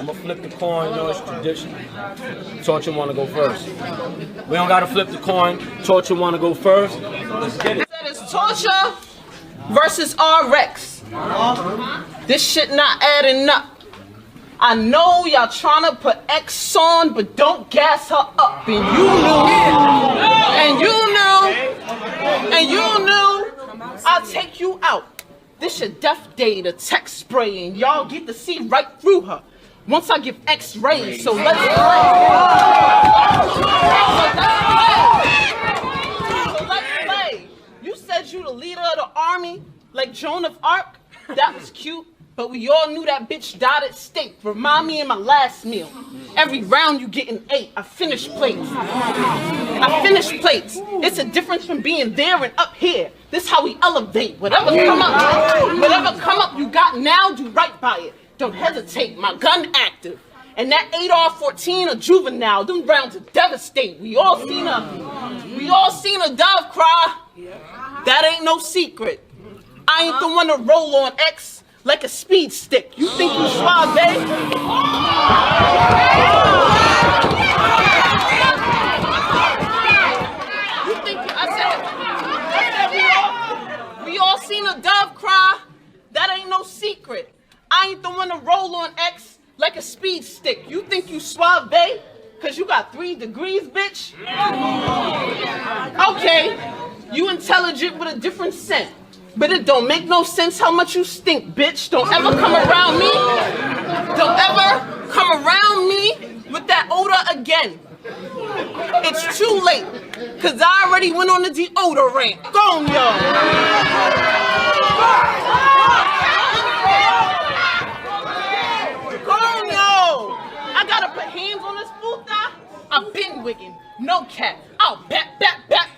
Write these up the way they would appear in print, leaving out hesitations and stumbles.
I'm gonna flip the coin, you know, it's tradition. Torture wanna go first. We don't gotta flip the coin. Torture wanna go first. Let's get it. That is Torture versus RX. This shit not adding up. I know y'all trying to put X on, but don't gas her up. And you knew, and you knew, I'll take you out. This your death day, the text spray, and y'all get to see right through her. Once I give X-rays, so let's play. You said you the leader of the army, like Joan of Arc. That was cute, but we all knew that bitch died at stake. Remind me of my last meal. Every round you getting 8. I finish plates. It's a difference from being there and up here. This how we elevate. Whatever come up you got now, do right by it. Don't hesitate, my gun active. And that 8R14 a juvenile, them rounds are devastate. We all seen a dove cry. That ain't no secret. I ain't the one to roll on X like a speed stick. You think you suave? We all seen a dove cry. That ain't no secret. I ain't the one to roll on X like a speed stick. You think you suave? Cause you got 3 degrees, bitch? Okay, you intelligent with a different scent. But it don't make no sense how much you stink, bitch. Don't ever come around me. Don't ever come around me with that odor again. It's too late, cause I already went on the deodorant. Go on, yo. Go on, yo. I gotta put hands on this fool thigh. I've been wigging, no cap. I'll bat,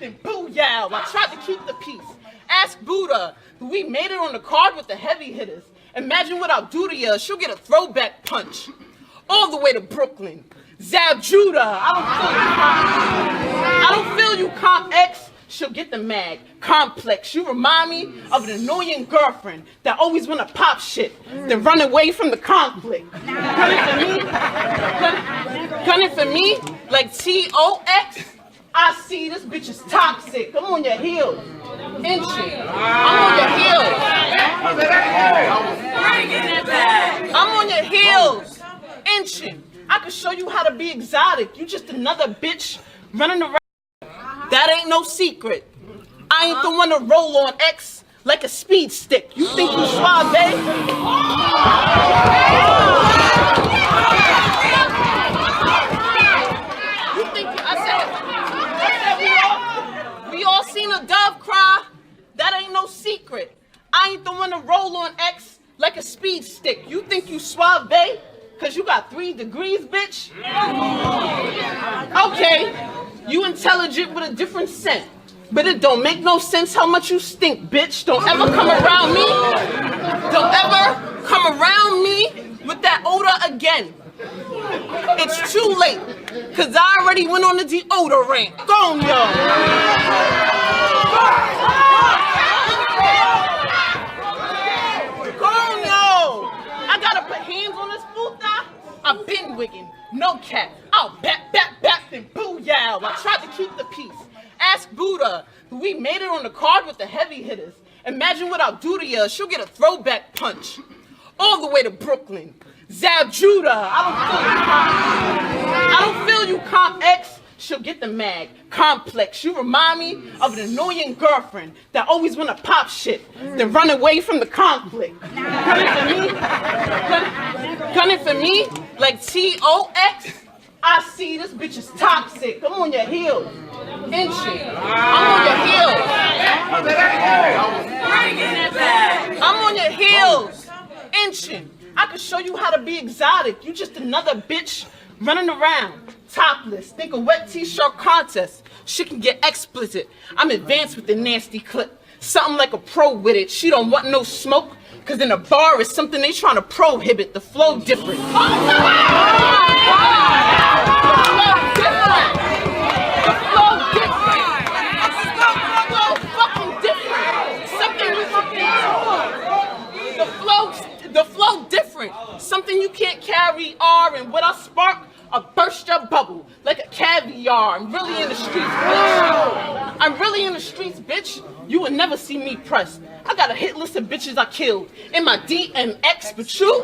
then booyah. I tried to keep the peace. Ask Buddha, we made it on the card with the heavy hitters. Imagine what I'll do to you. She'll get a throwback punch. All the way to Brooklyn. Zab Judah. I don't feel you, Comp X. She'll get the mag. Complex. You remind me of an annoying girlfriend that always wanna pop shit, then run away from the conflict. Gunning for me like TOX. I see this bitch is toxic. I'm on your heels. Inching. I'm on your heels. I'm on your heels. Inching. I can show you how to be exotic. You just another bitch running around. That ain't no secret. I ain't the one to roll on X like a speed stick. You think you suave? We all seen a dove cry. That ain't no secret. I ain't the one to roll on X like a speed stick. You think you suave? Cause you got 3 degrees, bitch? Okay, you intelligent with a different scent. But it don't make no sense how much you stink, bitch. Don't ever come around me. Don't ever come around me with that odor again. It's too late, cause I already went on the deodorant. Go on, yo. Go on, yo. I gotta put hands on this fool thigh. I've been wigging, no cap. I'll bat, then booyah. I tried to keep the peace. Ask Buddha, we made it on the card with the heavy hitters. Imagine what I'll do to you. She'll get a throwback punch. All the way to Brooklyn. Zab Judah. I don't feel you, Comp X. She'll get the mag. Complex. You remind me of an annoying girlfriend that always wanna pop shit, then run away from the conflict. Gunning for me like TOX. I see this bitch is toxic. I'm on your heels. Inching. I'm on your heels. I'm on your heels. Inching. I can show you how to be exotic. You just another bitch running around. Topless. Think a wet t-shirt contest. Shit can get explicit. I'm advanced with the nasty clip. Something like a pro with it. She don't want no smoke. Cause in a bar is something they trying to prohibit. The flow different. The flow different. The flow different. The flow fucking different. Something we fucking the flow different. Something you can't carry caviar, and what I spark, I burst your bubble like a caviar. I'm really in the streets, bitch. I'm really in the streets, bitch. You will never see me pressed. I got a hit list of bitches I killed in my DMX, but you,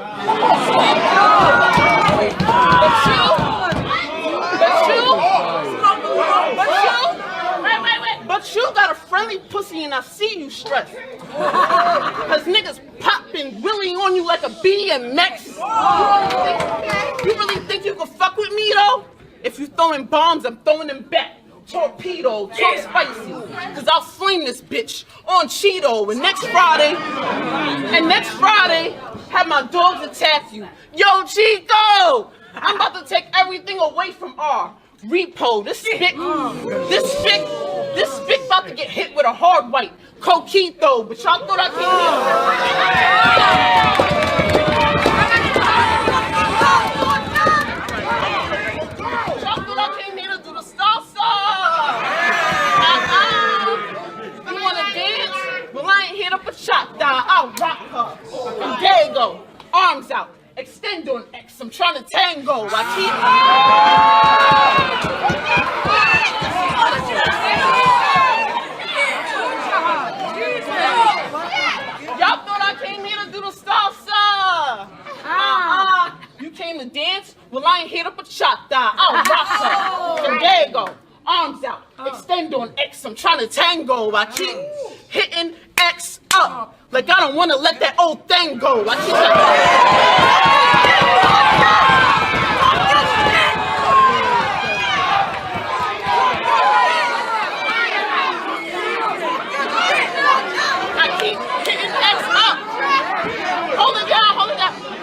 but you got a friendly pussy and I see you stressed. Cause niggas popping really on you like a BMX. You really think you can fuck with me though? If you throwing bombs, I'm throwing them back. Torpedo, talk spicy. Cause I'll flame this bitch on Cheeto. And next Friday, have my dogs attack you. Yo, Chico! I'm about to take everything away from R. Repo, this spick about to get hit with a hard white. Coquito, but y'all thought I came here to do the salsa. You wanna dance? Well, I ain't here to bachata. I'll rock her. And there you go. Arms out. Extend on X. I'm trying to tango. I keep. Y'all thought I came here to do the salsa. You came to dance? Well, I ain't here to bachata. I'll rock her. And there you go. Arms out. Extend on X. I'm trying to tango. I keep hitting X up. Like I don't want to let that old thing go. I keep hitting X up. Hold it down.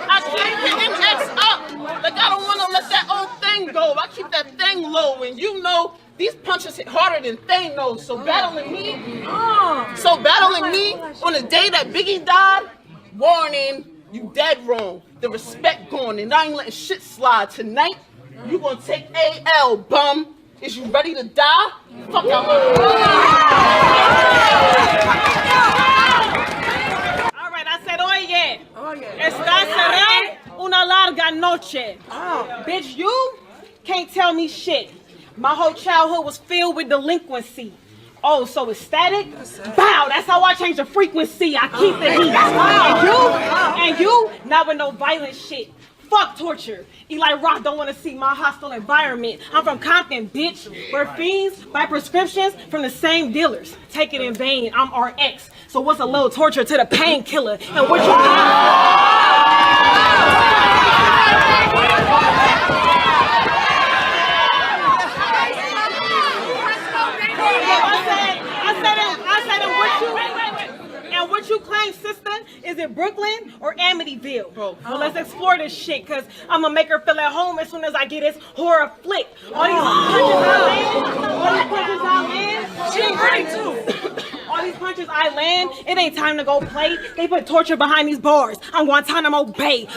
I keep hitting X up. Like I don't want to let that old thing go. I keep that thing low, and you know these punches hit harder than Thanos. So battling me on the day that Biggie died, warning, you dead wrong. The respect gone, and I ain't letting shit slide. Tonight, you gonna take AL, bum. Is you ready to die? Fuck out. All right, I said, oye, esta será una larga noche. Bitch, you can't tell me shit. My whole childhood was filled with delinquency. Oh, so it's static? Bow, that's how I change the frequency. I keep the heat. And you, not with no violent shit. Fuck torture. Eli Rock don't want to see my hostile environment. I'm from Compton, bitch. Where fiends buy prescriptions from the same dealers. Take it in vain, I'm RX. So what's a little torture to the painkiller? And what you what you claim, sister? Is it Brooklyn or Amityville? Well, let's explore this shit, cause I'm gonna make her feel at home as soon as I get this horror flick. All these punches I land, she ain't ready to. All these punches I land, it ain't time to go play. They put torture behind these bars. I'm Guantanamo Bay.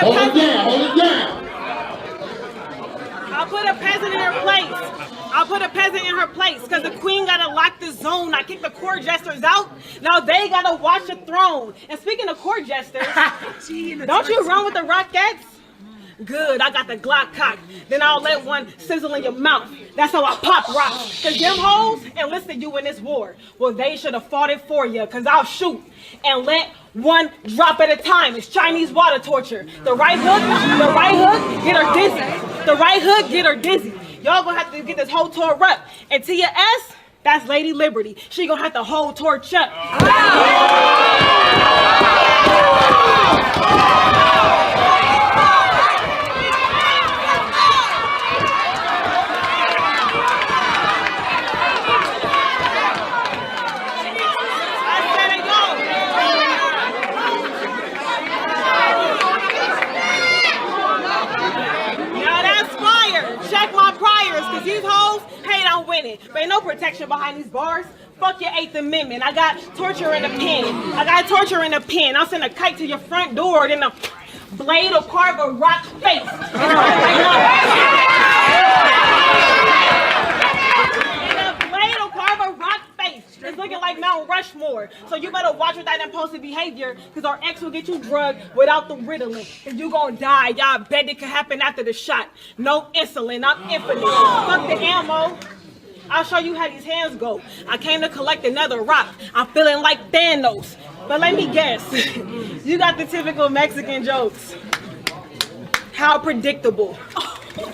Hold it down. I'll put a peasant in her place. I'll put a peasant in her place because the queen gotta lock the zone. I kick the court jesters out. Now they gotta watch the throne. And speaking of court jesters, don't you run with the Rockettes? Good, I got the Glock cocked. Then I'll let one sizzle in your mouth. That's how I pop rocks. Cause them hoes enlisted you in this war. Well, they should have fought it for you. Cause I'll shoot and let one drop at a time. It's Chinese water torture. The right hook, get her dizzy. The right hook, get her dizzy. Y'all gonna have to get this whole tour up. And to your S, that's Lady Liberty. She gonna have to hold torch up. But ain't no protection behind these bars. Fuck your 8th Amendment. I got torture in a pen. I got torture in a pen. I'll send a kite to your front door, then a blade will carve a rock face. It's looking like Mount Rushmore. So you better watch with that impulsive behavior, because our ex will get you drugged without the Ritalin. And you gonna die. Y'all bet it could happen after the shot. No insulin. I'm infinite. Fuck the ammo. I'll show you how these hands go. I came to collect another rock. I'm feeling like Thanos. But let me guess. You got the typical Mexican jokes. How predictable.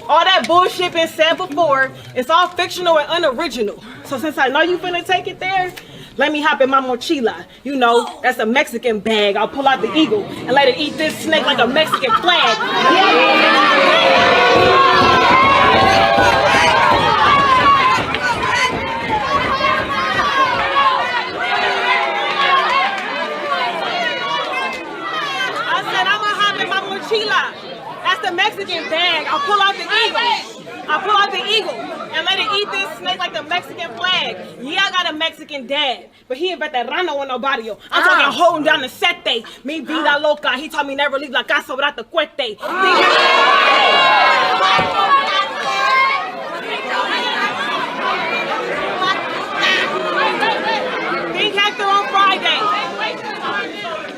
All that bullshit been said before, it's all fictional and unoriginal. So since I know you finna take it there, let me hop in my mochila. You know, that's a Mexican bag. I'll pull out the eagle and let it eat this snake like a Mexican flag. I said I'ma hop in my mochila. That's the Mexican bag. I'll pull out the eagle. I'll pull out the eagle and let it eat this snake like the Mexican flag. Yeah, I got a Mexican dad, but he ain't veterano in no barrio. I'm talking holding down the sete. Mi vida loca. He told me never leave la casa without the cuete. Think Hector on Friday.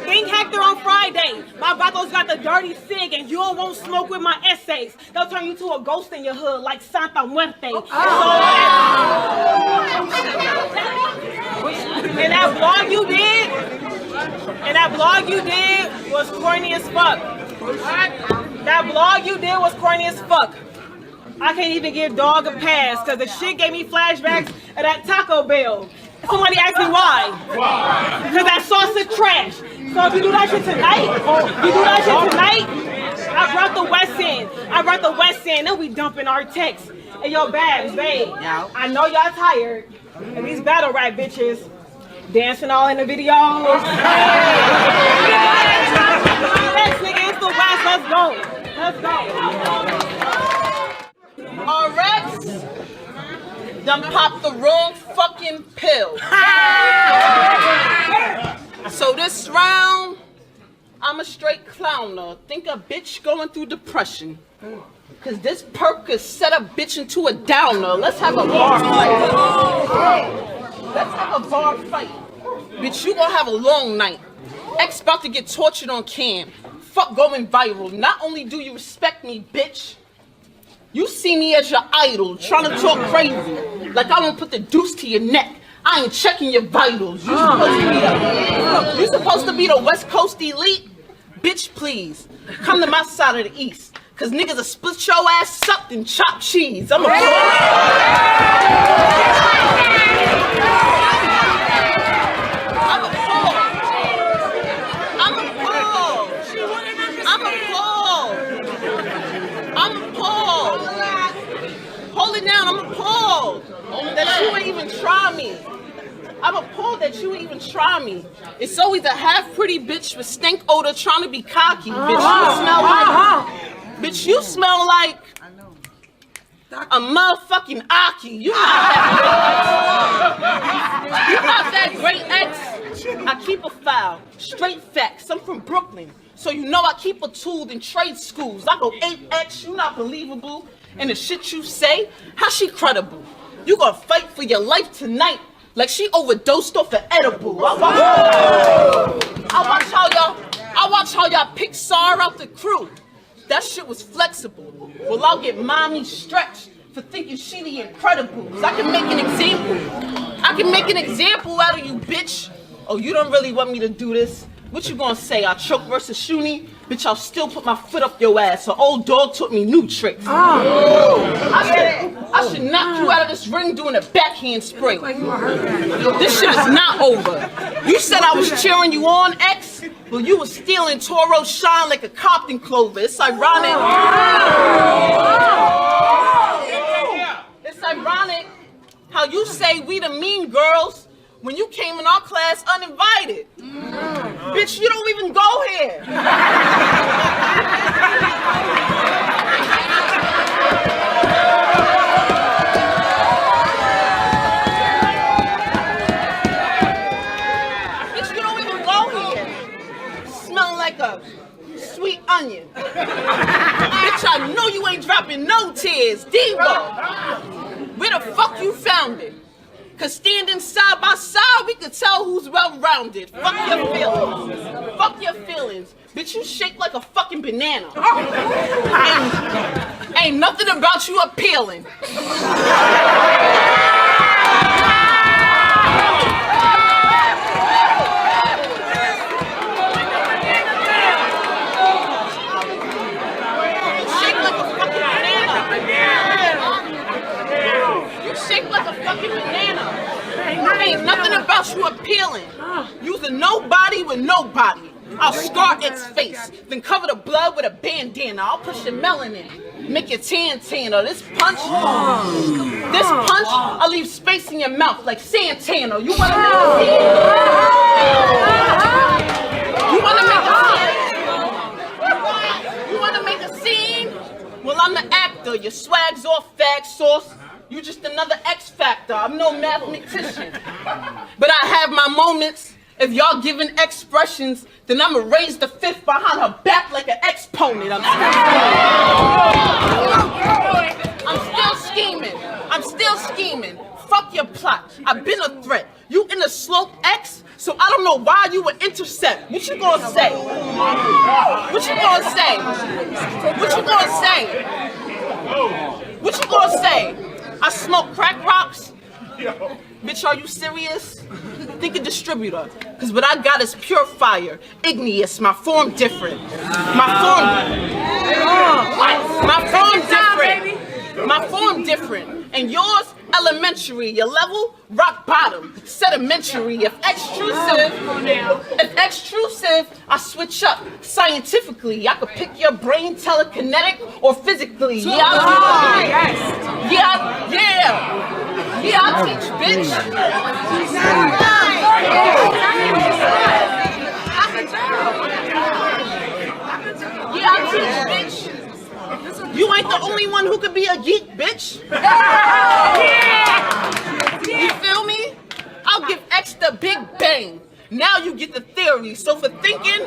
Think Hector on Friday. My vatos got the dirty cig and you don't want smoke with my essays. They'll turn you to a ghost in your hood like Santa Muerte. And that blog you did was corny as fuck. That blog you did was corny as fuck. I can't even give dog a pass because the shit gave me flashbacks of that Taco Bell. Somebody asked me why. Because that sauce is trash. So if you do that shit tonight, I brought the West End. They'll be dumping our texts. Hey, yo, Babs, babe. I know y'all tired. And these battle rap bitches dancing all in the videos. Next nigga, it's the West. Let's go. RX done popped the wrong fucking pill. So this round, I'm a straight clowner. Think a bitch going through depression. Cause this perk could set a bitch into a downer. Let's have a bar fight. Bitch, you gonna have a long night. Ex about to get tortured on cam. Fuck going viral. Not only do you respect me, bitch, you see me as your idol, trying to talk crazy. Like I won't put the deuce to your neck. I ain't checking your vitals. You supposed to be the West Coast elite? Bitch, please, come to my side of the East. Cause niggas will split your ass up and chop cheese. I'm a Hold it down, I'm appalled that you ain't even try me. I'm appalled that you even try me. It's always a half pretty bitch with stink odor trying to be cocky. Bitch, you smell like a motherfucking Aki. You not that great ex. I keep a file, straight facts. I'm from Brooklyn, so you know I keep a tool in trade schools. I go 8X, you not believable. And the shit you say, how she credible? You gonna fight for your life tonight like she overdosed off an edible. I watch how y'all pick SAR out the crew. That shit was flexible. Well, I'll get mommy stretched for thinking she the Incredibles. I can make an example out of you, bitch. Oh, you don't really want me to do this? What you gonna say? I'll choke versus Shuni? Bitch, I'll still put my foot up your ass. An old dog taught me new tricks. I should knock you out of this ring doing a backhand spray. This shit is not over. You said I was cheering you on, X? Well, you was stealing Toro shine like a Compton clover. It's ironic. It's ironic how you say we the mean girls when you came in our class uninvited. Bitch, you don't even go here. like a sweet onion. Bitch, I know you ain't dropping no tears. Devo, where the fuck you found it? Cause standing side by side, we could tell who's well-rounded. Fuck your feelings. Fuck your feelings. Bitch, you shake like a fucking banana. Ain't nothing about you appealing. Ain't nothing about you appealing. You's a nobody with nobody. I'll scar its face, then cover the blood with a bandana. I'll push your melanin, make your tan tanner. This punch, I'll leave space in your mouth like Santana. You wanna make a scene? You wanna make a scene? Well, I'm the actor. Your swag's all fag sauce. You just another X Factor. I'm no mathematician. But I have my moments. If y'all giving expressions, then I'ma raise the fifth behind her back like an exponent. I'm still scheming. Fuck your plot. I've been a threat. You in a slope X, so I don't know why you would intercept. What you gonna say? What you gonna say? What you gonna say? What you gonna say? I smoke crack rocks? Bitch, are you serious? Think a distributor. Cause what I got is pure fire. Igneous, my form different. My form different. And yours, elementary. Your level, rock bottom. Sedimentary. If extrusive, I switch up. Scientifically, I could pick your brain telekinetic or physically. I teach, bitch. I teach, bitch. You ain't the only one who could be a geek, bitch. You feel me? I'll give X the big bang. Now you get the theory. So for thinking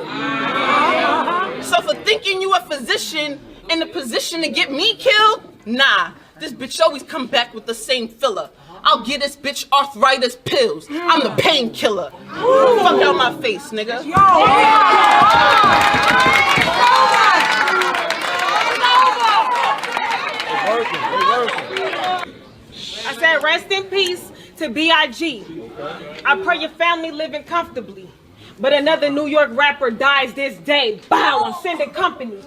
you a physician in a position to get me killed? Nah, this bitch always come back with the same filler. I'll get this bitch arthritis pills. I'm the painkiller. Fuck out my face, nigga. I said rest in peace to B.I.G. I pray your family living comfortably. But another New York rapper dies this day. Bow, I'm sending company.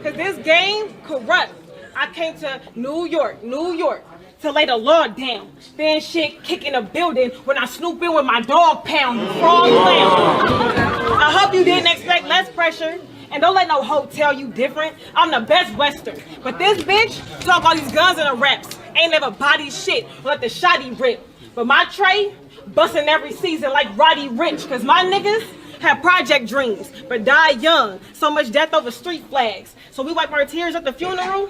Cause this game corrupt. I came to New York, to lay the law down. Then shit kick in the building when I snoop in with my dog pound. Frog clown. I hope you didn't expect less pressure. And don't let no hoe tell you different. I'm the best Western. But this bitch talk all these guns and the raps. Ain't never body shit or let the shotty rip. But my tray bustin' every season like Roddy Rich. Cause my niggas have project dreams, but die young. So much death over street flags. So we wipe our tears at the funeral.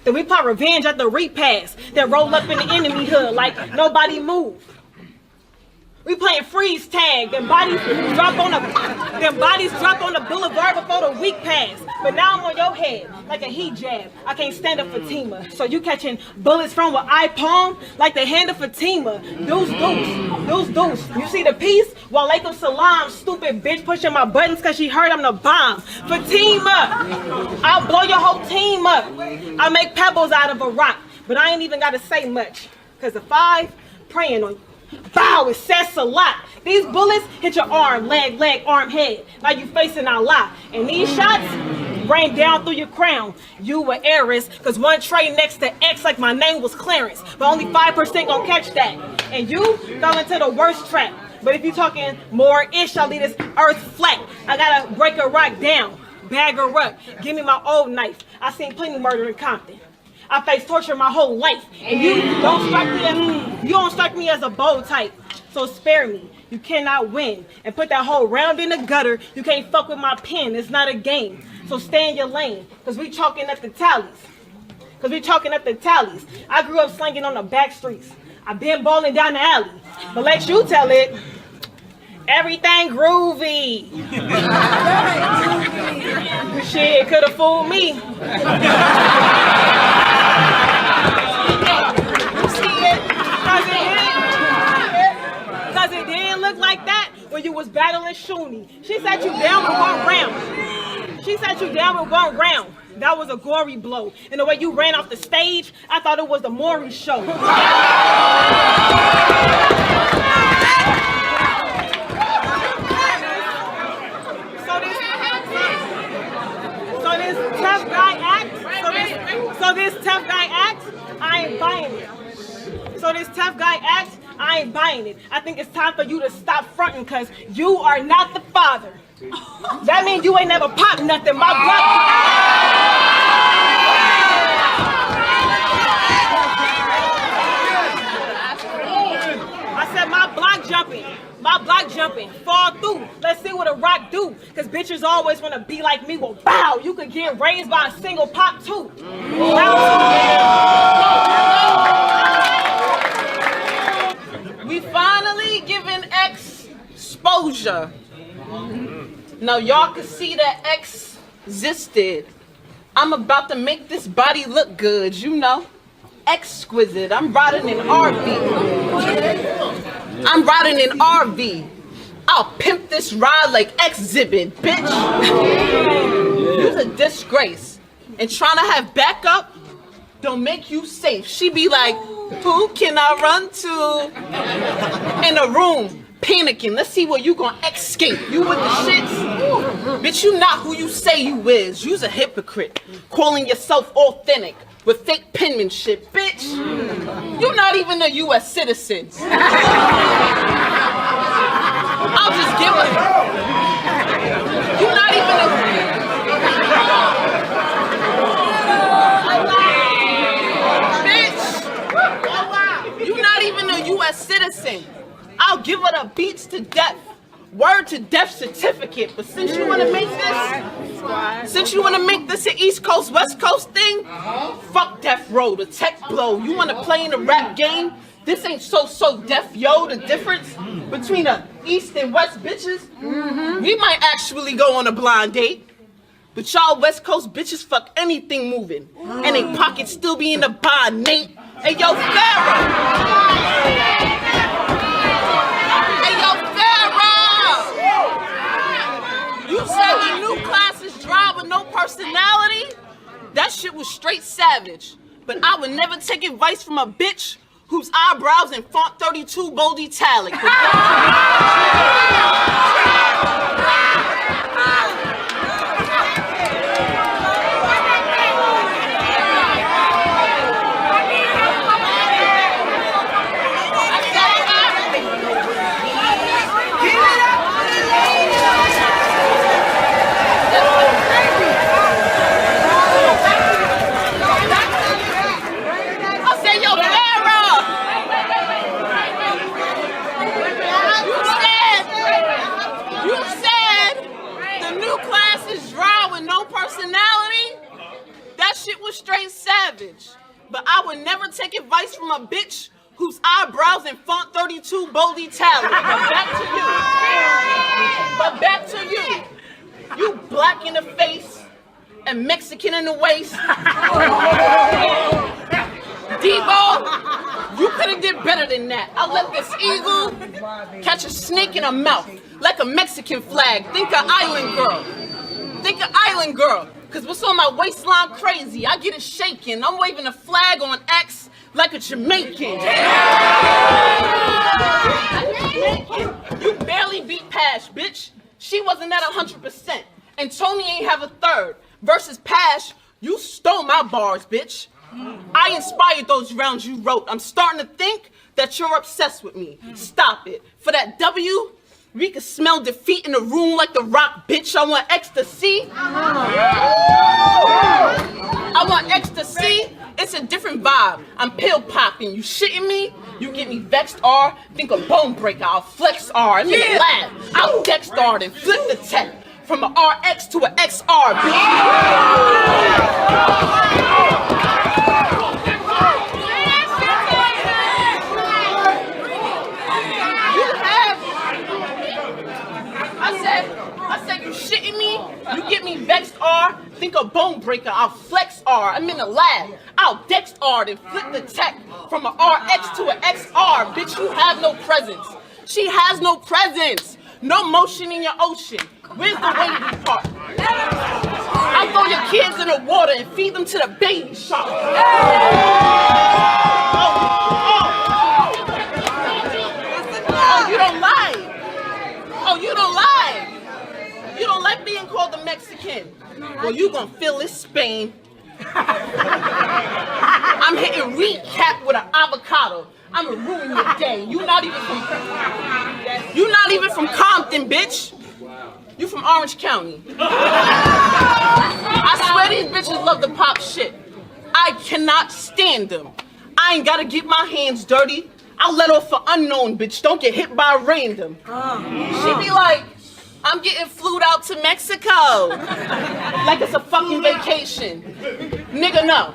Then we plot revenge at the repast. Then roll up in the enemy hood like nobody move. We playing freeze tag. Then bodies drop on the boulevard before the week pass. But now I'm on your head like a heat jab. I can't stand up Fatima. So you catching bullets from with eye palm like the hand of Fatima. Deuce. You see the piece? While Walaikum salam, stupid bitch pushing my buttons cause she heard I'm the bomb. Fatima, I'll blow your whole team up. I make pebbles out of a rock, but I ain't even gotta say much. Cause the 5 praying on you. Bow, it says a lot. These bullets hit your arm, leg, arm, head. Now you facing Allah. And these shots rain down through your crown. You were heiress, cause one tray next to X like my name was Clarence. But only 5% gonna catch that. And you fell into the worst trap. But if you talking more-ish, I'll leave this earth flat. I gotta break a rock down, bag her up, give me my old knife. I seen plenty murder in Compton. I faced torture my whole life, and you don't strike me as a bold type. So spare me. You cannot win. And put that whole round in the gutter. You can't fuck with my pen. It's not a game. So stay in your lane, cause we chalking up the tallies. I grew up slanging on the back streets. I been balling down the alley. But let you tell it. Everything groovy. Shit, could have fooled me. Cause it didn't look like that when you was battling Shuni. She sat you down with 1 round. She sat you down with 1 round. That was a gory blow. And the way you ran off the stage, I thought it was the Maury show. So this tough guy act, I ain't buying it. So this tough guy act, I ain't buying it. I think it's time for you to stop fronting because you are not the father. That means you ain't never popped nothing. My block. I said my block jumping. My block jumping. Fall through. Let's see what a rock do. Because bitches always want to be like me. Well, bow. You could get raised by a single pop too. We finally giving X exposure. Now y'all can see that X existed. I'm about to make this body look good, you know. Exquisite. I'm riding in RV. I'm riding in RV. I'll pimp this ride like exhibit, bitch. You's a disgrace. And trying to have backup don't make you safe. She be like, who can I run to? In a room, panicking. Let's see where you gonna escape. You with the shits? Bitch, you not who you say you is. You's a hypocrite. Calling yourself authentic with fake penmanship. Bitch, you're not even a U.S. citizen. I'll just give her. You're not even a... Bitch, you're not even a U.S. citizen. I'll give her the beats to death. Word to death certificate. But since you want to make this, an East Coast, West Coast thing, fuck death row, the tech blow. You want to play in the rap game? This ain't so deaf, yo. The difference between the East and West bitches, we might actually go on a blind date. But y'all West Coast bitches fuck anything moving. And they pockets still be in the bond, Nate. Hey, yo, Pharaoh. You said the new class is dry with no personality? That shit was straight savage. But I would never take advice from a bitch whose eyebrows in font 32 bold italic. Straight savage, but I would never take advice from a bitch whose eyebrows in font 32 bold italic. But back to you. You black in the face and Mexican in the waist. Debo, you could have did better than that. I let this eagle catch a snake in her mouth like a Mexican flag. Think of island girl. Think of island girl. Cause what's on my waistline crazy? I get it shaking. I'm waving a flag on X like a Jamaican. You barely beat Pash, bitch. She wasn't at 100%. And Tony ain't have a third. Versus Pash, you stole my bars, bitch. I inspired those rounds you wrote. I'm starting to think that you're obsessed with me. Stop it. For that W, we can smell defeat in the room like the Rock, bitch. I want ecstasy. I want ecstasy. It's a different vibe. I'm pill popping. You shitting me? You get me vexed R. Think a bone breaker. I'll flex R. Make it laugh. I'll dex R and flip the tech from an RX to an XR, bitch. I said, you shitting me? You get me vexed R, think a bone breaker, I'll flex R. I'm in the lab, I'll dex R, then flip the tech from an RX to an XR. Bitch, you have no presence. She has no presence. No motion in your ocean. Where's the wavy part? I'll throw your kids in the water and feed them to the baby shark. Oh, you don't lie. Oh, you don't lie. You don't like being called a Mexican. Well, you gonna feel this Spain. I'm hitting recap with an avocado. I'ma ruin your day. You not even from Compton, bitch. You from Orange County. I swear these bitches love to pop shit. I cannot stand them. I ain't gotta get my hands dirty. I'll let off for unknown, bitch. Don't get hit by a random. She be like, I'm getting flued out to Mexico. Like it's a fucking vacation. Nigga, no.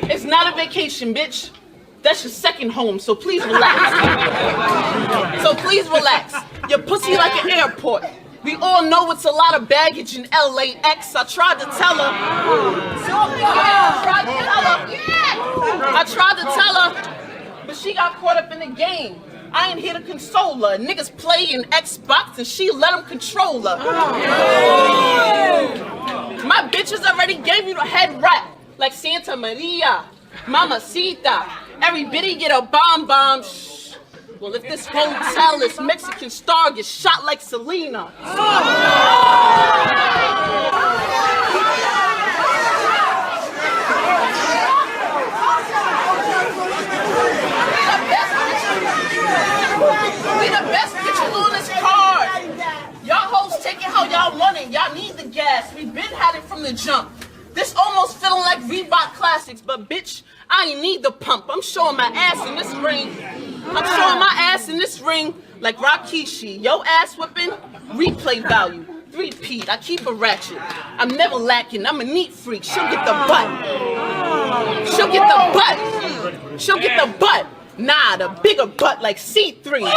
It's not a vacation, bitch. That's your second home, so please relax. Your pussy like an airport. We all know it's a lot of baggage in LAX. I tried to tell her. I tried to tell her, but she got caught up in the game. I ain't here to console her. Niggas play in Xbox and she let them control her. My bitches already gave you the head wrap, like Santa Maria, Mamacita. Every bitty get a bomb. Shh. Well, if this hotel is Mexican star gets shot like Selena. We the best bitches on this card. Y'all hoes take it how y'all want it. Y'all need the gas. We been had it from the jump. This almost feeling like Reebok Classics, but bitch, I ain't need the pump. I'm showing my ass in this ring. Like Rakishi. Yo ass whipping, replay value. 3P, I keep a ratchet. I'm never lacking, I'm a neat freak. She'll get the butt. She'll get the butt. Nah, the bigger butt like C3.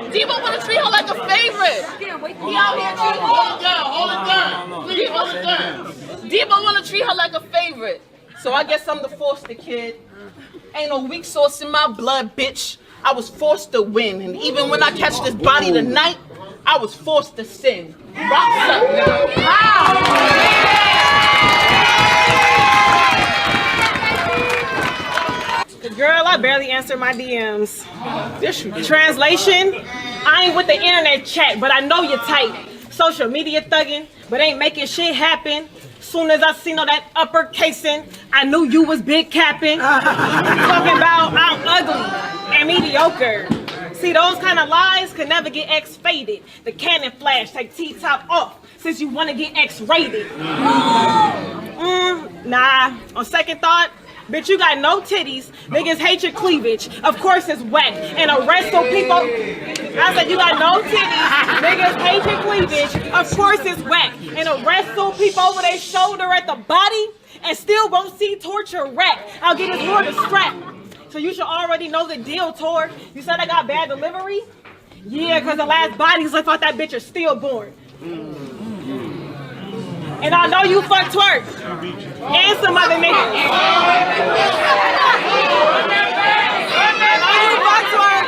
Debo wanna treat her like a favorite. He out here treating hold it down. Please hold it down. Debo wanna treat her like a favorite. So I guess I'm the foster kid. Ain't no weak sauce in my blood, bitch. I was forced to win, and even when I catch this body tonight, I was forced to sin. Rocks up now. Girl, I barely answer my DMs. Translation, I ain't with the internet chat, but I know you're tight. Social media thugging, but ain't making shit happen. Soon as I seen all that uppercasing, I knew you was big capping. Talking about I'm ugly and mediocre. See, those kind of lies could never get X-faded. The cannon flash, take T-top off, since you want to get X-rated. Nah, on second thought, bitch, you got no titties. Niggas hate your cleavage. Of course it's wet. And arrest so people. I said you got no titties. Niggas hate your cleavage. Of course it's wet. And arrest so people over their shoulder at the body and still won't see torture wreck. I'll get his door to strap. So you should already know the deal, Tor. You said I got bad delivery? Yeah, because the last bodies left out that bitch are stillborn. And I know you fuck twerk. And some other niggas. I know you fuck twerk.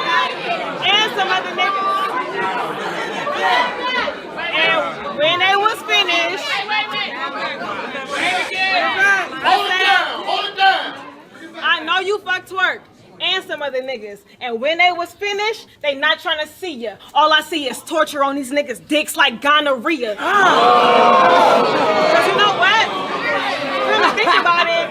And some other niggas. And when they was finished. Hold it down. I know you fuck twerk. And some other niggas. And when they was finished, they not trying to see ya. All I see is torture on these niggas' dicks like gonorrhea. Cause you know what? Really think about it.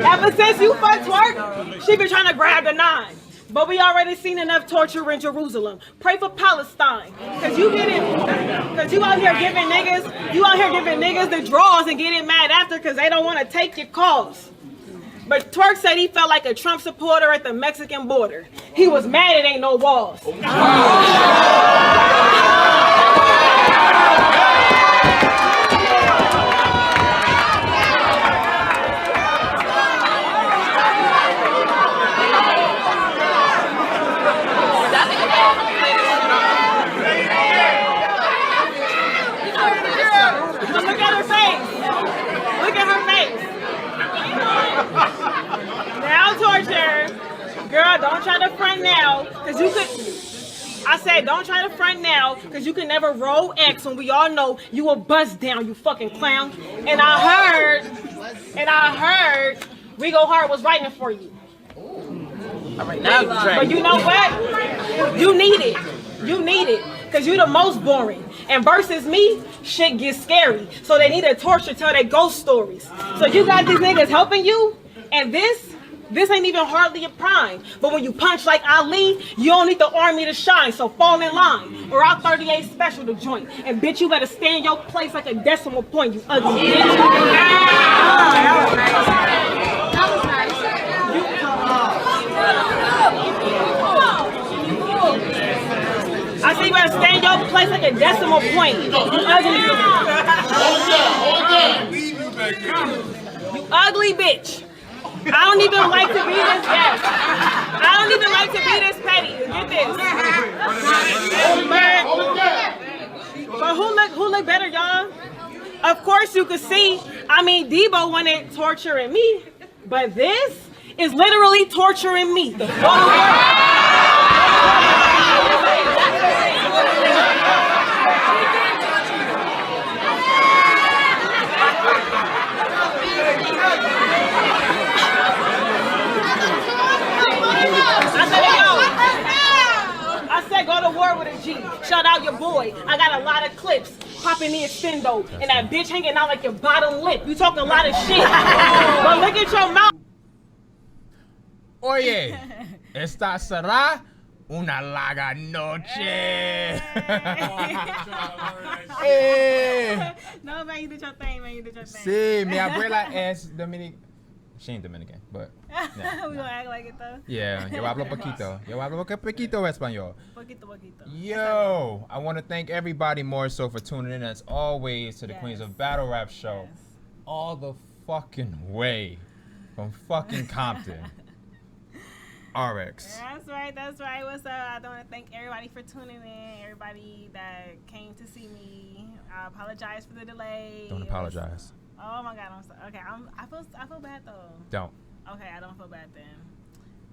Ever since you fuck twerk, she been trying to grab the 9. But we already seen enough torture in Jerusalem. Pray for Palestine. Cause you out here giving niggas the draws and getting mad after cause they don't want to take your calls. But Twerk said he felt like a Trump supporter at the Mexican border. He was mad it ain't no walls. Cause you could. I said, don't try to front now, cause you can never roll X when we all know you will bust down, you fucking clown. And I heard, We Go Hard was writing for you. All right, now you But you know what? You need it. You need it. Cause you the most boring. And versus me, shit gets scary. So they need to torture, tell their ghost stories. So you got these niggas helping you, and this ain't even hardly a prime. But when you punch like Ali, you don't need the army to shine. So fall in line, or I'll 38 special the joint. And bitch, you better stay in your place like a decimal point, you ugly bitch. That was nice. I say you better stay in your place like a decimal point, you ugly bitch. You ugly bitch. I don't even like to be this guest. I don't even like to be this petty. Get this. But who look better, y'all? Of course you could see. I mean, Debo wanted torturing me, but this is literally torturing me. The I said go to war with a G. Shout out your boy. I got a lot of clips. Popping the extendo. And that bitch hanging out like your bottom lip. You talking a lot of shit. But look at your mouth. Oye, esta será una larga noche. No, man, you did your thing, man. You did your thing. Sí, mi abuela es Dominican. She ain't Dominican, but yeah. We gonna act like it though. Yeah, yo hablo poquito. Yo hablo poquito español. Poquito. Yo, I want to thank everybody more so for tuning in as always to the Queens of Battle Rap show. Yes. All the fucking way from fucking Compton. RX. That's right. What's up? I want to thank everybody for tuning in. Everybody that came to see me. I apologize for the delay. Don't apologize. Oh my God, I'm sorry. Okay, I feel bad though. Don't. Okay, I don't feel bad then.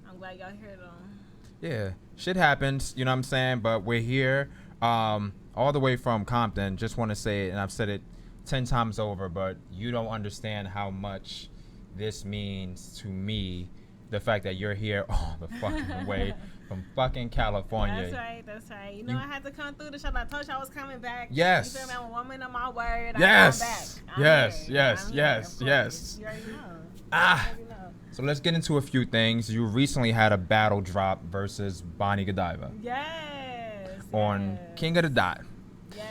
I'm glad y'all here though. Yeah, shit happens, you know what I'm saying? But we're here, all the way from Compton. Just want to say it, and I've said it 10 times over, but you don't understand how much this means to me. The fact that you're here all the fucking way from fucking California. That's right. You know, I had to come through the show. I told you I was coming back. Yes. You feel me? I'm a woman of my word. Yes. I'm back. Yes. I'm Yes. here, Yes. of Yes. course. You already know. Ah. You already know. So let's get into a few things. You recently had a battle drop versus Bonnie Godiva Yes. on King of the Dot. Yes.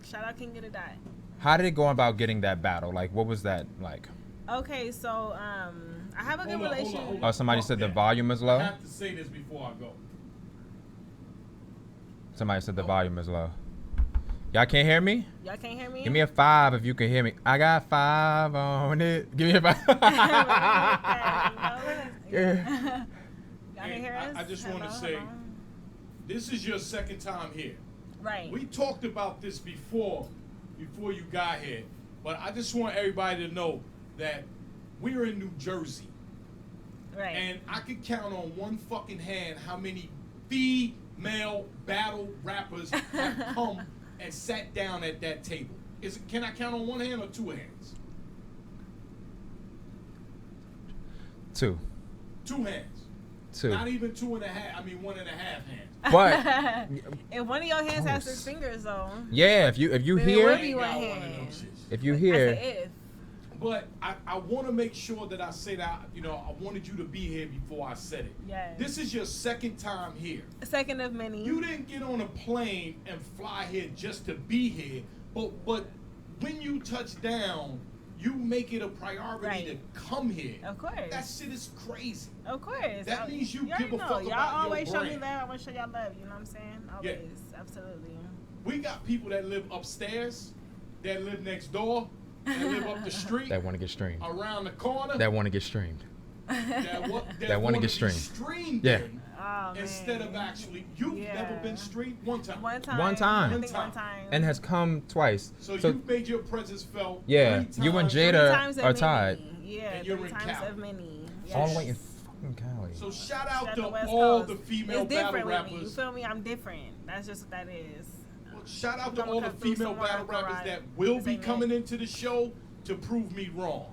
Shout out King of the Dot. How did it go about getting that battle? Like, what was that like? Okay, so I have a good relationship. Oh, somebody said the volume is low? I have to say this before I go. Somebody said the volume is low. Y'all can't hear me? Y'all can't hear me? Give me a 5 if you can hear me. I got 5 on it. Give me a 5. Y'all can hear us? I just want to Hello, say, hello. this is your second time here. Right. We talked about this before you got here, but I just want everybody to know that we're in New Jersey. Right. And I could count on one fucking hand how many female battle rappers have come and sat down at that table. Can I count on one hand or two hands? 2. Two hands. 2. Not even 2.5. I mean 1.5 hands. But If one of your hands has 6 fingers, though. yeah, if you Then it would hear, be one Got one of hand. them shits. if you I hear, said if. But I want to make sure that I say that, I wanted you to be here before I said it. Yes. This is your second time here. Second of many. You didn't get on a plane and fly here just to be here, but when you touch down, you make it a priority Right. to come here. Of course. That shit is crazy. Of course. That means you already give a know. fuck Y'all about your always show me brand. love. I want to show y'all love. You know what I'm saying? Always. Yeah. Absolutely. We got people that live upstairs, that live next door, that live up the street, that want to get streamed. around the corner, That want to get streamed. that wanna wanna get be streamed. streamed Yeah. in, Oh, instead man. of actually, you've Yeah. never been streamed one time. One time. One time. I think one time. And has come twice. So So you've made your presence felt. yeah, 3 you and times. Jada Three times of are many. tied. Yeah, And you're 3 in times Cali. of many. all the Yes. way in fucking fucking Cali. So shout out Shout to out West all Coast. the female It's battle different with me. You rappers. feel me? I'm different. That's just what that is. Well, shout out to Gonna all the cut through female somewhere battle to go rappers ride. that will This be ain't coming it. into the show to prove me wrong.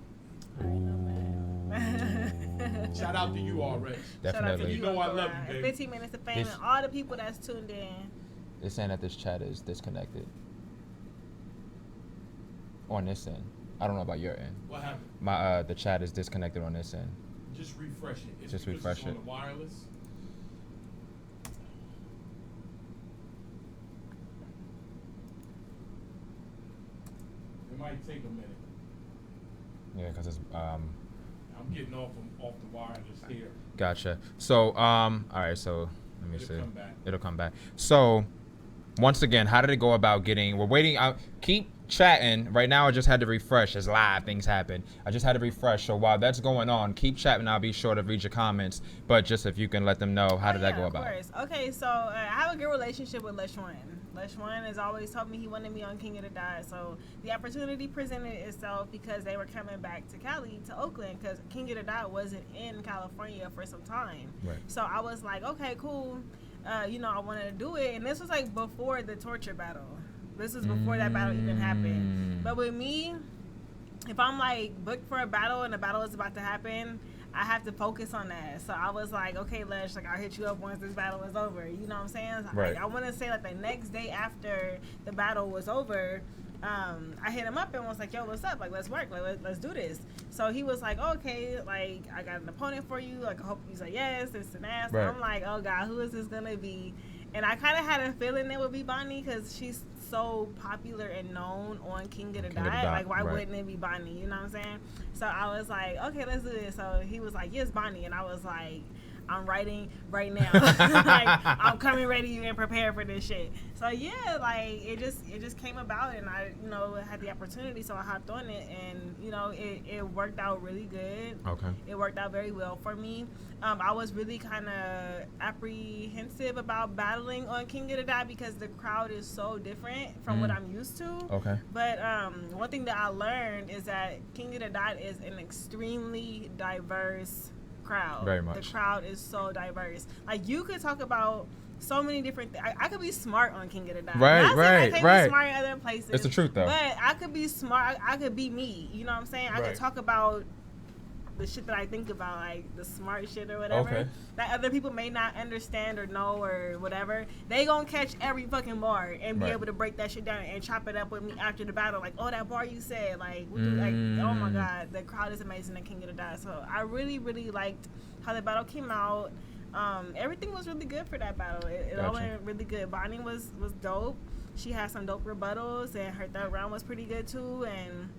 Shout out to you already. Shout out to Definitely. You know I Uncle love Ryan. you, baby. 15 minutes of fame This- and all the people that's tuned in. They're saying that this chat is disconnected. On this end. I don't know about your end. What happened? My the chat is disconnected on this end. Just refresh it. It's Just because refresh it's on it. the wireless. It might take a minute. Yeah, because it's I'm getting off the wireless here. Gotcha. So all right. So let me It'll see. come back. It'll come back. So once again, how did it go about getting? We're waiting. Keep chatting. Right now, I just had to refresh. It's live. Things happen. I just had to refresh. So while that's going on, keep chatting. I'll be sure to read your comments. But just if you can let them know, how did that go about? Of course. Okay, so I have a good relationship with LeShuan. LeShuan has always told me he wanted me on King of the Dot. So the opportunity presented itself because they were coming back to Cali, to Oakland, because King of the Dot wasn't in California for some time. Right. So I was like, okay, cool. I wanted to do it. And this was like before the torture battle. This was before that battle even happened. But with me, if I'm like booked for a battle and the battle is about to happen, I have to focus on that. So I was like, okay, Lesh, like I'll hit you up once this battle is over. You know what I'm saying? Right. Like, I want to say like the next day after the battle was over, I hit him up and was like, yo, what's up? Like, let's work. Like, let's do this. So he was like, okay, like I got an opponent for you. Like, I hope you say yes, this and that. So Right. I'm like, oh God, who is this gonna be? And I kind of had a feeling it would be Bonnie because she's so popular and known on King of the Dot. Like, why right. wouldn't it be Bonnie? You know what I'm saying? So I was like, okay, let's do this. So he was like, yes, Bonnie. And I was like, I'm writing right now. Like, I'm coming ready and prepared for this shit. So yeah, like it just came about, and I had the opportunity, so I hopped on it, and it worked out really good. Okay. It worked out very well for me. I was really kind of apprehensive about battling on King of the Dot because the crowd is so different from what I'm used to. Okay. But one thing that I learned is that King of the Dot is an extremely diverse crowd. Very much. The crowd is so diverse. Like, you could talk about so many different things. I could be smart on King of the Dot. Right, Not saying I can't right. be smart in other places. It's the truth, though. But I could be smart. I could be me. You know what I'm saying? I Right. could talk about the shit that I think about, like the smart shit or whatever, Okay. that other people may not understand or know or whatever. They gonna catch every fucking bar and be Right. able to break that shit down and chop it up with me after the battle. Like, oh, that bar you said, like, oh my God, the crowd is amazing at King of the Dot. So I really, really liked how the battle came out. Everything was really good for that battle. It all Gotcha. went really good. Bonnie was dope. She had some dope rebuttals, and her third round was pretty good too. And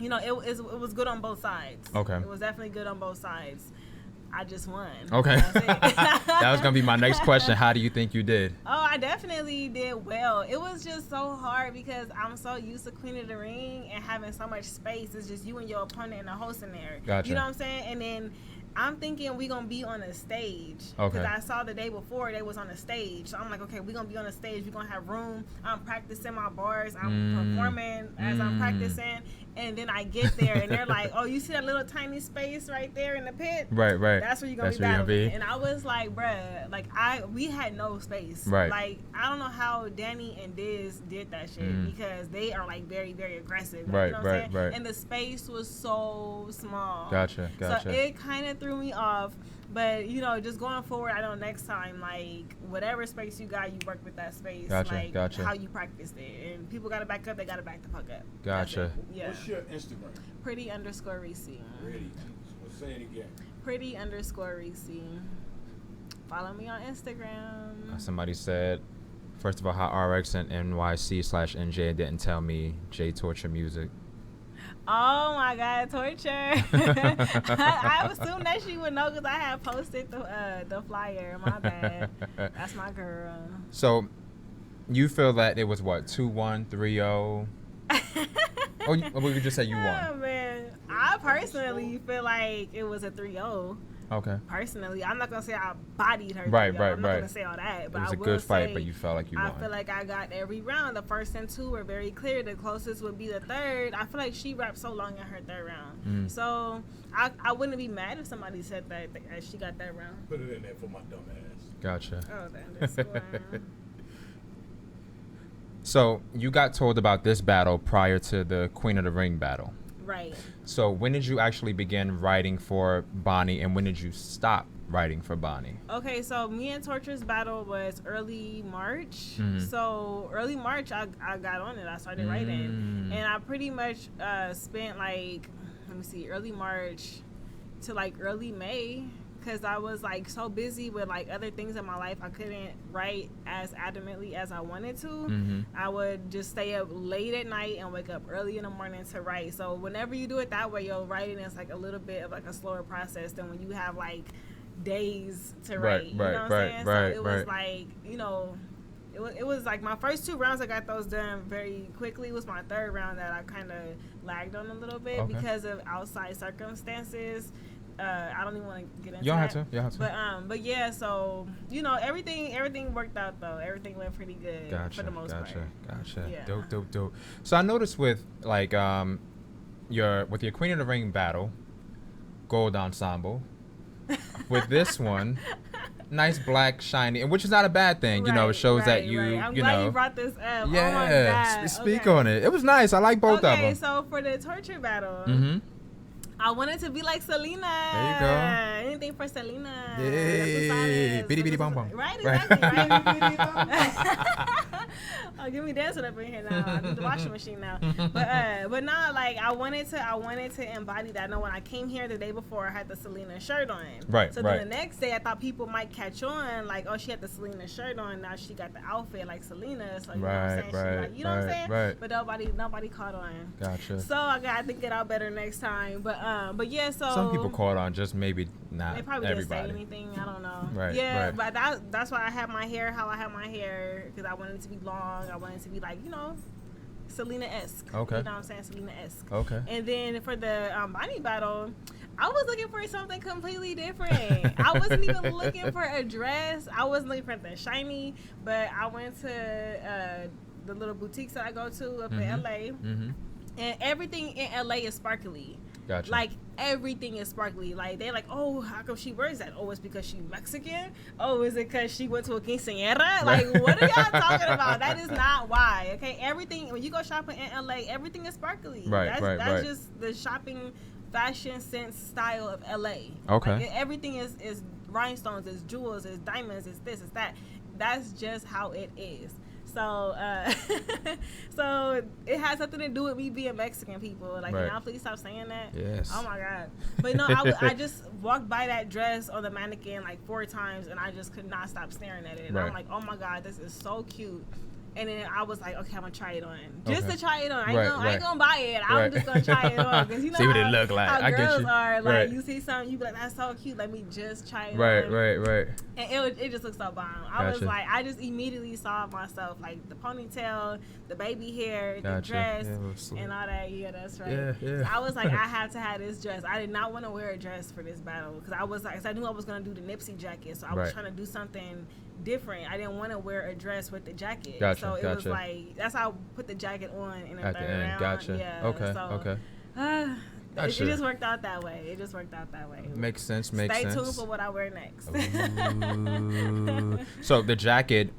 it was good on both sides. Okay. It was definitely good on both sides. I just won. Okay. That's it. That was gonna be my next question. How do you think you did? Oh, I definitely did well. It was just so hard because I'm so used to Queen of the Ring and having so much space. It's just you and your opponent and the host in there. Gotcha. You know what I'm saying? And then I'm thinking we gonna be on a stage. Okay. Because I saw the day before they was on a stage. So I'm like, okay, we gonna be on a stage. We gonna have room. I'm practicing my bars. I'm performing as I'm practicing. And then I get there and they're like, oh, you see that little tiny space right there in the pit? Right. That's where you're gonna That's be where you're battling. gonna be. And I was like, bruh, like we had no space. Right. Like, I don't know how Danny and Diz did that shit because they are like very, very aggressive. Like, Right, you know what I'm right, saying? right. And the space was so small. Gotcha. So it kind of threw me off. But just going forward, I know next time, like whatever space you got, you work with that space. Gotcha, Like gotcha. how you practiced it. And people gotta back up, they gotta back the fuck up. Gotcha. That's it. Yeah. What's your Instagram? Pretty_Reese. Ready? Say it again. Pretty_Reese. Follow me on Instagram. Somebody said, first of all, how RX and NYC/NJ didn't tell me J Torture Music. Oh my God, Torture! I assumed that she would know because I had posted the flyer. My bad. That's my girl. So, you feel that it was what 2-1, 3-0? Oh, we could just say you Oh won. man, I personally feel like it was a 3-0. Okay. Personally, I'm not gonna say I bodied her. Right, I'm right, not right. gonna say all that, but It was I a will good fight, say but you felt like you I won. feel like I got every round. The first and 2 were very clear. The closest would be the third. I feel like she rapped so long in her third round. So I wouldn't be mad if somebody said that she got that round. Put it in there for my dumb ass. Gotcha. Oh, the underscore. So you got told about this battle prior to the Queen of the Ring battle. Right. So when did you actually begin writing for Bonnie, and when did you stop writing for Bonnie? Okay, so me and Torture's battle was early March. So early March, I got on it. I started writing, and I pretty much spent like, let me see, early March to like early May, because I was like so busy with like other things in my life. I couldn't write as adamantly as I wanted to. I would just stay up late at night and wake up early in the morning to write. So whenever you do it that way, your writing is like a little bit of like a slower process than when you have like days to write. You know what I'm saying? So it was like, you know, it was like my first 2 rounds I got those done very quickly. It was my third round that I kind of lagged on a little bit because of outside circumstances. I don't even want to get into that. You don't have to. But yeah, so you know, everything worked out though. Everything went pretty good for the most part. Gotcha. Yeah. Dope. So I noticed with like your Queen of the Ring battle, gold ensemble. With this one, nice black shiny, which is not a bad thing. You know, it shows that you I'm you glad know. you brought this up. Yeah. Oh my God. Speak on it. It was nice. I like both of them. Okay, so for the Torture battle. I wanted to be like Selena. There you go. Anything for Selena. Yay. Bitty bitty bum bum. Right, exactly. Right. Oh, give me dancing up in here now. I need the washing machine now. But nah, like I wanted to embody that. I know when I came here the day before, I had the Selena shirt on. Right. So then the next day, I thought people might catch on, like, oh, she had the Selena shirt on. Now she got the outfit like Selena. So you know what I'm saying? She like, you know what I'm saying? Right. But nobody caught on. Gotcha. So I got to think it out better next time. But yeah, so some people caught on, just maybe not they probably everybody. didn't say anything. I don't know. Right. Yeah, but that's why I have my hair how I have my hair, because I wanted it to be long. I wanted it to be like, you know, Selena-esque. Okay. You know what I'm saying? Selena-esque. Okay. And then for the Bonnie battle, I was looking for something completely different. I wasn't even looking for a dress. I wasn't looking for the shiny, but I went to the little boutiques that I go to up in LA, and everything in LA is sparkly. Gotcha. Like everything is sparkly. Like they're like, oh, how come she wears that? Oh, it's because she's Mexican. Oh, is it because she went to a quinceañera? Like, what are y'all talking about? That is not why. Okay, everything when you go shopping in LA, everything is sparkly. That's just the shopping, fashion sense style of LA. Okay. Like, everything is rhinestones, is jewels, is diamonds, is this, is that. That's just how it is. So, so it has something to do with me being Mexican, people. Like, can y'all please stop saying that? Yes. Oh my God. But no, I just walked by that dress on the mannequin like 4 times, and I just could not stop staring at it. And I'm like, oh my God, this is so cute. And then I was like, okay, I'm gonna try it on, just to try it on. I ain't gonna buy it. I'm just gonna try it on, because you know see what it look like. how I girls get you. are. Like, you see something, you be like, that's so cute. Let me just try it on. Right. And it just looks so bomb. I was like, I just immediately saw myself, like the ponytail, the baby hair, the dress, and all that. Yeah, that's right. Yeah. I was like, I have to have this dress. I did not want to wear a dress for this battle, because I was like, 'cause I knew I was gonna do the Nipsey jacket, so I was trying to do something different. I didn't want to wear a dress with the jacket. So it was like, that's how I put the jacket on in the third round. Gotcha. Yeah. Okay. It just worked out that way. Makes sense. Stay tuned for what I wear next. So the jacket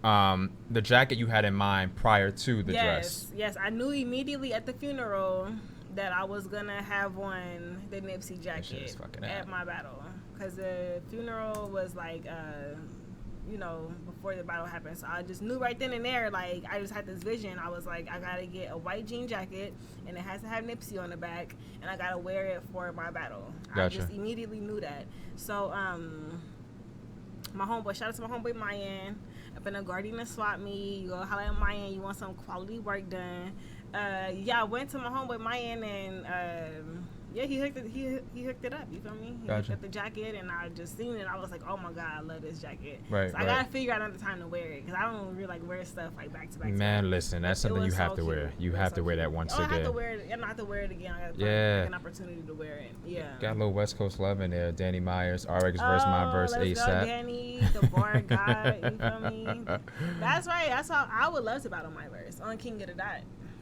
you had in mind prior to the dress. Yes, I knew immediately at the funeral that I was gonna have on the Nipsey jacket at my battle, because the funeral was like you know, before the battle happened. So I just knew right then and there, like, I just had this vision. I was like, I gotta get a white jean jacket, and it has to have Nipsey on the back, and I gotta wear it for my battle. I just immediately knew that. So my homeboy, shout out to my homeboy Mayan up in the Gardena Swap Meet. You go holla at Mayan, you want some quality work done. I went to my homeboy Mayan, and Yeah, he hooked it up. You feel me? He Gotcha. hooked up the jacket, and I just seen it. I was like, oh my god, I love this jacket. Right, So I gotta figure out another time to wear it because I don't really like wear stuff like back to back. Man, listen, that's something you have to wear. You have to wear that once I again. have to wear it. And I have to wear it again. I got an opportunity to wear it. Yeah. Got a little West Coast love in there. Danny Myers, RX verse my verse let's ASAP. go, Danny, the bar guy. You feel me? That's right. That's how I would love to battle my verse on King of the Dot.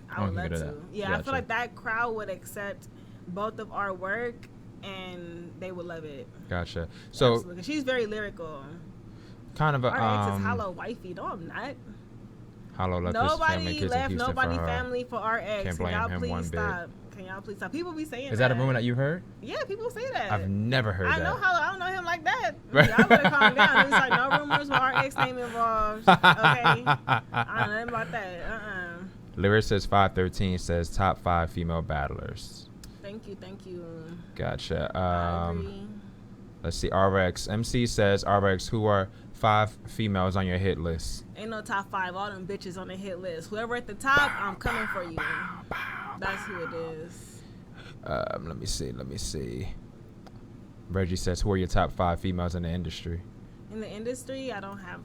I would love to. Yeah, Gotcha. I feel like that crowd would accept both of our work and they would love it. Gotcha. So absolutely. She's very lyrical. Kind of a RX is hollow wifey. No, I'm not. Hollow left his family, kids in Houston nobody for her. family for RX. Can't Can blame y'all him please one stop? bit. Can y'all please stop? People be saying Is that a rumor that you heard? Yeah, people say that. I've never heard that. I know how I don't know him like that. Y'all better calm down. It's like no rumors with RX name involved. Okay, I don't know nothing about that. Lyricist 513 says top 5 female battlers. Thank you. Gotcha. I agree. Let's see. RX MC says RX. Who are 5 females on your hit list? Ain't no top 5. All them bitches on the hit list. Whoever at the top, I'm coming for you. That's who it is. Let me see. Reggie says, who are your top 5 females in the industry? In the industry, I don't have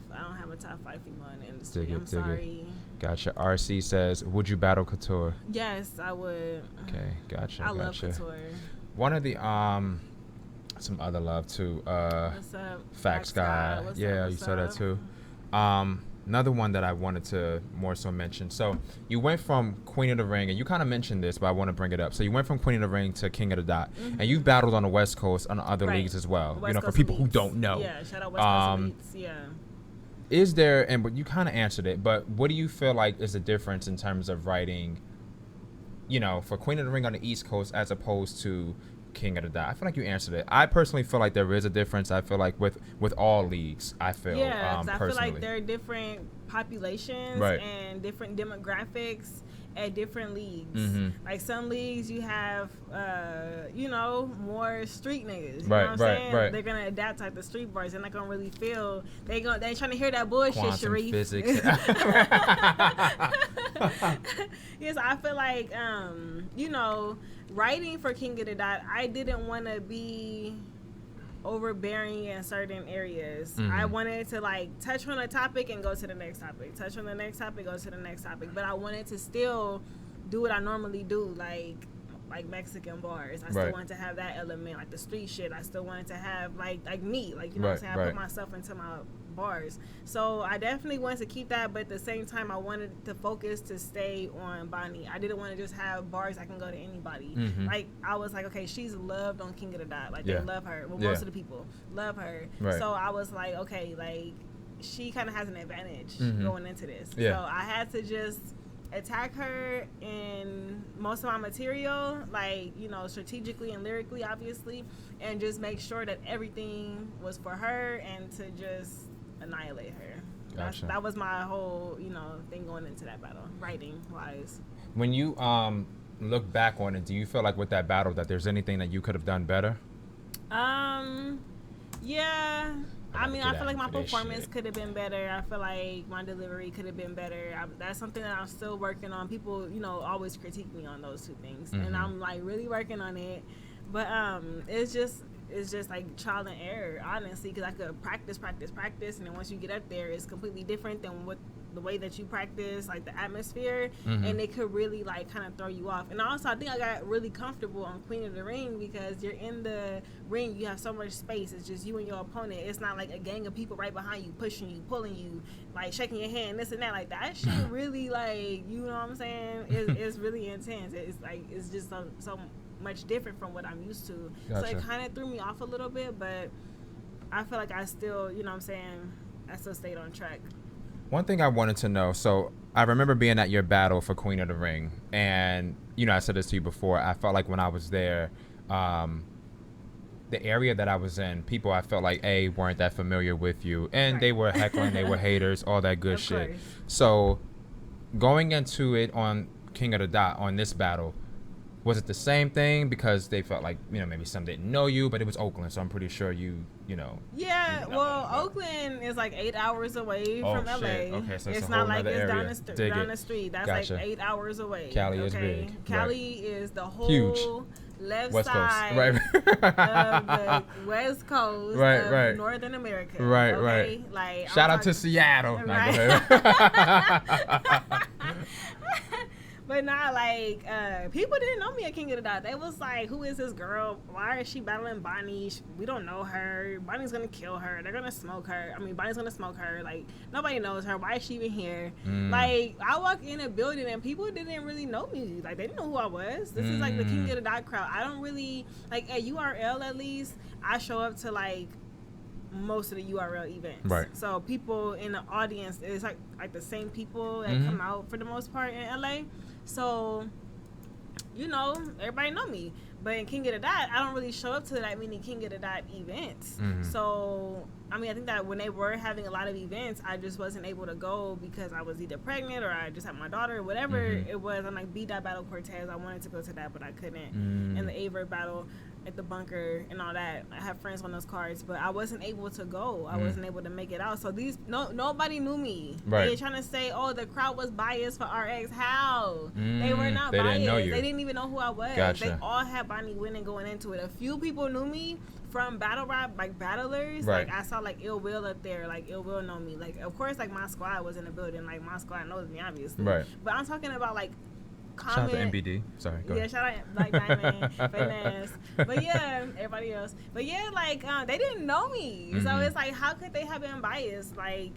a top 5 female in the industry. I'm Dig sorry. it. Gotcha. RC says, would you battle Couture? Yes, I would. Okay, gotcha. I love Couture. One of the some other love too. What's up? Facts Guy. Yeah, you saw that too. Another one that I wanted to more so mention. So you went from Queen of the Ring, and you kind of mentioned this, but I want to bring it up. So you went from Queen of the Ring to King of the Dot, and you've battled on the West Coast on other leagues as well. West Coast for people elites. who don't know. Yeah, shout out West Coast elites. Yeah. Is there, and but you kind of answered it, but what do you feel like is the difference in terms of writing, for Queen of the Ring on the East Coast as opposed to King of the Dot? I feel like you answered it. I personally feel like there is a difference. I feel like with all leagues, I feel I feel personally. like there are different populations and different demographics at different leagues. Like some leagues you have more street niggas. You know what I'm saying? Right. They're gonna adapt to like the street bars. They're not gonna really feel they ain't trying to hear that bullshit, Quantum Sharif. physics. Yes, I feel like writing for King of the Dot, I didn't want to be overbearing in certain areas. I wanted to touch on a topic and go to the next topic. Touch on the next topic, go to the next topic. But I wanted to still do what I normally do, like Mexican bars. I still wanted to have that element, like the street shit. I still wanted to have like me, what I'm saying. I put myself into my bars. So I definitely wanted to keep that, but at the same time I wanted the focus to stay on Bonnie. I didn't want to just have bars I can go to anybody. Like I was like, okay, she's loved on King of the Dot. Like they love her. Well, most of the people love her. So I was like, okay, she kind of has an advantage going into this. So I had to just attack her in most of my material, strategically and lyrically, obviously, and just make sure that everything was for her and to just annihilate her. Gotcha. That was my whole, thing going into that battle, writing wise. When you look back on it, do you feel like with that battle that there's anything that you could have done better? Yeah. I feel like my performance could have been better. I feel like my delivery could have been better. That's something that I'm still working on. People, always critique me on those two things, and I'm really working on it. But it's just like trial and error, honestly, because I could practice, and then once you get up there, it's completely different than what the way that you practice, like the atmosphere, and it could really kind of throw you off. And also, I think I got really comfortable on Queen of the Ring because you're in the ring, you have so much space. It's just you and your opponent. It's not like a gang of people right behind you, pushing you, pulling you, shaking your hand, this and that. Like that shit really, you know what I'm saying? It's really intense. It's just so much different from what I'm used to. Gotcha. So it kind of threw me off a little bit, but I feel like I still, I still stayed on track. One thing I wanted to know, so I remember being at your battle for Queen of the Ring, and I said this to you before, I felt like when I was there, the area that I was in, people I felt like weren't that familiar with you, and they were heckling, they were haters, all that good shit. Course. So going into it on King of the Dot, on this battle, was it the same thing? Because they felt like, maybe some didn't know you, but it was Oakland, so I'm pretty sure Yeah, well, Oakland is 8 hours away from LA. Okay, so it's a not whole like nother it's area. down the street. That's Gotcha. 8 hours away. Cali is big. Cali is the whole Huge. left West Coast. side Right. of the West Coast of Right. Northern America. Right, okay? right. Like, Shout I'm out to talking- Seattle. Nah, Right. go ahead. But nah, like, people didn't know me at King of the Dot. They was like, who is this girl? Why is she battling Bonnie? We don't know her. Bonnie's gonna kill her. They're gonna smoke her. I mean, Bonnie's gonna smoke her. Like, nobody knows her. Why is she even here? Like, I walk in a building and people didn't really know me. Like, they didn't know who I was. This is like the King of the Dot crowd. I don't really, like, at URL at least, I show up to, like, most of the URL events. Right. So people in the audience, it's like the same people that come out for the most part in LA. So, you know, everybody know me. But in King of the Dot, I don't really show up to that many King of the Dot events. So, I mean, I think that when they were having a lot of events, I just wasn't able to go because I was either pregnant or I just had my daughter or whatever it was. I'm like, B-Dot Battle Cortez, I wanted to go to that, but I couldn't. And the Aver Battle at the bunker and all that. I have friends on those cards, but I wasn't able to go. I wasn't able to make it out. So nobody knew me. Right. They're trying to say, oh, the crowd was biased for RX. How? They were not They biased. didn't know you. They didn't even know who I was. Gotcha. They all had Bonnie winning going into it. A few people knew me from battle rap, like battlers. Right. Like I saw like Ill Will up there. Like Ill Will know me. Like of course, like my squad was in the building. Like my squad knows me obviously. Right. But I'm talking about like Shout out to MBD. Sorry, go yeah, ahead. shout out Black Diamond, Finesse. But yeah, everybody else. But yeah, like they didn't know me, so it's like, how could they have been biased? Like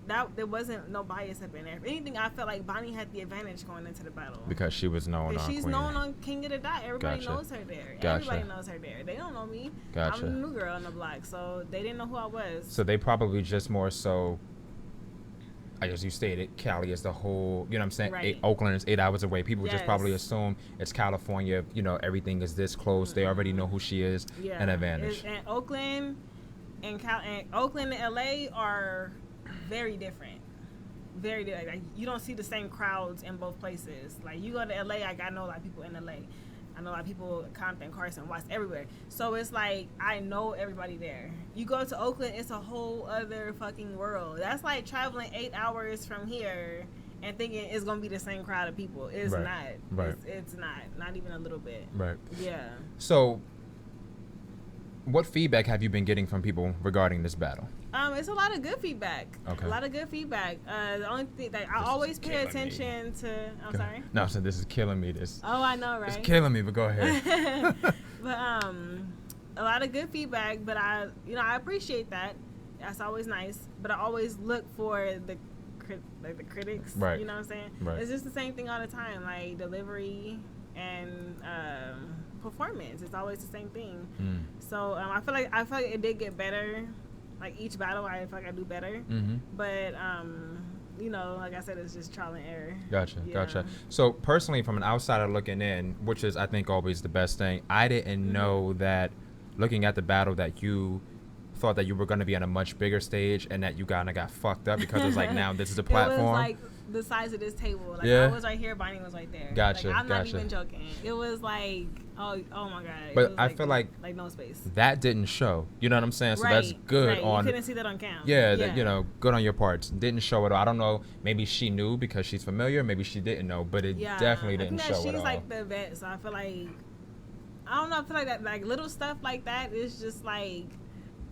that, there wasn't no bias up in there. If anything, I felt like Bonnie had the advantage going into the battle. Because she was known on She's Queen. known on King of the Dot. Everybody Gotcha. knows her there. Gotcha. Everybody knows her there. They don't know me. Gotcha. I'm the new girl on the block, so they didn't know who I was. So they probably just more so, as you stated, Cali is the whole, you know what I'm saying? Right. Oakland is 8 hours away. People just probably Yes. assume it's California, you know, everything is this close. They already know who she is. Yeah. An advantage. And Oakland and Oakland and LA are very different. Very different. Like, you don't see the same crowds in both places. Like you go to LA, like I know a lot of people in LA. I know a lot of people in Compton, Carson, Watts, everywhere. So it's like I know everybody there. You go to Oakland, it's a whole other fucking world. That's like traveling 8 hours from here and thinking it's gonna be the same crowd of people. It's Right. not. Right. It's not even a little bit. Right. Yeah. So, what feedback have you been getting from people regarding this battle? It's a lot of good feedback. Okay. A lot of good feedback. The only thing that I This always is pay killing me. attention to. I'm sorry. No, so this is killing me. Oh, I know, right? It's killing me, but go ahead. But a lot of good feedback. But I appreciate that. That's always nice. But I always look for the critics. Right. You know what I'm saying? Right. It's just the same thing all the time. Like delivery and performance. It's always the same thing. So I feel like it did get better. Like each battle, I feel like I do better. But you know, like I said, it's just trial and error. Gotcha, Yeah. gotcha. So personally, from an outsider looking in, which is I think always the best thing, I didn't know that looking at the battle that you thought that you were going to be on a much bigger stage and that you kind of got fucked up because it's like now this is a platform. It was like the size of this table. Like Yeah. I was right here, Bonnie was right there. Gotcha, Like, I'm not gotcha. even joking. It was like, oh my god. It But was I feel like no space. that didn't show. You know what I'm saying? So that's good right. on. You couldn't see that on cam. Yeah, that, you know, good on your parts. Didn't show it all. I don't know. Maybe she knew because she's familiar. Maybe she didn't know, but it definitely didn't I show think that it she's all. like the vet, so I feel like I don't know. I feel like that, like little stuff like that is just like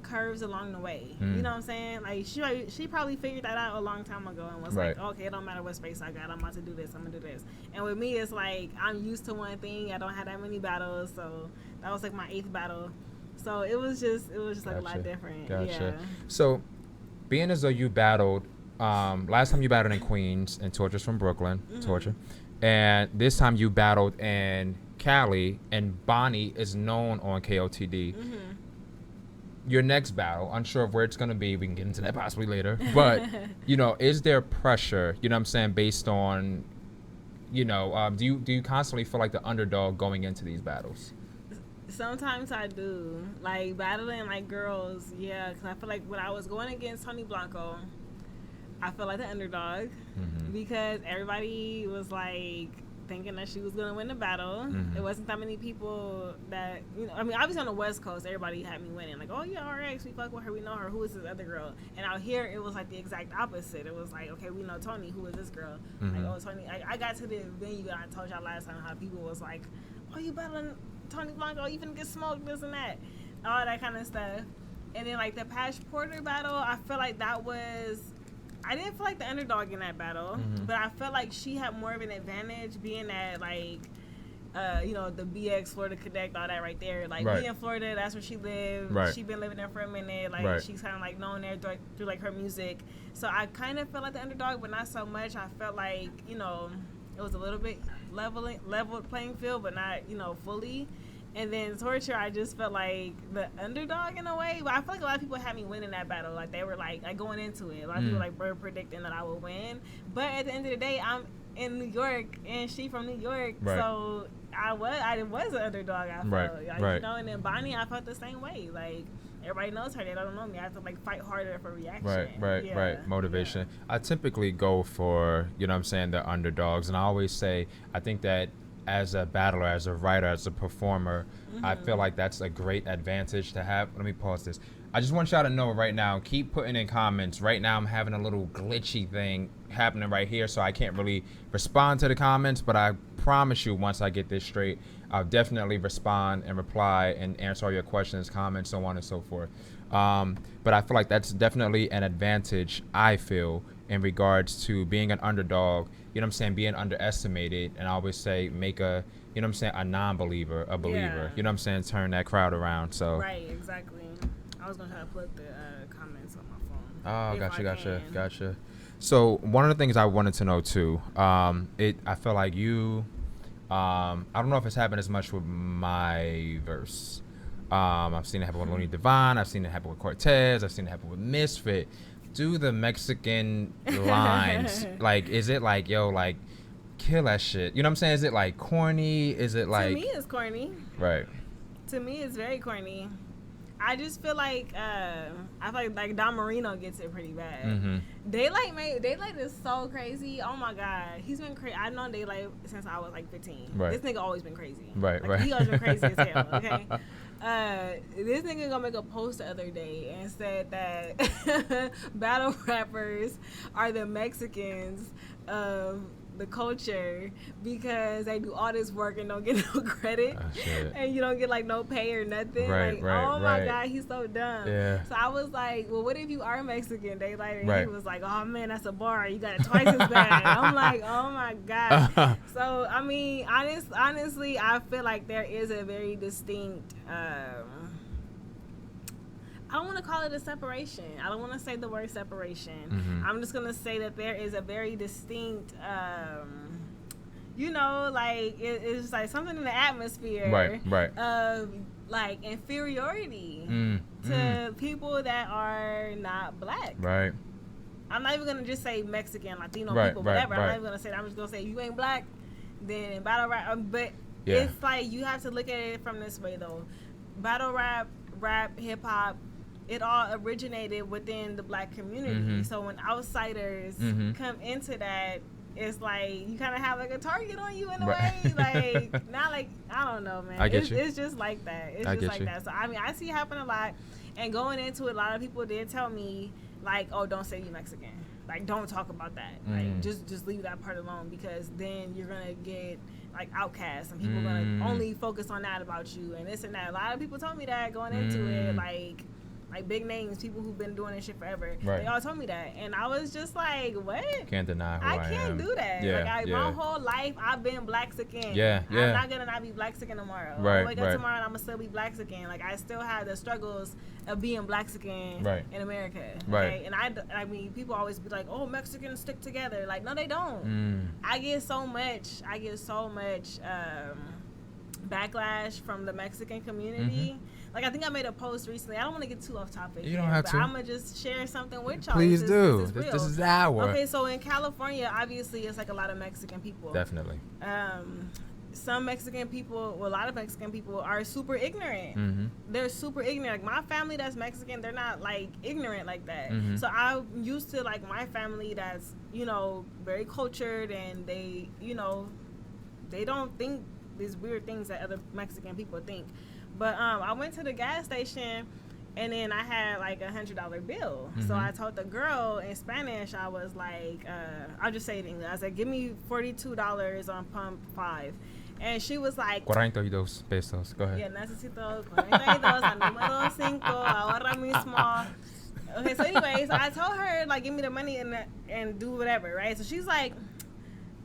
curves along the way. You know what I'm saying? Like she probably figured that out a long time ago and was Right. like, okay, it don't matter what space I got. I'm about to do this. I'm gonna do this. And with me, it's like I'm used to one thing. I don't have that many battles, so that was like my 8th battle. So it was just like a lot different. Gotcha. Yeah. So, being as though you battled, last time you battled in Queens and Torture's from Brooklyn, Torture, and this time you battled in Cali, and Bonnie is known on KOTD. Your next battle, unsure of where it's going to be. We can get into that possibly later. But, you know, is there pressure, you know what I'm saying, based on, you know, do you constantly feel like the underdog going into these battles? Sometimes I do. Like battling like girls, yeah. Because I feel like when I was going against Tony Blanco, I felt like the underdog because everybody was like thinking that she was going to win the battle. It wasn't that many people that, you know, I mean, obviously on the West Coast, everybody had me winning. Like, oh yeah, RX, we fuck with her, we know her. Who is this other girl? And out here, it was like the exact opposite. It was like, okay, we know Tony. Who is this girl? Like, oh, Tony. I got to the venue and I told y'all last time how people was like, oh, you battling Tony Blanco, you finna get smoked, this and that, all that kind of stuff. And then like the Patch Porter battle, I feel like that was, I didn't feel like the underdog in that battle, but I felt like she had more of an advantage being that like, you know, the BX Florida Connect, all that right there. Like we in Florida, that's where she lived. Right. She been living there for a minute. Like she's kind of like known there through like her music. So I kind of felt like the underdog, but not so much. I felt like, you know, it was a little bit leveled playing field, but not, you know, fully. And then Torture, I just felt like the underdog in a way. But I feel like a lot of people had me winning that battle. Like they were like going into it. A lot of people like were predicting that I would win. But at the end of the day, I'm in New York and she from New York. So I was an underdog, I felt. Like, you know, and then Bonnie, I felt the same way. Like everybody knows her, they don't know me. I have to like fight harder for reaction. Right. Motivation. I typically go for, you know what I'm saying, the underdogs. And I always say, I think that as a battler, as a writer, as a performer, I feel like that's a great advantage to have. Let me pause this. I just want y'all to know right now, keep putting in comments. Right now I'm having a little glitchy thing happening right here, so I can't really respond to the comments, but I promise you once I get this straight, I'll definitely respond and reply and answer all your questions, comments, so on and so forth. But I feel like that's definitely an advantage, I feel, in regards to being an underdog, you know what I'm saying, being underestimated, and I always say make a, you know what I'm saying, a non-believer, a believer, you know what I'm saying, turn that crowd around. So right, exactly. I was gonna try to put the comments on my phone. Oh, gotcha. So one of the things I wanted to know too, I feel like you, I don't know if it's happened as much with my verse. I've seen it happen with Looney Divine, I've seen it happen with Cortez, I've seen it happen with Misfit. Do the Mexican lines, like, is it like, yo, like, kill that shit? You know what I'm saying? Is it like corny? Is it like? To me, it's corny. Right. To me, it's very corny. I just feel like I feel like Don Marino gets it pretty bad. Daylight is so crazy. Oh my god, he's been crazy. I know Daylight since I was like 15. This nigga always been crazy. He always been crazy as hell. Okay. This nigga gonna make a post the other day and said that battle rappers are the Mexicans of the culture because they do all this work and don't get no credit, and you don't get like no pay or nothing. Oh my god, he's so dumb. So I was like, well, what if you are Mexican? Daylight, and he was like, oh man, that's a bar. You got it twice as bad. I'm like, oh my god. So I mean, honestly, I feel like there is a very distinct. I don't want to call it a separation. I don't want to say the word separation. I'm just going to say that there is a very distinct, you know, like, it's like something in the atmosphere of, like, inferiority to people that are not black. I'm not even going to just say Mexican, Latino people, whatever. I'm not even going to say that. I'm just going to say, you ain't black, then battle rap. But it's like, you have to look at it from this way, though. Battle rap, hip-hop, it all originated within the black community. So when outsiders come into that, it's like you kind of have like a target on you in a way. Like, not like, I don't know, man. It's just like that. It's just like that. So, I mean, I see it happen a lot. And going into it, a lot of people did tell me, like, oh, don't say you Mexican. Like, don't talk about that. Like, just leave that part alone because then you're going to get, like, outcast and people are going to only focus on that about you and this and that. A lot of people told me that going into it, like big names, people who've been doing this shit forever. They all told me that, and I was just like, what? Can't deny who I can't do that. My whole life I've been Blaxican. I'm not gonna not be Blaxican tomorrow. I'm gonna wake up tomorrow and I'm gonna still be Blaxican. Like, I still have the struggles of being Blaxican in America. Okay? And I mean, people always be like, oh, Mexicans stick together. Like, no, they don't. I get so much backlash from the Mexican community. Like, I think I made a post recently. I don't want to get too off topic. You don't have to. I'm going to just share something with y'all. Please do. This is our. Okay, so in California, obviously, it's like a lot of Mexican people. Definitely. Some Mexican people, well, a lot of Mexican people are super ignorant. They're super ignorant. Like, my family that's Mexican, they're not, like, ignorant like that. So I'm used to, like, my family that's, you know, very cultured, and they, you know, they don't think these weird things that other Mexican people think. But I went to the gas station, and then I had like $100 bill. So I told the girl in Spanish, I was like, I'll just say it in English. I said, give me $42 on pump 5. And she was like, 42 pesos. Go ahead. yeah, necesito 42 al número 5 ahora mismo. Okay, so anyways, I told her, like, give me the money and do whatever, right? So she's like,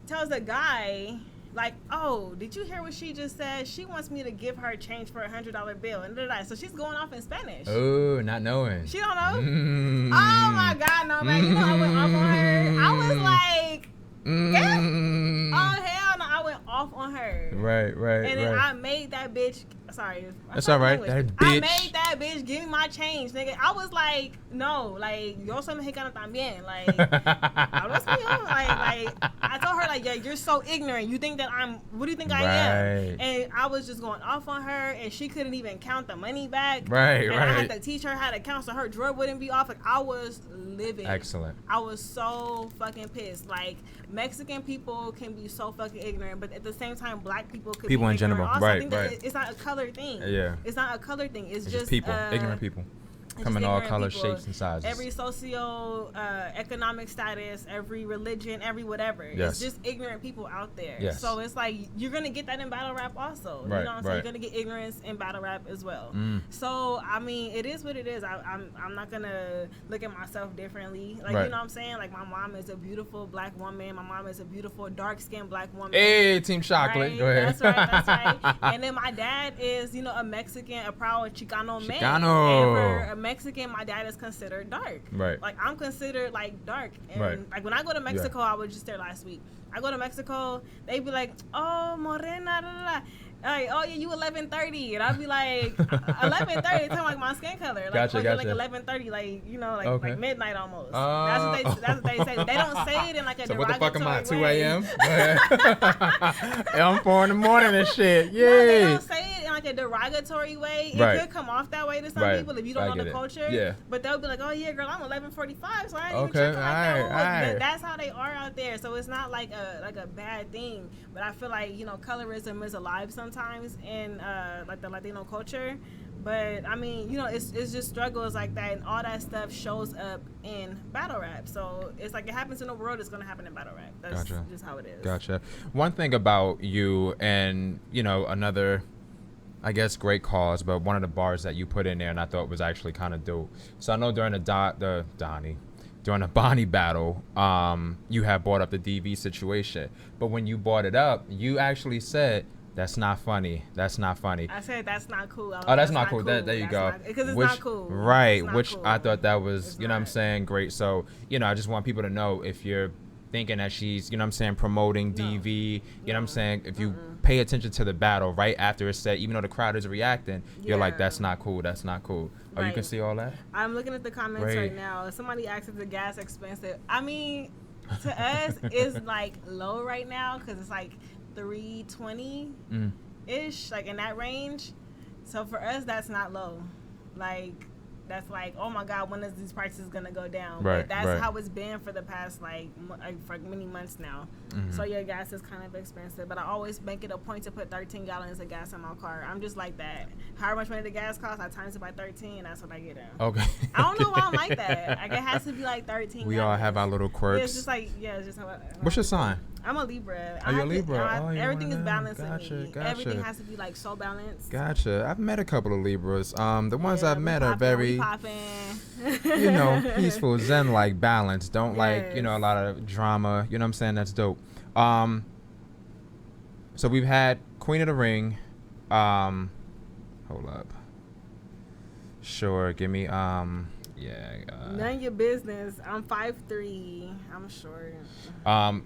tells the guy, like, oh, did you hear what she just said? She wants me to give her change for $100 bill. And so she's going off in Spanish. Oh, not knowing. She don't know? Oh, my God, no, man. You know I went off on her. I was like, oh, hell no. I went off on her. Right. And then I made that bitch. Sorry. That's all right. That bitch. I made that bitch give me my change, nigga. I was like, no, like, yo soy mexicana también. Like, hablas mío. Like, I told her, like, yeah, you're so ignorant. You think that what do you think I am? And I was just going off on her, and she couldn't even count the money back. Right. I had to teach her how to count so her drawer wouldn't be off. Like, I was living. Excellent. I was so fucking pissed. Like, Mexican people can be so fucking ignorant, but at the same time, black people could people be in general. Also, right. I think that it's not a color thing. Yeah. It's not a color thing. It's just people. Ignorant people. Come in all colors, shapes, and sizes. Every socio-economic status, every religion, every whatever. Yes. It's just ignorant people out there. Yes. So it's like, you're going to get that in battle rap also. Right, You know what I'm saying? You're going to get ignorance in battle rap as well. So, I mean, it is what it is. I'm not going to look at myself differently. Like, right. You know what I'm saying? Like, my mom is a beautiful black woman. My mom is a beautiful dark-skinned black woman. Hey, Team Chocolate. Right? Go ahead. That's right. And then my dad is, you know, a Mexican, a proud Chicano man. And Chicano. for a Mexican, my dad is considered dark. Right. Like, I'm considered, like, dark. And, right. like, when I go to Mexico, I was just there last week. I go to Mexico, they be like, oh, morena, da, da, da. Like, oh, yeah, you 11:30. And I'd be like, 11:30, talking like my skin color. Like, gotcha. like 11:30, like, you know, like midnight almost. That's what they say. They don't say it in, like, a so what the fuck am I, 2 way. a.m.? I'm 4 in the morning and shit. Yay. No, they don't say it in, like, a derogatory way. It right. could come off that way to some right. people if you don't know the culture. Yeah. But they'll be like, oh, yeah, girl, I'm 11:45, so I ain't even okay. tripping like that. All right. That's how they are out there. So it's not like a bad thing. But I feel like, you know, colorism is alive sometimes in like the Latino culture. But I mean, you know, it's just struggles like that, and all that stuff shows up in battle rap. So it's like, it happens in the world, it's gonna happen in battle rap. That's just how it is. Gotcha. One thing about you, and you know, another, I guess, great cause, but one of the bars that you put in there, and I thought was actually kind of dope. So I know during during the Bonnie battle, you had brought up the DV situation, but when you brought it up, you actually said, that's not funny. That's not funny. I said that's not cool. That's not cool. There you go. Because it's not cool. Right. Not which cool. I thought that was, it's you know what I'm not. saying, great. So, you know, I just want people to know, if you're thinking that she's, you know what I'm saying, promoting DV, you know what I'm saying, if you pay attention to the battle right after it's said, even though the crowd is reacting, you're like, that's not cool. That's not cool. Oh, you can see all that? I'm looking at the comments right now. Somebody asked if the gas expensive. I mean, to us, it's like low right now because it's like $320 ish, like in that range. So for us, that's not low. Like, that's like, oh my God, when is these prices gonna go down? Right, but that's right. how it's been for the past like for many months now. So yeah, gas is kind of expensive, but I always make it a point to put 13 gallons of gas in my car. I'm just like that. However much money the gas costs, I times it by 13, and that's what I get in. Okay. I don't know why I'm like that. Like, it has to be like 13 We gallons. all have our little quirks. Yeah, it's just like, it's just how What's your sign? I'm a Libra. Oh, you're a Libra. Everything is balanced in me. Gotcha. Everything has to be like so balanced. Gotcha. I've met a couple of Libras. The ones I've met are very, popping. you know, peaceful, zen, like balanced. Don't like, you know, a lot of drama. You know what I'm saying? That's dope. So we've had Queen of the Ring. Hold up. Sure. Give me None of your business. I'm 5'3". I'm short.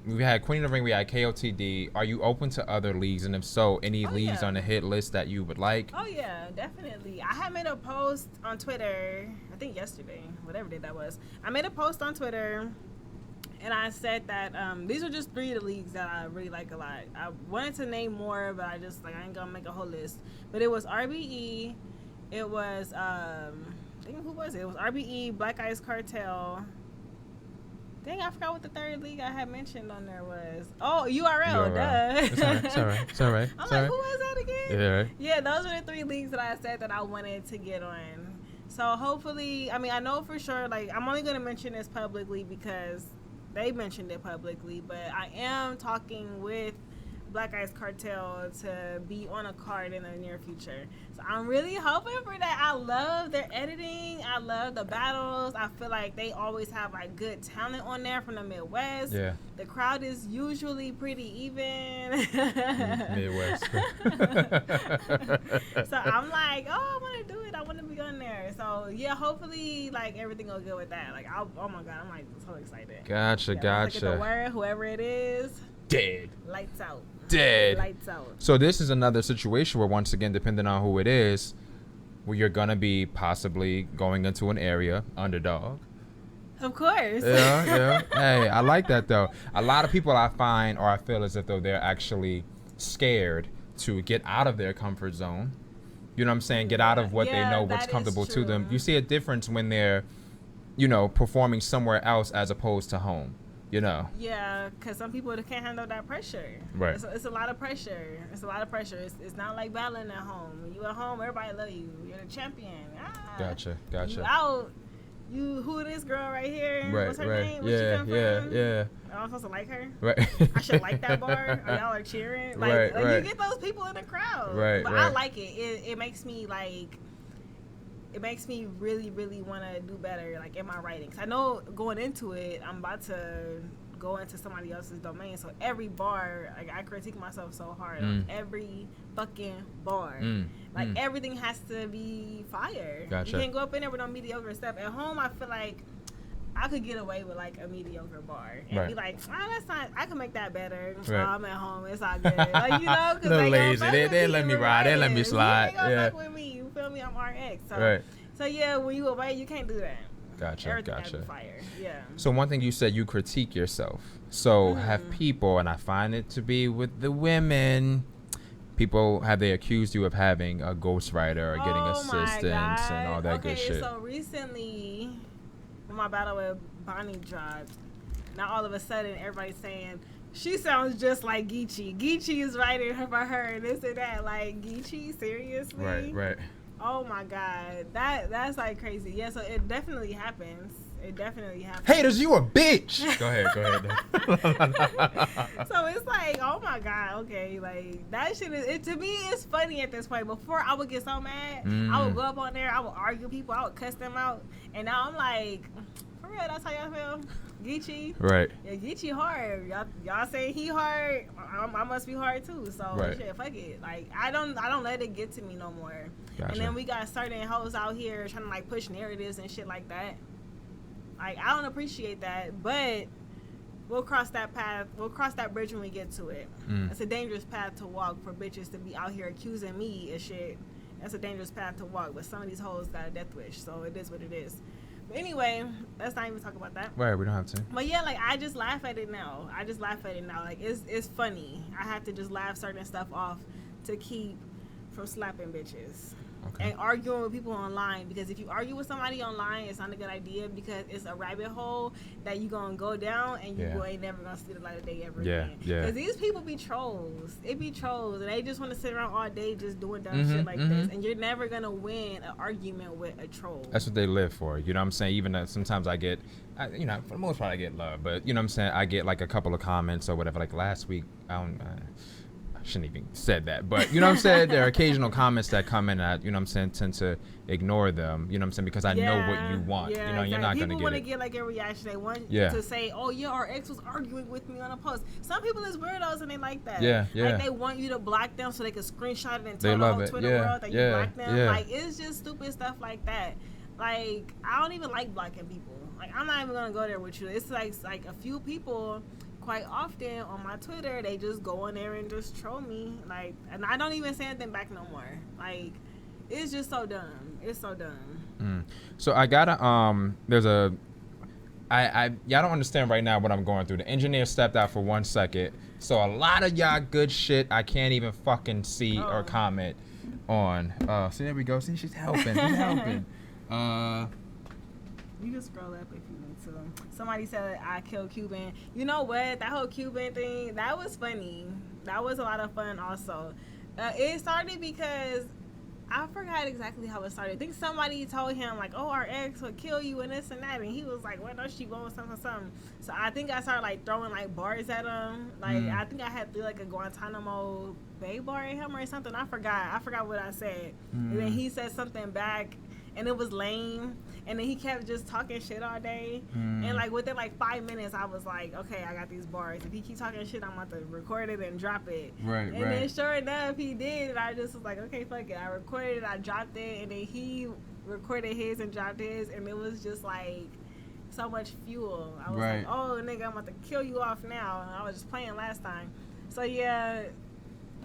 We had Queen of the Ring. We had KOTD. Are you open to other leagues? And if so, any leagues on the hit list that you would like? Oh yeah, definitely. I had made a post on Twitter, I think yesterday, whatever day that was. I made a post on Twitter, and I said that these are just 3 of the leagues that I really like a lot. I wanted to name more, but I ain't gonna make a whole list. But it was RBE. It was who was it? It was RBE, Black Ice Cartel. Dang, I forgot what the 3rd league I had mentioned on there was. Oh, URL, duh. It's all right. I'm like, who was that again? Yeah, right. Yeah, those are the 3 leagues that I said that I wanted to get on. So hopefully, I mean, I know for sure, like, I'm only going to mention this publicly because they mentioned it publicly, but I am talking with Black Ice Cartel to be on a card in the near future. So I'm really hoping for that. I love their editing. I love the battles. I feel like they always have like good talent on there from the Midwest. Yeah. The crowd is usually pretty even. Midwest. So I'm like, oh, I want to do it. I want to be on there. So yeah, hopefully like everything will good with that. Like, oh my God, I'm like so excited. Gotcha, Look at gotcha. the word, whoever it is, Dead. lights out. Dead. Lights out. So this is another situation where, once again, depending on who it is, where you're gonna be possibly going into an area underdog. Of course. Yeah. Hey, I like that though. A lot of people I find, or I feel as if though they're actually scared to get out of their comfort zone. You know what I'm saying? Get out of what they know, what's that is comfortable to them. true. You see a difference when they're, performing somewhere else as opposed to home. Yeah, because some people can't handle that pressure. Right. It's a lot of pressure. It's not like battling at home. When you at home, everybody love you. You're the champion. Gotcha. You out. Who this girl right here? Right, What's her right. name? Where she come from? Yeah. Am I supposed to like her? Right. I should like that bar. Or y'all are cheering. Like, Right. You get those people in the crowd. Right, But I right. like it. It makes me like. It makes me really, really want to do better, like in my writing. 'Cause I know going into it, I'm about to go into somebody else's domain. So every bar, like I critique myself so hard. Like every fucking bar, everything has to be fire. Gotcha. You can't go up in there with no mediocre stuff. At home, I feel like I could get away with like a mediocre bar and Right. be like, that's not. I can make that better. Right. I'm at home. It's all good. Like because Little they lazy. gonna They fuck with let me you, ride. They let me right? slide. They gonna Yeah. fuck with me. You feel me? I'm RX. So, Right. so yeah, when you away, you can't do that. Gotcha. Everything has to Gotcha. be fire. Yeah. So one thing you said, you critique yourself. So have people, and I find it to be with the women, people have they accused you of having a ghostwriter or getting assistance and all that good shit. So recently, when my battle with Bonnie dropped, now all of a sudden everybody's saying she sounds just like Geechee. Geechee is writing her for her and this and that. Like Geechee, seriously? Right. Oh my God, that's like crazy. Yeah, so it definitely happens. Haters, you a bitch. Go ahead. So it's like, oh my God, okay, like that shit is. To me, it's funny at this point. Before I would get so mad, I would go up on there, I would argue people, I would cuss them out, and now I'm like, for real, that's how y'all feel, Geechee. Right. Yeah, Geechee hard. Y'all say he hard. I must be hard too. So Right. shit, fuck it. Like I don't let it get to me no more. Gotcha. And then we got certain hoes out here trying to like push narratives and shit like that. Like I don't appreciate that, but we'll cross that path. We'll cross that bridge when we get to it. It's a dangerous path to walk for bitches to be out here accusing me of shit. That's a dangerous path to walk. But some of these hoes got a death wish, so it is what it is. But anyway, let's not even talk about that. Right, we don't have to. But yeah, like I just laugh at it now. Like it's funny. I have to just laugh certain stuff off to keep from slapping bitches. Okay. And arguing with people online, because if you argue with somebody online, it's not a good idea because it's a rabbit hole that you're gonna go down and you ain't never gonna see the light of day ever again. Yeah. Because these people be trolls. It be trolls, and they just want to sit around all day just doing dumb shit like this. And you're never gonna win an argument with a troll. That's what they live for. You know what I'm saying? Even though sometimes for the most part I get love, but you know what I'm saying? I get like a couple of comments or whatever. Like last week, I shouldn't even said that, but you know what I'm saying? There are occasional comments that come in and tend to ignore them, you know what I'm saying? Because I know what you want. Yeah, you know, you're not going to People get want to it. get like a reaction. They want to say, oh yeah, our ex was arguing with me on a post. Some people is weirdos and they like that. Yeah. Like they want you to block them so they can screenshot it and They tell the love whole it. Twitter Yeah, world that you yeah, blocked them. yeah. Like it's just stupid stuff like that. Like I don't even like blocking people. Like I'm not even gonna go there with you. It's like a few people. Quite often on my Twitter, they just go in there and just troll me, like, and I don't even say anything back no more. Like, it's just so dumb. It's so dumb. So I gotta y'all don't understand right now what I'm going through. The engineer stepped out for 1 second, so a lot of y'all good shit I can't even fucking see or comment on. See, there we go. See, she's helping. She's helping. You can scroll up if you need to. Somebody said I killed Cuban. You know what? That whole Cuban thing, that was funny. That was a lot of fun also. It started because I forgot exactly how it started. I think somebody told him, like, oh, our ex would kill you and this and that. And he was like, well, no, she won't, something. So I think I started, like, throwing, like, bars at him. Like, I think I had threw, like, a Guantanamo Bay bar at him or something. I forgot what I said. And then he said something back, and it was lame. And then he kept just talking shit all day. And, like, within, like, 5 minutes, I was like, okay, I got these bars. If he keeps talking shit, I'm about to record it and drop it. Right, and then, sure enough, he did. And I just was like, okay, fuck it. I recorded it, I dropped it. And then he recorded his and dropped his. And it was just, like, so much fuel. I was like, oh, nigga, I'm about to kill you off now. And I was just playing last time. So, yeah,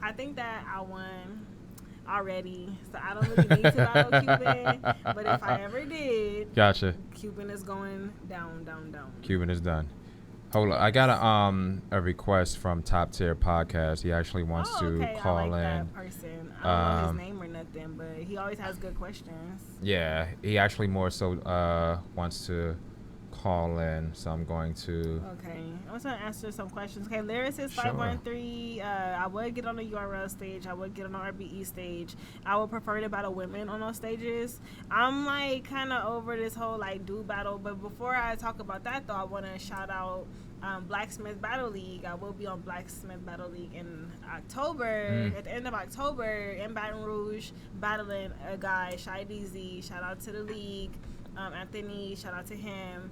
I think that I won already, so I don't really need to battle Cuban. But if I ever did, gotcha. Cuban is going down. Cuban is done. Hold on, I got a request from Top Tier Podcast. He actually wants to call I like in. That person. I don't know his name or nothing, but he always has good questions. Yeah, he actually more so wants to call in, so I'm going to. Okay, I'm just gonna answer some questions. Okay, Lyricist 513. I would get on the URL stage. I would get on the RBE stage. I would prefer to battle women on those stages. I'm like kind of over this whole like dude battle, but before I talk about that though, I want to shout out Blacksmith Battle League. I will be on Blacksmith Battle League in October. At the end of October in Baton Rouge, battling a guy, Shy DZ. Shout out to the league. Anthony, shout out to him.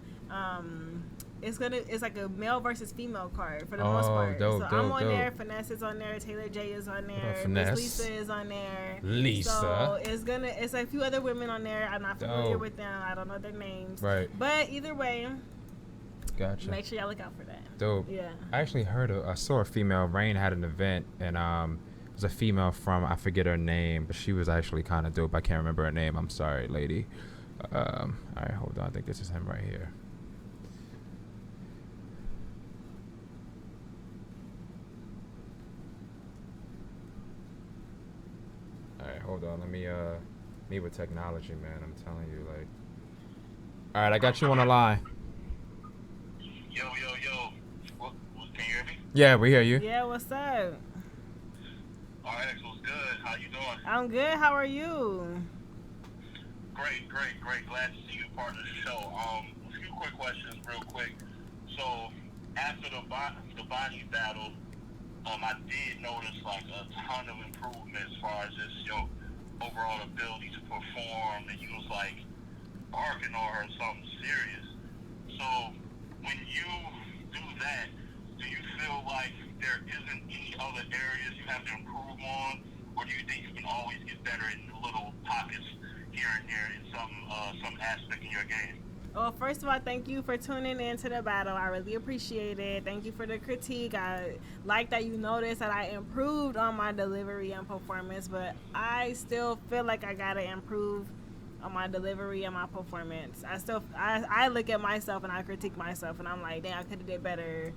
It's like a male versus female card for the most part. Dope, so I'm on there. Finesse is on there. Taylor J is on there. Miss Lisa is on there. So it's a few other women on there. I'm not familiar with them. I don't know their names. Right. But either way, gotcha. Make sure y'all look out for that. Dope. Yeah. I actually I saw a female. Rain had an event, and it was a female from, I forget her name, but she was actually kind of dope. I can't remember her name. I'm sorry, lady. All right, hold on. I think this is him right here. All right, hold on. Let me me with technology, man. I'm telling you, like. All right, I got you on the line. Yo. Can you hear me? Yeah, we hear you. Yeah, what's up? RX, what's good? How you doing? I'm good. How are you? Great. Glad to see you part of the show. A few quick questions, real quick. So, after the body battle, I did notice like a ton of improvement as far as just your overall ability to perform, and you was like barking on her something serious. So, when you do that, do you feel like there isn't any other areas you have to improve on, or do you think you can always get better in little pockets here and there in some aspect in your game? Well, first of all, thank you for tuning in to the battle. I really appreciate it. Thank you for the critique. I like that you noticed that I improved on my delivery and performance, but I still feel like I gotta improve on my delivery and my performance. I look at myself and I critique myself, and I'm like, dang, I could have did better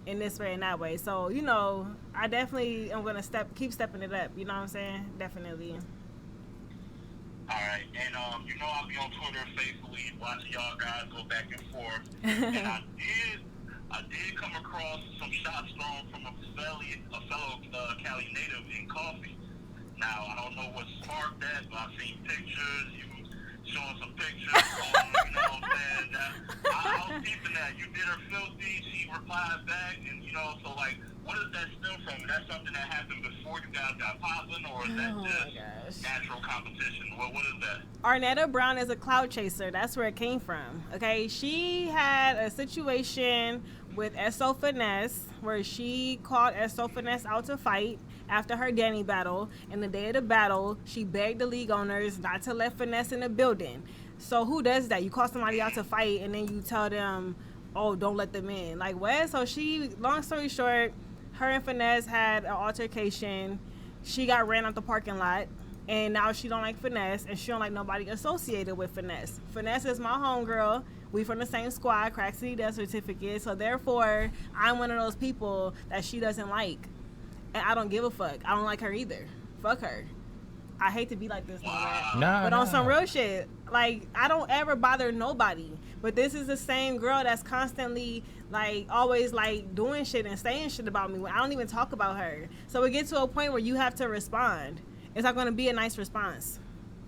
in this way and that way. So, you know, I definitely am gonna keep stepping it up. You know what I'm saying? Definitely. All right, and you know I'll be on Twitter faithfully watching y'all guys go back and forth. And I did come across some shots thrown from a fellow Cali native in coffee. Now I don't know what sparked that, but I've seen pictures. You showing some pictures. You know what I'm saying? I was deep in that. You did her filthy. She replied back, and you know, so like, what does that stem from? Is that something that happened before you guys got popping, or is that just natural competition? What is that? Arnetta Brown is a cloud chaser. That's where it came from. Okay, she had a situation with SO Finesse where she called SO Finesse out to fight after her Danny battle. And the day of the battle, she begged the league owners not to let Finesse in the building. So who does that? You call somebody out to fight and then you tell them, oh, don't let them in. Like what? So long story short, her and Finesse had an altercation. She got ran out the parking lot. And now she don't like Finesse, and she don't like nobody associated with Finesse. Finesse is my homegirl. We from the same squad, Crack City Death Certificate. So therefore, I'm one of those people that she doesn't like. And I don't give a fuck. I don't like her either. Fuck her. I hate to be like this, but on some real shit, like, I don't ever bother nobody. But this is the same girl that's constantly, like, always, like, doing shit and saying shit about me when I don't even talk about her. So it gets to a point where you have to respond. it's not going to be a nice response.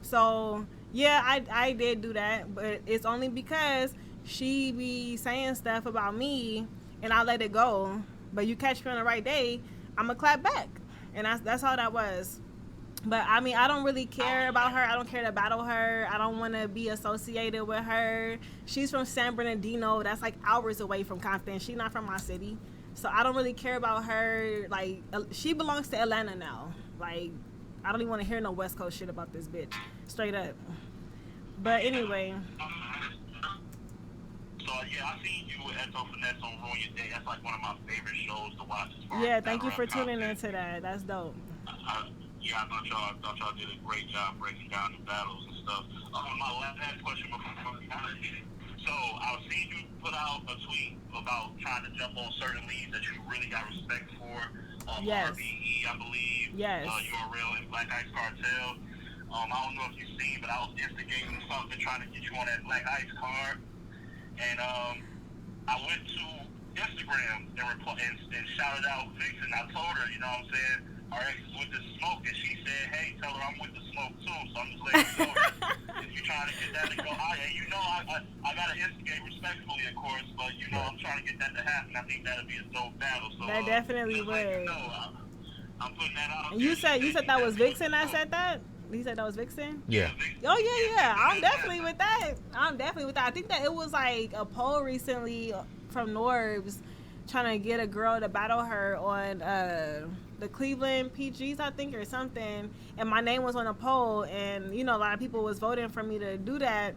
So yeah, I did do that, but it's only because she be saying stuff about me and I let it go. But you catch me on the right day, I'm gonna clap back, and that's all that was. But I mean, I don't really care about her. I don't care to battle her. I don't want to be associated with her. She's from San Bernardino. That's like hours away from Compton. She's not from my city. So I don't really care about her. Like, she belongs to Atlanta now. Like, I don't even want to hear no West Coast shit about this bitch. Straight up. But anyway. So yeah, I seen you with Eto Finesse on Ruin Your Day. That's like one of my favorite shows to watch. As far Yeah, as thank you for tuning content. into that. That's dope. Yeah, I thought y'all did a great job breaking down the battles and stuff. My last question before we kind of hit it. So I seen you put out a tweet about trying to jump on certain leads that you really got respect for. Yes. RBE, I believe. Yes. URL and Black Ice Cartel. I don't know if you've seen, but I was instigating something trying to get you on that Black Ice card. And I went to Instagram and shouted out Vixen. I told her, you know what I'm saying, our ex is with the smoke, and she said, hey, tell her I'm with the smoke too. So I'm just letting you know if you're trying to get that to go out, and you know I gotta instigate respectfully, of course, but you know I'm trying to get that to happen. I think that'll be a dope battle. So That definitely just let would. you know, I'm putting that out. And you said that was Vixen that said that? You said that was Vixen? Yeah. Oh yeah. I'm definitely with that. I think that it was like a poll recently from Norbs trying to get a girl to battle her on the Cleveland PGs, I think, or something. And my name was on a poll, and you know, a lot of people was voting for me to do that.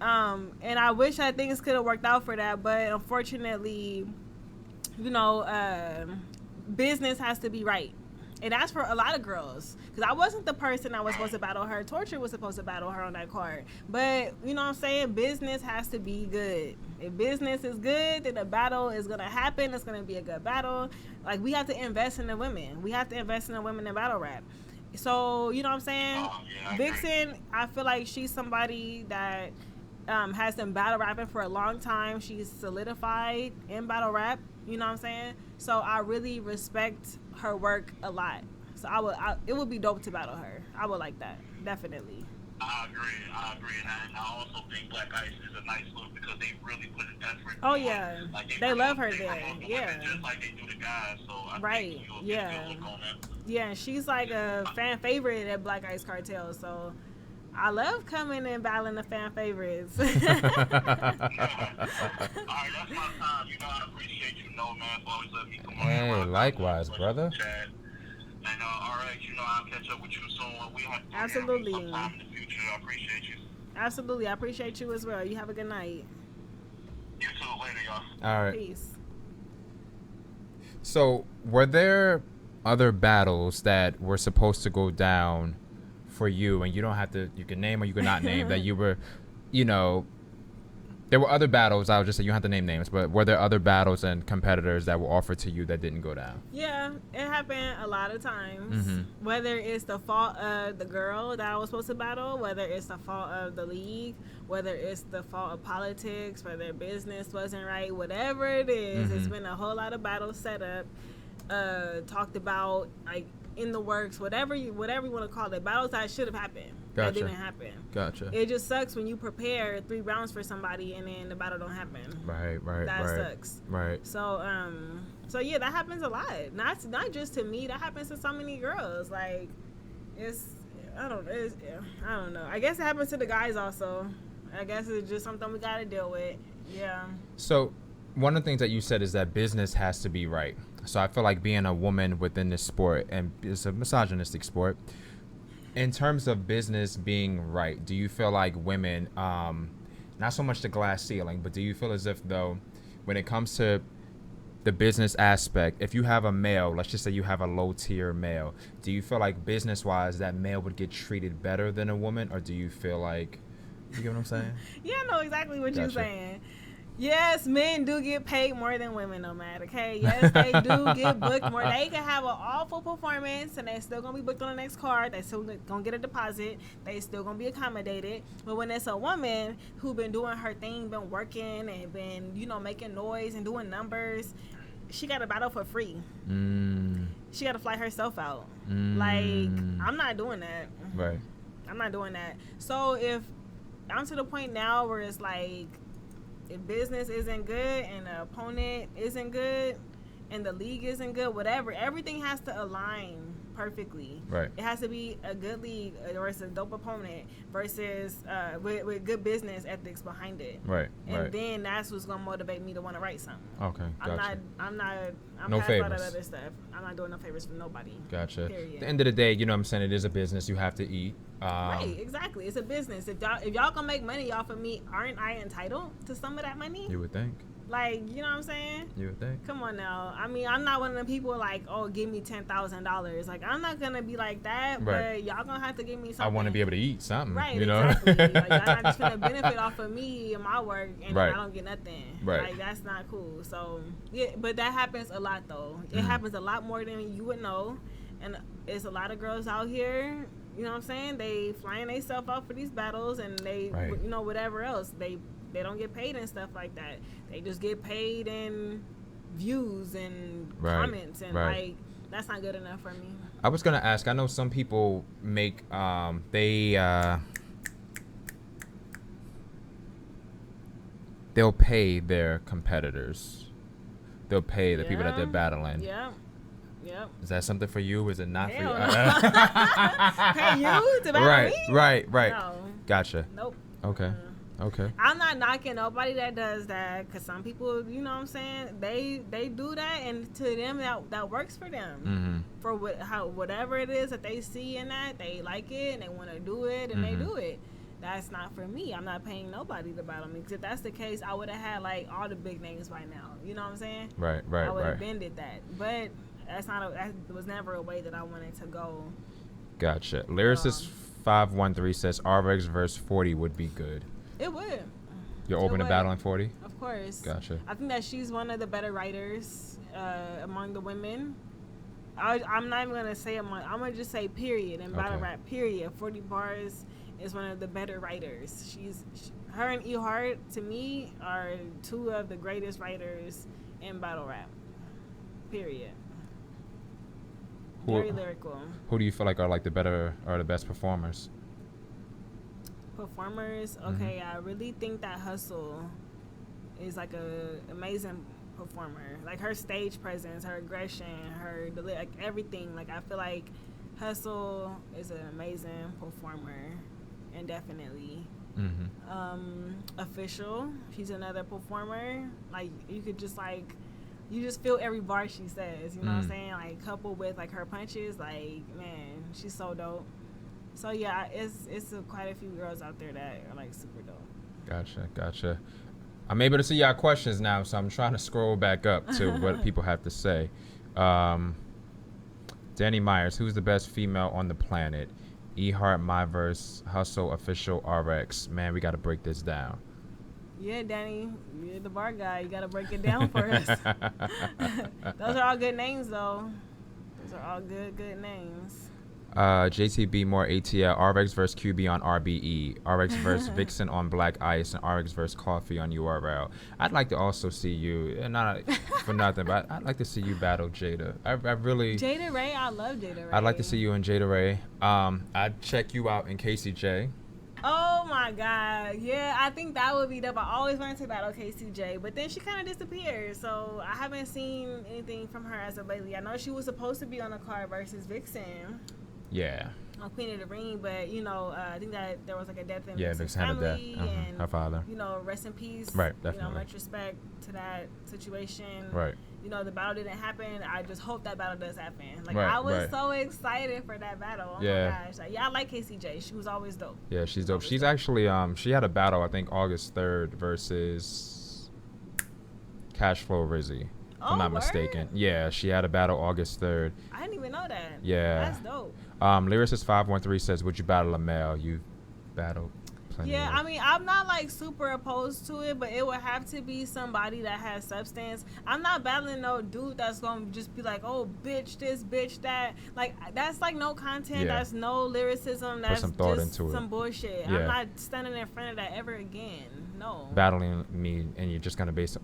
And I wish that things could have worked out for that, but unfortunately, you know, business has to be right. And that's for a lot of girls. Because I wasn't the person that was supposed to battle her. Torture was supposed to battle her on that card. But, you know what I'm saying? Business has to be good. If business is good, then the battle is going to happen. It's going to be a good battle. Like, we have to invest in the women. We have to invest in the women in battle rap. So, you know what I'm saying? Vixen, I feel like she's somebody that has been battle rapping for a long time. She's solidified in battle rap. You know what I'm saying? So I really respect her work a lot. So it would be dope to battle her. I would like that, definitely. I agree, and I also think Black Ice is a nice look because they really put an effort. Oh yeah, like they love her there. The Yeah, just like they do the guys. So I right. think you'll get a good look on that. Yeah, and she's like a fan favorite at Black Ice Cartel. So I love coming and battling the fan favorites. All right, that's my time. You know, I appreciate you, man, for always letting me come on. Hey, likewise, brother. And all right, you know, I'll catch up with you soon. We have to Absolutely. sometime in the future. I appreciate you. Absolutely, I appreciate you as well. You have a good night. You too. Later, y'all. All right. Peace. So, were there other battles that were supposed to go down for you, and you don't have to, you can name or you can not name, that you were, you know, there were other battles, I would just say you don't have to name names, but were there other battles and competitors that were offered to you that didn't go down? Yeah, it happened a lot of times. Mm-hmm. Whether it's the fault of the girl that I was supposed to battle, whether it's the fault of the league, whether it's the fault of politics, whether business wasn't right, whatever it is, it's been a whole lot of battles set up, talked about, like, in the works, whatever you want to call it, battles that should have happened. Gotcha. That didn't happen. Gotcha. It just sucks when you prepare 3 rounds for somebody and then the battle don't happen. Right. That sucks. Right. So yeah, that happens a lot. Not just to me. That happens to so many girls. Like, I don't know. I guess it happens to the guys also. I guess it's just something we gotta deal with. Yeah. So, one of the things that you said is that business has to be right. So I feel like being a woman within this sport, and it's a misogynistic sport, in terms of business being right, do you feel like women, not so much the glass ceiling, but do you feel as if, though, when it comes to the business aspect, if you have a male, let's just say you have a low tier male, do you feel like business wise that male would get treated better than a woman, or do you feel like, you get what I'm saying? Yeah, I know exactly what you're Gotcha. saying. Yes, men do get paid more than women, NOMAD, okay? Yes, they do get booked more. They can have an awful performance, and they're still going to be booked on the next card. They still going to get a deposit. They still going to be accommodated. But when it's a woman who been doing her thing, been working, and been, you know, making noise and doing numbers, she got to battle for free. She got to fly herself out. Mm. Like, I'm not doing that. Right. I'm not doing that. So if I'm to the point now where it's like, if business isn't good and the opponent isn't good and the league isn't good, whatever, everything has to align perfectly. Right. It has to be a good league versus a dope opponent versus with good business ethics behind it. Right. And then that's what's gonna motivate me to want to write something. Okay. Gotcha. I'm No past all that favors. other stuff. I'm not doing no favors for nobody. Gotcha. Period. At the end of the day, you know what I'm saying, it is a business. You have to eat. Right, exactly. It's a business. If y'all gonna make money off of me, aren't I entitled to some of that money? You would think. Like, you know what I'm saying? You would think. Come on now. I mean, I'm not one of the people like, oh, give me $10,000. Like, I'm not gonna be like that. Right. But y'all gonna have to give me something. I want to be able to eat something. Right. You know. Exactly. Like, y'all not just gonna benefit off of me and my work, and Right. I don't get nothing. Right. Like, that's not cool. So yeah, but that happens a lot though. It happens a lot more than you would know, and it's a lot of girls out here. You know what I'm saying? They flying themselves out for these battles, and they, Right. you know, whatever else. They don't get paid and stuff like that. They just get paid in views and Right. comments, and Right. like, that's not good enough for me. I was gonna ask. I know some people make they'll pay their competitors. They'll pay the people that they're battling. Yeah. Yep. Is that something for you? Is it not for you? Hell no. Pay you to battle Right. me? Right. Right. No. Gotcha. Nope. Okay. Okay. I'm not knocking nobody that does that, because some people, you know what I'm saying, they do that, and to them that works for them. Mm-hmm. For whatever it is that they see in that, they like it and they want to do it, and they do it. That's not for me. I'm not paying nobody to battle me, because if that's the case, I would have had like all the big names by now. You know what I'm saying? Right. Right. I would have Right. bended that, but that was never a way that I wanted to go. Gotcha. Lyricist 513 says RX verse 40 would be good. It would. You're It open to would. battling 40? Of course. Gotcha. I think that she's one of the better writers among the women. I'm not even gonna say among. I'm gonna just say period in battle Okay. rap. Period. 40 Bars is one of the better writers. Her and E Hart to me are two of the greatest writers in battle rap. Period. Very lyrical. Who do you feel like are like the better or the best performers? Performers, okay, I really think that Hustle is like a amazing performer. Like, her stage presence, her aggression, like everything. Like, I feel like Hustle is an amazing performer, indefinitely. Official, she's another performer. Like, you just feel every bar she says. You know what I'm saying? Like, coupled with like her punches, like, man, she's so dope. So yeah, it's quite a few girls out there that are like super dope. Gotcha. I'm able to see y'all questions now, so I'm trying to scroll back up to what people have to say. Danny Myers, who's the best female on the planet? E Hart, My Verse, Hustle, Official, RX. Man, we got to break this down. Yeah, Danny, you're the bar guy. You gotta break it down for us. Those are all good names, though. Those are all good names. JTB more ATL, RX versus QB on RBE, RX versus Vixen on Black Ice, and RX versus Coffee on URL. I'd like to also see you, not for nothing, but I'd like to see you battle Jada. I really. Jada Ray, I love Jada Ray. I'd like to see you and Jada Ray. I'd check you out in KCJ. Oh my God, yeah, I think that would be dope. I always wanted to battle KCJ, but then she kind of disappeared, so I haven't seen anything from her as of lately. I know she was supposed to be on the card versus Vixen. Yeah. On Queen of the Ring, but you know, I think that there was like a death in Yeah, Vixen's Vixen had a death. family, and Her father. you know, rest in peace. Right, You know, definitely. much respect to that situation. Right. You know, the battle didn't happen. I just hope that battle does happen. Like, Right, I was right. so excited for that battle. Oh Yeah. my gosh. Like, yeah, I like KCJ. She was always dope. Yeah, she's dope. She's actually she had a battle, I think August 3rd versus Cashflow Rizzy. If I'm not word? mistaken. Yeah, she had a battle August 3rd. I didn't even know that. Yeah. That's dope. Lyricist 513 says, would you battle a male? You battled plenty. Yeah, of- I mean, I'm not like super opposed to it, but it would have to be somebody that has substance. I'm not battling no dude that's gonna just be like, oh, bitch this, bitch that. Like, that's like no content. Yeah. That's no lyricism. That's some thought just into it. some bullshit. Yeah. I'm not standing in front of that ever again. No. battling me, and you're just gonna based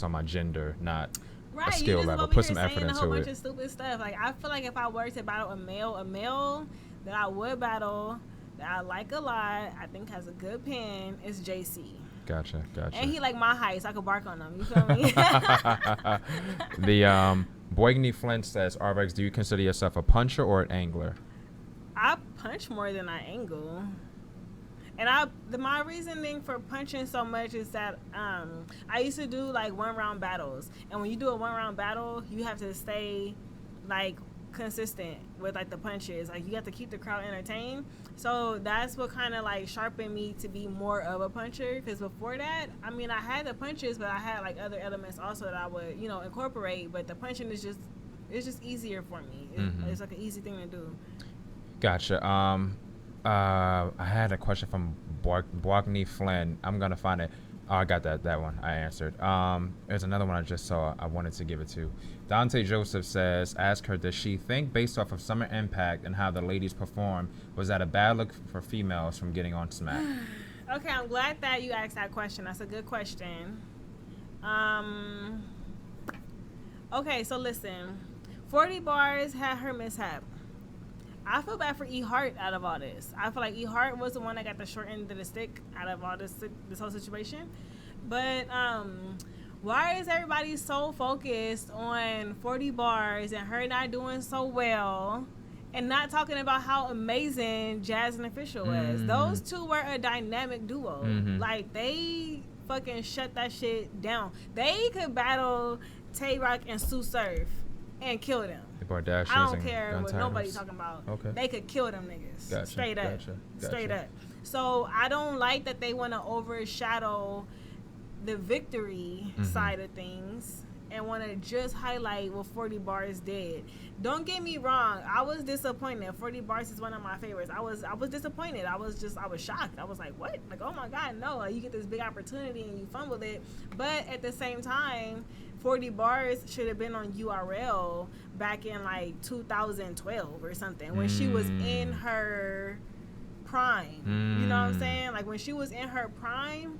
on my gender, not Right, skill you just level. over Put here some effort saying a whole into bunch it. of stupid stuff. Like I feel like if I were to battle a male that I would battle that I like a lot, I think has a good pen, is JC. Gotcha. And he like my height, so I could bark on him. You feel me? The Boigny Flint says, RX, do you consider yourself a puncher or an angler? I punch more than I angle. And my reasoning for punching so much is that I used to do like 1-round battles, and when you do a 1-round battle, you have to stay like consistent with like the punches. Like you have to keep the crowd entertained. So that's what kind of like sharpened me to be more of a puncher. Because before that, I mean, I had the punches, but I had like other elements also that I would incorporate. But the punching is just easier for me. It's like an easy thing to do. Gotcha. I had a question from Boigny Flynn. I'm gonna find it. Oh, I got that one. I answered. There's another one I just saw. I wanted to give it to. Dante Joseph says, ask her, does she think based off of Summer Impact and how the ladies performed, was that a bad look for females from getting on Smack? Okay, I'm glad that you asked that question. That's a good question. Okay, so listen. 40 Bars had her mishap. I feel bad for E Hart out of all this. I feel like E Hart was the one that got the short end of the stick out of all this whole situation. But why is everybody so focused on 40 Bars and her not doing so well and not talking about how amazing Jazz and Official was? Those two were a dynamic duo. Like, they fucking shut that shit down. They could battle Tay Rock and Sue Surf and kill them. I don't care what nobody's talking about. Okay. They could kill them niggas. Gotcha, straight up. Straight up. So I don't like that they want to overshadow the victory side of things and want to just highlight what 40 Bars did. Don't get me wrong. I was disappointed. 40 Bars is one of my favorites. I was disappointed. I was shocked. I was like, what? Like, oh my God, no. Like, you get this big opportunity and you fumbled it. But at the same time, 40 Bars should have been on URL back in like 2012 or something when she was in her prime. You know what I'm saying? Like, when she was in her prime,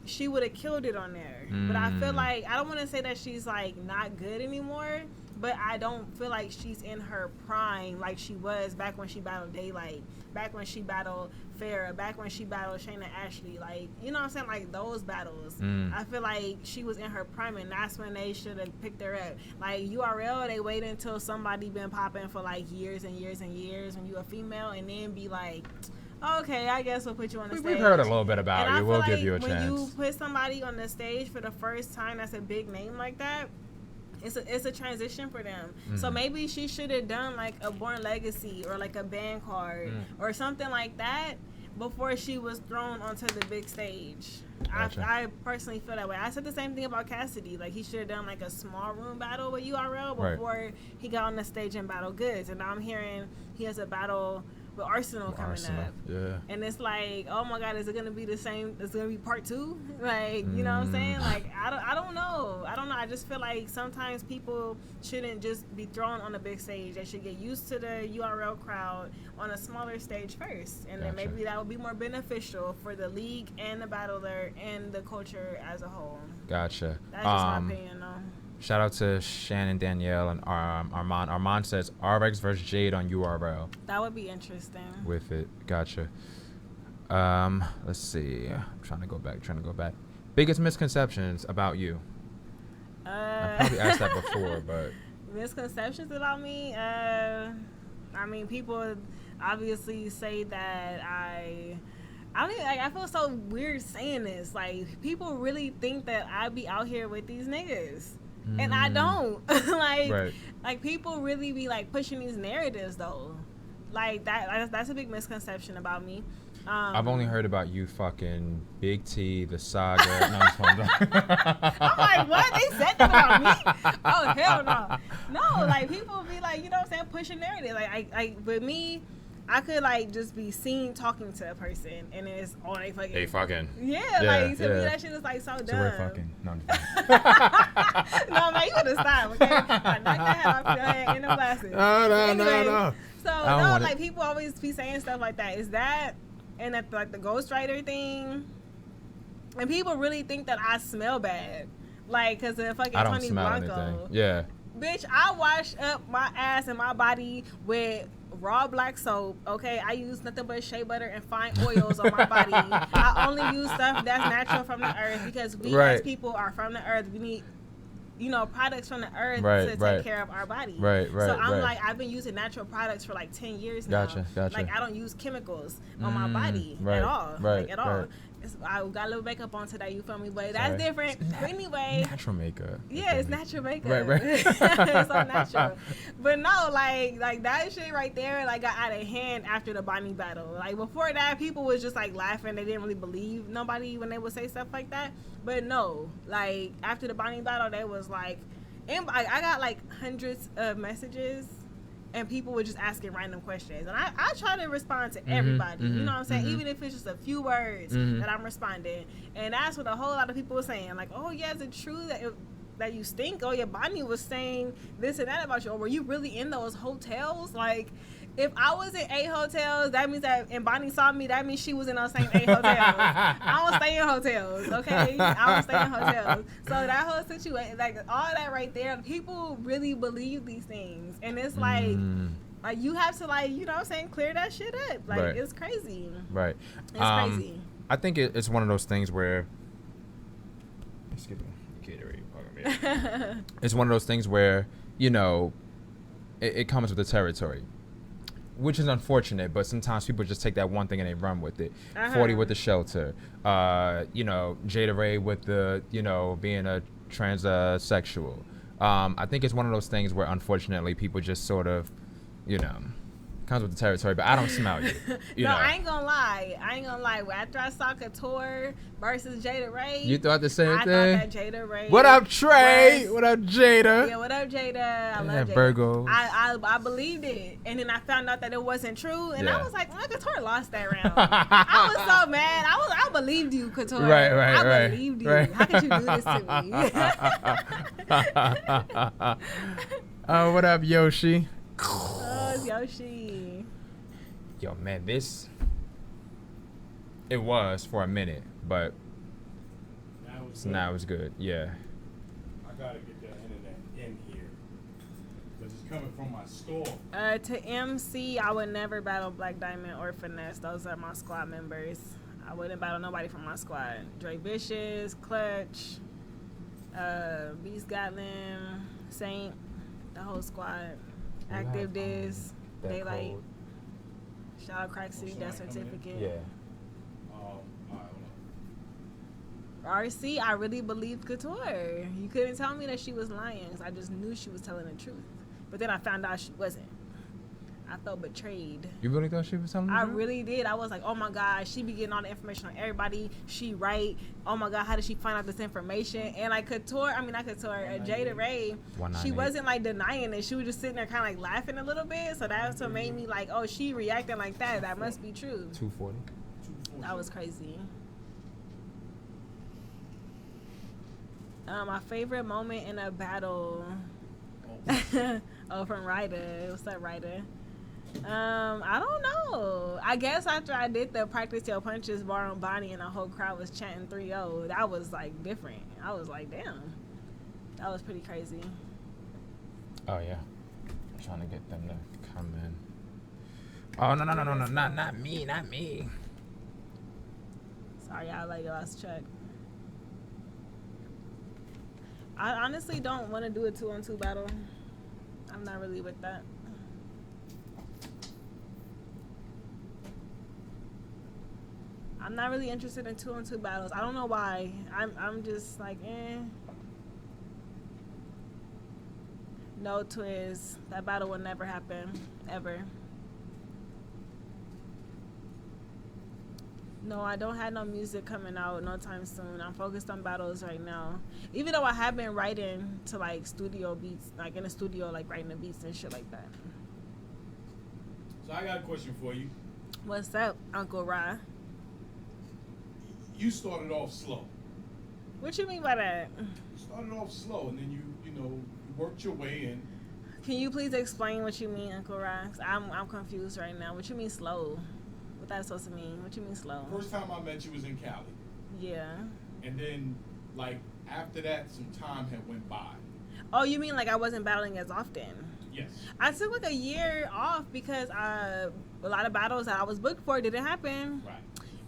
she would have killed it on there. But I feel like, I don't want to say that she's like not good anymore, but I don't feel like she's in her prime like she was back when she battled Daylight, back when she battled Farrah, back when she battled Shayna Ashley. Like, you know what I'm saying? Like, those battles. I feel like she was in her prime, and that's when they should have picked her up. Like, URL, they wait until somebody been popping for like years and years and years when you a female, and then be like, okay, I guess we'll put you on the stage. We've heard a little bit about you. We'll give you a chance. When you put somebody on the stage for the first time that's a big name like that, it's a transition for them. So maybe she should have done like a Born Legacy or like a band card or something like that before she was thrown onto the big stage. Gotcha. I personally feel that way. I said the same thing about Cassidy. Like, he should have done like a small room battle with URL before he got on the stage and battled Goods. And now I'm hearing he has a battle with Arsenal coming up. Yeah. And it's like, oh my God, is it gonna be the same? Is it gonna be part 2? Like, you know what I'm saying? Like, I don't know. I just feel like sometimes people shouldn't just be thrown on a big stage. They should get used to the URL crowd on a smaller stage first, and then maybe that would be more beneficial for the league and the battler and the culture as a whole. Gotcha. That's just my opinion, though. Shout out to Shannon, Danielle, and Armand. Armand says RX versus Jade on URL. That would be interesting. With it. Gotcha. Let's see. I'm trying to go back. Biggest misconceptions about you? I probably asked that before, but... Misconceptions about me? I mean, people obviously say that I don't even, like, I feel so weird saying this. Like, people really think that I be out here with these niggas. And I don't. Like, people really be like pushing these narratives though. Like, that's a big misconception about me. I've only heard about you fucking Big T, the saga. No, I'm like, what? They said that about me? Oh, hell no. No, like, people be like, you know what I'm saying, pushing narrative. Like, with me, I could like just be seen talking to a person, and it's all they fucking. Yeah, like, to me that shit is like so dumb. So we're fucking. No, no, man, you gotta stop, okay? Like, knock that head off your head in the glasses. No. So no, like, people always be saying stuff like that. Is that and that like the ghostwriter thing? And people really think that I smell bad. Like, cause of fucking I don't Tony smell Blanco. anything. Yeah. Bitch, I wash up my ass and my body with raw black soap. Okay, I use nothing but shea butter and fine oils on my body. I only use stuff that's natural from the earth because we as people are from the earth. We need, products from the earth to take care of our body. Right. So I'm like, I've been using natural products for like 10 years now. Gotcha. Like, I don't use chemicals on my body at all. Like, at all. I got a little makeup on today, you feel me? But that's different. But anyway. Natural makeup. Yeah, it's natural makeup. Right. It's all natural. But no, like that shit right there, like, got out of hand after the Bonnie battle. Like, before that, people was just like laughing. They didn't really believe nobody when they would say stuff like that. But no, like, after the Bonnie battle, they was like, and I got like hundreds of messages. And people were just asking random questions. And I try to respond to everybody. You know what I'm saying? Even if it's just a few words that I'm responding. And that's what a whole lot of people were saying. Like, oh, yeah, is it true that you stink? Oh, yeah, Bonnie was saying this and that about you. Or were you really in those hotels? Like, if I was in 8 hotels, that means that, and Bonnie saw me, that means she was in those same 8 hotels. I don't stay in hotels, okay? I don't stay in hotels. So that whole situation, like, all that right there, people really believe these things. And it's like you have to, like, you know what I'm saying, clear that shit up. Like, it's crazy. Right. It's crazy. I think it's one of those things where, excuse me, Gatorade. It's one of those things where, it comes with the territory. Which is unfortunate, but sometimes people just take that one thing and they run with it. 40 with the shelter, Jada Ray with the, being a transsexual. I think it's one of those things where unfortunately people just sort of, comes with the territory, but I don't smell you. No, I ain't gonna lie. After I saw Couture versus Jada Ray, you thought the same thing? I thought that Jada Ray. What up, Trey? What up, Jada? Yeah, what up, Jada? I love Jada. Virgos. I believed it, and then I found out that it wasn't true, and I was like, well, Couture lost that round. I was so mad. I believed you, Couture. Right. I believed you. Right. How could you do this to me? Oh, what up, Yoshi? Oh, Yoshi. Yo, man, it was for a minute, but now it's good. Yeah. I gotta get the internet in here, because it's coming from my store. To MC, I would never battle Black Diamond or Finesse. Those are my squad members. I wouldn't battle nobody from my squad. Dre Vicious, Clutch, Beast Gatlin, Saint, the whole squad. Active Diz, Daylight. Shout out Crack City, Death Certificate. Yeah. RC, I really believed Couture. You couldn't tell me that she was lying, because I just knew she was telling the truth. But then I found out she wasn't. I felt betrayed. You really thought she was telling the truth? I really did. I was like, oh my God, she be getting all the information on everybody. She right. Oh my God, how did she find out this information? And like Jada Ray, she wasn't like denying it. She was just sitting there kind of like laughing a little bit. So that's what made me like, oh, she reacting like that. That must be true. 240. That was crazy. My favorite moment in a battle. Oh, from Ryder. What's up, Ryder? I don't know. I guess after I did the practice your punches bar on Bonnie and the whole crowd was chanting 3-0, that was like different. I was like, damn. That was pretty crazy. Oh yeah. I'm trying to get them to come in. Oh no, not me. Sorry, I like lost track. I honestly don't want to do a 2-on-2 battle. I'm not really with that. I'm not really interested in 2-on-2 battles. I don't know why. I'm just like, No twist. That battle will never happen. Ever. No, I don't have no music coming out no time soon. I'm focused on battles right now. Even though I have been writing to like studio beats, like in a studio, like writing the beats and shit like that. So I got a question for you. What's up, Uncle Ra? You started off slow. What you mean by that? You started off slow, and then you worked your way in. Can you please explain what you mean, Uncle Ra? I'm confused right now. What you mean slow? What that's supposed to mean? What you mean slow? First time I met you was in Cali. Yeah. And then, like, After that, some time had went by. Oh, you mean like I wasn't battling as often? Yes. I took like a year off because a lot of battles that I was booked for didn't happen. Right.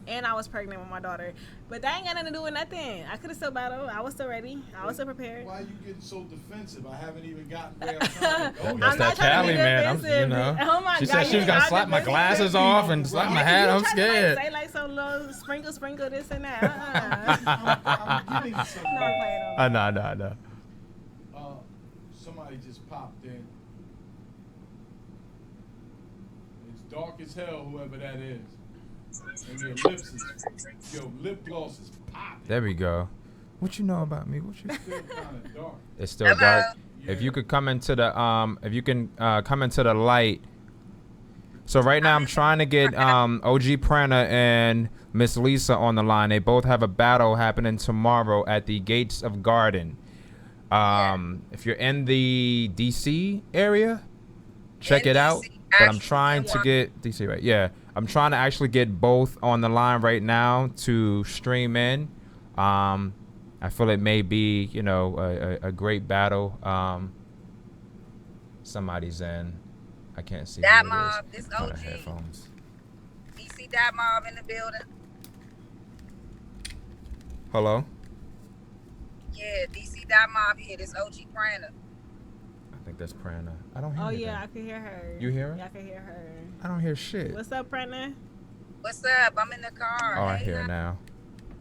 And I was pregnant with my daughter. But that ain't got nothing to do with nothing. I could have still battled. I was still ready. I was still prepared. Why are you getting so defensive? I haven't even gotten where I'm trying to go. I'm That's not that trying to Cali, be man. defensive. Oh my she God, said she was you gonna not slap my defensive. glasses off and slap my hat. I'm You trying to, scared. say like some little sprinkle this and that. I'm getting something. No, I'm playing. No. Somebody just popped in. It's dark as hell, whoever that is. And your lip gloss is popping. There we go. What you know about me? What you? It's still kind of dark. It's still dark. If you could come into the come into the light. So right now I'm trying to get OG Prana and Miss Lisa on the line. They both have a battle happening tomorrow at the Gates of Garden. If you're in the DC area, check it out. But I'm trying to get DC, right? Yeah, I'm trying to actually get both on the line right now to stream in. I feel it may be, you know, a great battle. Somebody's in. I can't see. That who it mob, is. this On the OG. headphones. DC that mob in the building. Hello. Yeah, DC that mob here. This OG Prana. I think that's Prana. I don't hear. Oh anything. yeah, I can hear her. You hear her? Yeah, I can hear her. I don't hear shit. What's up, Prana? What's up? I'm in the car. Oh, I Hey, hear it now.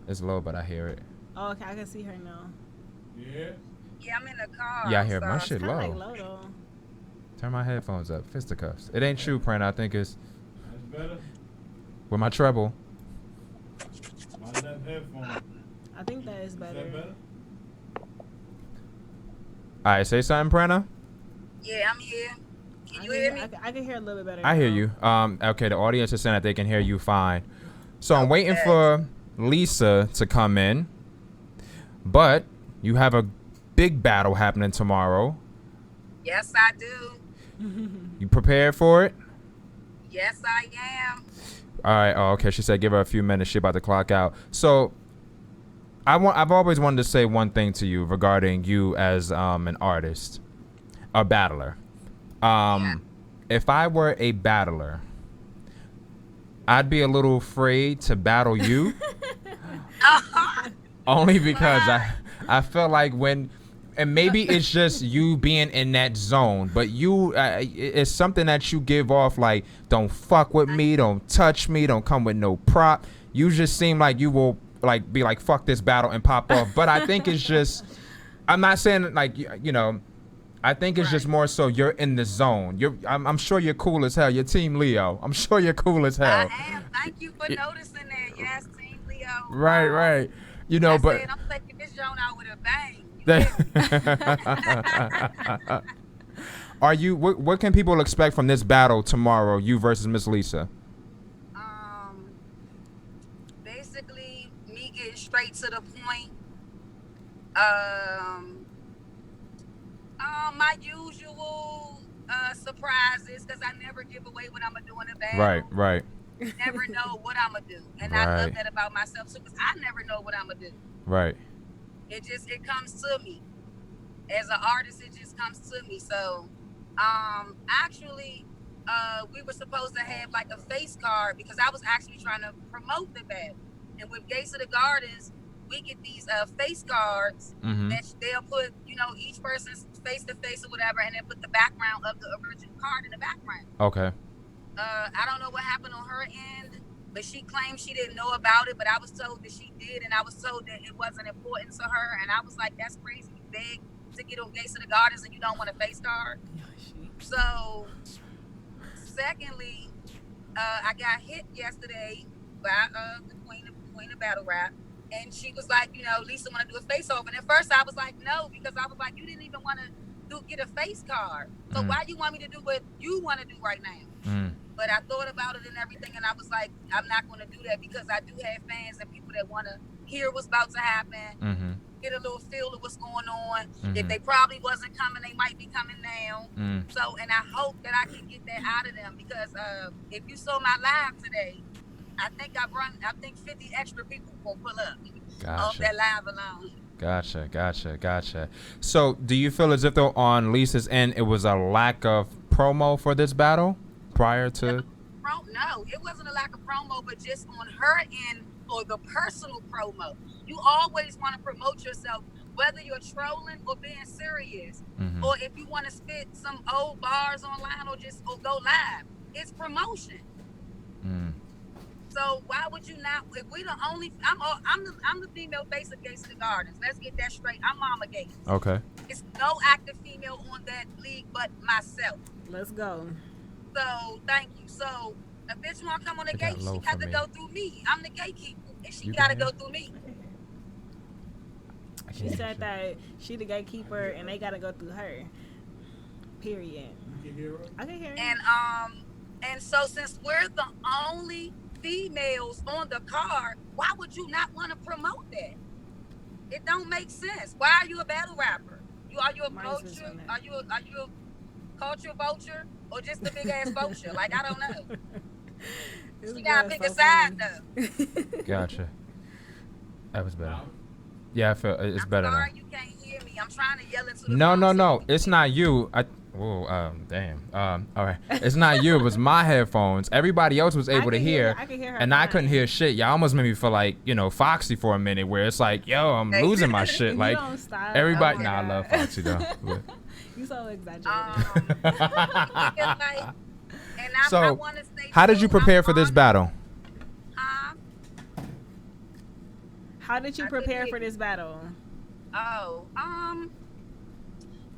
It's low, but I hear it. Oh, okay, I can see her now. Yeah. Yeah, I'm in the car. Yeah, I hear my so- shit Kinda low. like low though. Turn my headphones up. Fisticuffs. It ain't true, Prana. I think it's That's better. with my treble. My left headphone. I think that is Is better. that better? All right, say something, Prana. Yeah, I'm here. Can you hear me? I can hear a little bit better. I hear now. you. Okay, the audience is saying that they can hear you fine. So I'm waiting Okay. for Lisa to come in, but you have a big battle happening tomorrow. Yes, I do. You prepared for it? Yes, I am. All right. Oh, okay. She said give her a few minutes. She about to clock out. So I've always wanted to say one thing to you regarding you as an artist, a battler. If I were a battler, I'd be a little afraid to battle you. Only because I feel like when, and maybe it's just you being in that zone, but you, it's something that you give off like, don't fuck with me, don't touch me, don't come with no prop. You just seem like you will like be like, fuck this battle and pop off. But I think it's just, I'm not saying like, you know, I think it's just more so you're in the zone. I'm sure you're cool as hell. You're Team Leo. I'm sure you're cool as hell. I am. Thank you for noticing that. Yes, Team Leo. Right. You know, but I'm taking this joint out with a bang. Are you? What can people expect from this battle tomorrow? You versus Miss Lisa. Basically, me getting straight to the point. My usual surprises, because I never give away what I'm gonna do in a battle. Right. Never know what I'm gonna do, and I love that about myself too, because I never know what I'm gonna do. Right. It comes to me. As an artist, it just comes to me. So, actually, we were supposed to have like a face card because I was actually trying to promote the battle. And with Gates of the Gardens, we get these face cards that they'll put, you know, each person's face to face or whatever, and then put the background of the original card in the background. Okay. I don't know what happened on her end, but she claimed she didn't know about it, but I was told that she did, and I was told that it wasn't important to her, and I was like, that's crazy. You beg to get on Gates of the Gardens and you don't want a face card? So, secondly, I got hit yesterday by the queen of battle rap, and she was like, you know, Lisa want to do a face off, and at first I was like, no, because I was like, you didn't even want to get a face card, so why you want me to do what you want to do right now? But I thought about it and everything, and I was like, I'm not going to do that because I do have fans and people that want to hear what's about to happen, get a little feel of what's going on. If they probably wasn't coming, they might be coming now. So, and I hope that I can get that out of them because if you saw my live today, I think 50 extra people will pull up off that live alone. Gotcha. So, do you feel as if though on Lisa's end it was a lack of promo for this battle prior to? No, it wasn't a lack of promo, but just on her end or the personal promo. You always want to promote yourself, whether you're trolling or being serious, or if you want to spit some old bars online or go live. It's promotion. So why would you not? If we the only, I'm the female face of Gates of the Gardens. Let's get that straight. I'm Mama Gates. Okay. It's no active female on that league but myself. Let's go. So thank you. So a bitch want to come on the gate, she got to go through me. I'm the gatekeeper, and she got to go through me. She said that she the gatekeeper, and they got to go through her. Period. You can hear her? I can hear you. And so since we're the only females on the card, why would you not want to promote that? It don't make sense. Why are you a battle rapper? Are you a vulture? Are you a culture vulture, or just a big ass vulture? Like, I don't know. She gotta pick a side though. Gotcha. That was better. Yeah, I feel it's better now. Sorry, you can't hear me. I'm trying to yell into the No. It's not you. Damn. All right. It's not you. It was my headphones. Everybody else was able to hear. I could hear her. And I couldn't hear shit. Y'all almost made me feel like, Foxy for a minute, where it's like, yo, I'm losing my shit. Like, don't stop. everybody. Oh my Nah, I God. love Foxy though. You so exaggerated. So, how did you prepare for this battle? How did you prepare for this battle?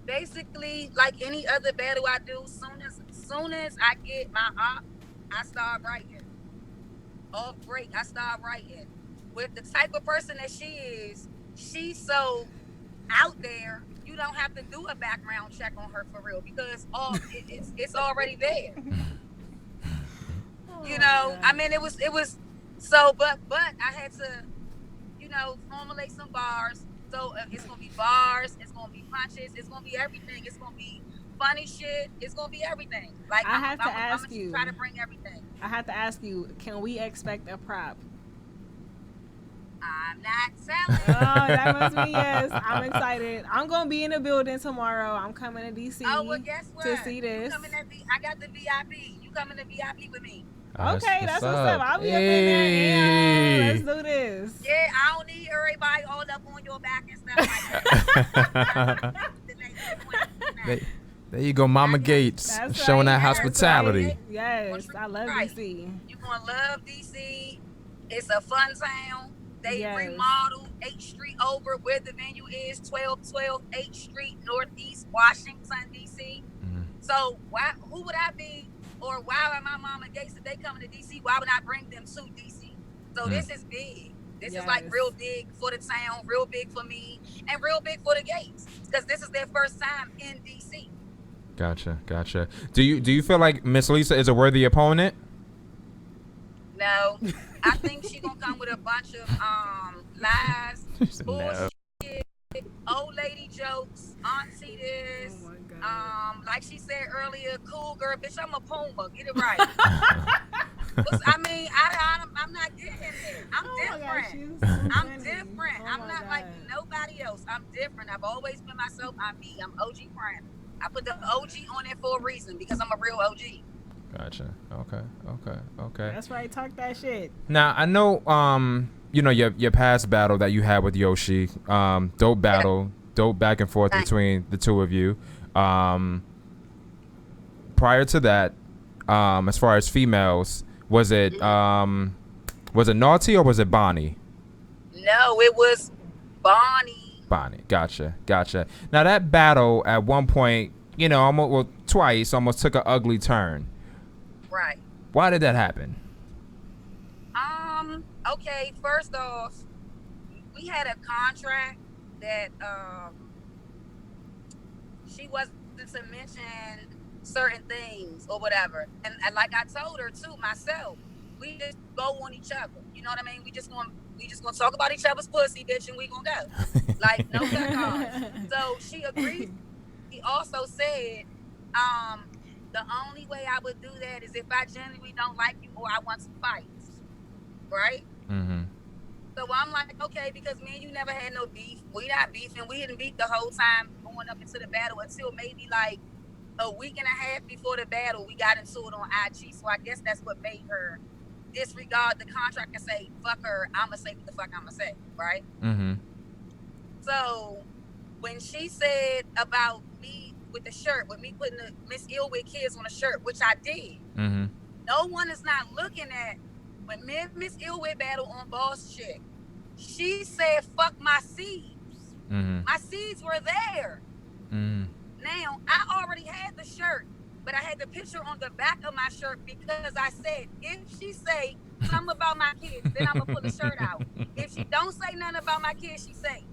Basically, like any other battle I do, soon as I get my op, I start writing. Off break, I start writing. With the type of person that she is, she's so out there. You don't have to do a background check on her for real, because it's already there. I mean, it was so, but I had to, formulate some bars. So it's gonna be bars, it's gonna be punches, it's gonna be everything. It's gonna be funny shit. It's gonna be everything. Like, I'm gonna try to bring everything. I have to ask you, can we expect a prop? I'm not selling. Oh, that must be yes. I'm excited. I'm gonna be in the building tomorrow. I'm coming to DC. Oh, well, guess what? To see this. I got the VIP. You coming to VIP with me? Okay, that's what's up. I'll be up in there. Let's do this. Yeah, I don't need everybody all up on your back and stuff like that. There you go, Mama Gates, That's showing right. that hospitality. Yes, I love DC. You're going to love DC. It's a fun town. They remodeled 8th Street over where the venue is, 1212 8th Street, Northeast Washington, DC. So who would I be? Or why are my Mama Gates, if they coming to DC, why would I bring them to DC? So this is big. This is like real big for the town, real big for me, and real big for the Gates, because this is their first time in DC. Gotcha. Do you feel like Miss Lisa is a worthy opponent? No, I think she's gonna come with a bunch of lies, bullshit, old lady jokes, auntie this. Like she said earlier, cool girl, bitch, I'm a Puma. Get it right. I mean, I'm not getting it. I'm different. I'm different. I'm not like nobody else. I'm different. I've always been myself. I'm me. I'm OG friend. I put the OG on it for a reason, because I'm a real OG. Gotcha. Okay. That's right. Talk that shit. Now, I know, your past battle that you had with Yoshi, dope battle, dope back and forth between the two of you. Prior to that, as far as females, was it Naughty or was it Bonnie? No, it was Bonnie. Gotcha. Now that battle at one point, twice, almost took an ugly turn. Right. Why did that happen? Okay, first off, we had a contract that she wasn't to mention certain things or whatever, and like I told her too myself, we just go on each other. You know what I mean? We just gonna talk about each other's pussy, bitch, and we gonna go. Like, no cut cards. So she agreed. He also said, the only way I would do that is if I genuinely don't like you or I want to fight. Right? So I'm like, okay, because me and you never had no beef. We not beefing. We didn't beef the whole time going up into the battle until maybe like a week and a half before the battle. We got into it on IG. So I guess that's what made her disregard the contract and say, fuck her, I'ma say what the fuck I'ma say, right? Mm-hmm. So when she said about me with the shirt, with me putting the Miss Illwit kids on a shirt, which I did, Mm-hmm. no one is not looking at when me and Miss Illwit battle on Boss Chick. She said, fuck my seeds. Mm-hmm. My seeds were there. Mm-hmm. Now, I already had the shirt, but I had the picture on the back of my shirt because I said, if she say something about my kids, then I'm going to pull the shirt out. If she don't say nothing about my kids, she say,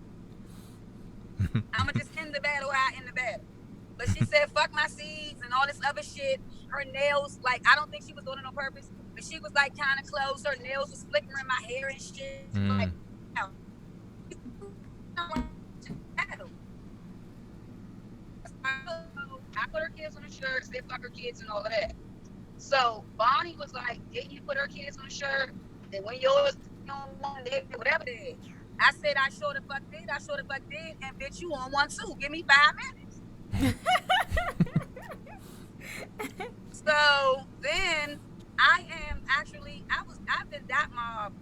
I'm going to just end the battle out in the battle. But she said, fuck my seeds and all this other shit. Her nails, like, I don't think she was doing it on purpose, but she was, like, kind of close. Her nails was flickering my hair and shit. Like, I put her kids on the shirt, said fuck her kids and all of that. So Bonnie was like, didn't you put her kids on the shirt? And when yours on one, whatever it is. I said, I sure the fuck did, and bitch, you on one too. Give me 5 minutes. So then I've been that mob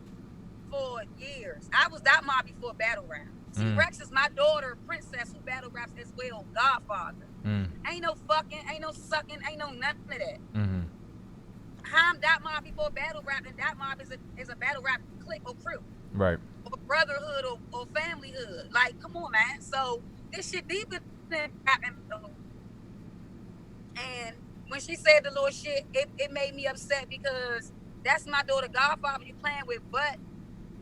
for years. I was that mob before Battle Rap. See, Rex is my daughter, Princess, who battle raps as well, Godfather. Ain't no fucking, ain't no sucking, ain't no nothing of that. I'm that mob before battle rap, and that mob is a battle rap clique or crew. Right. Or brotherhood or familyhood. Like, come on, man. So this shit deeper than rapping. And when she said the little shit, it made me upset because that's my daughter Godfather you playing with, but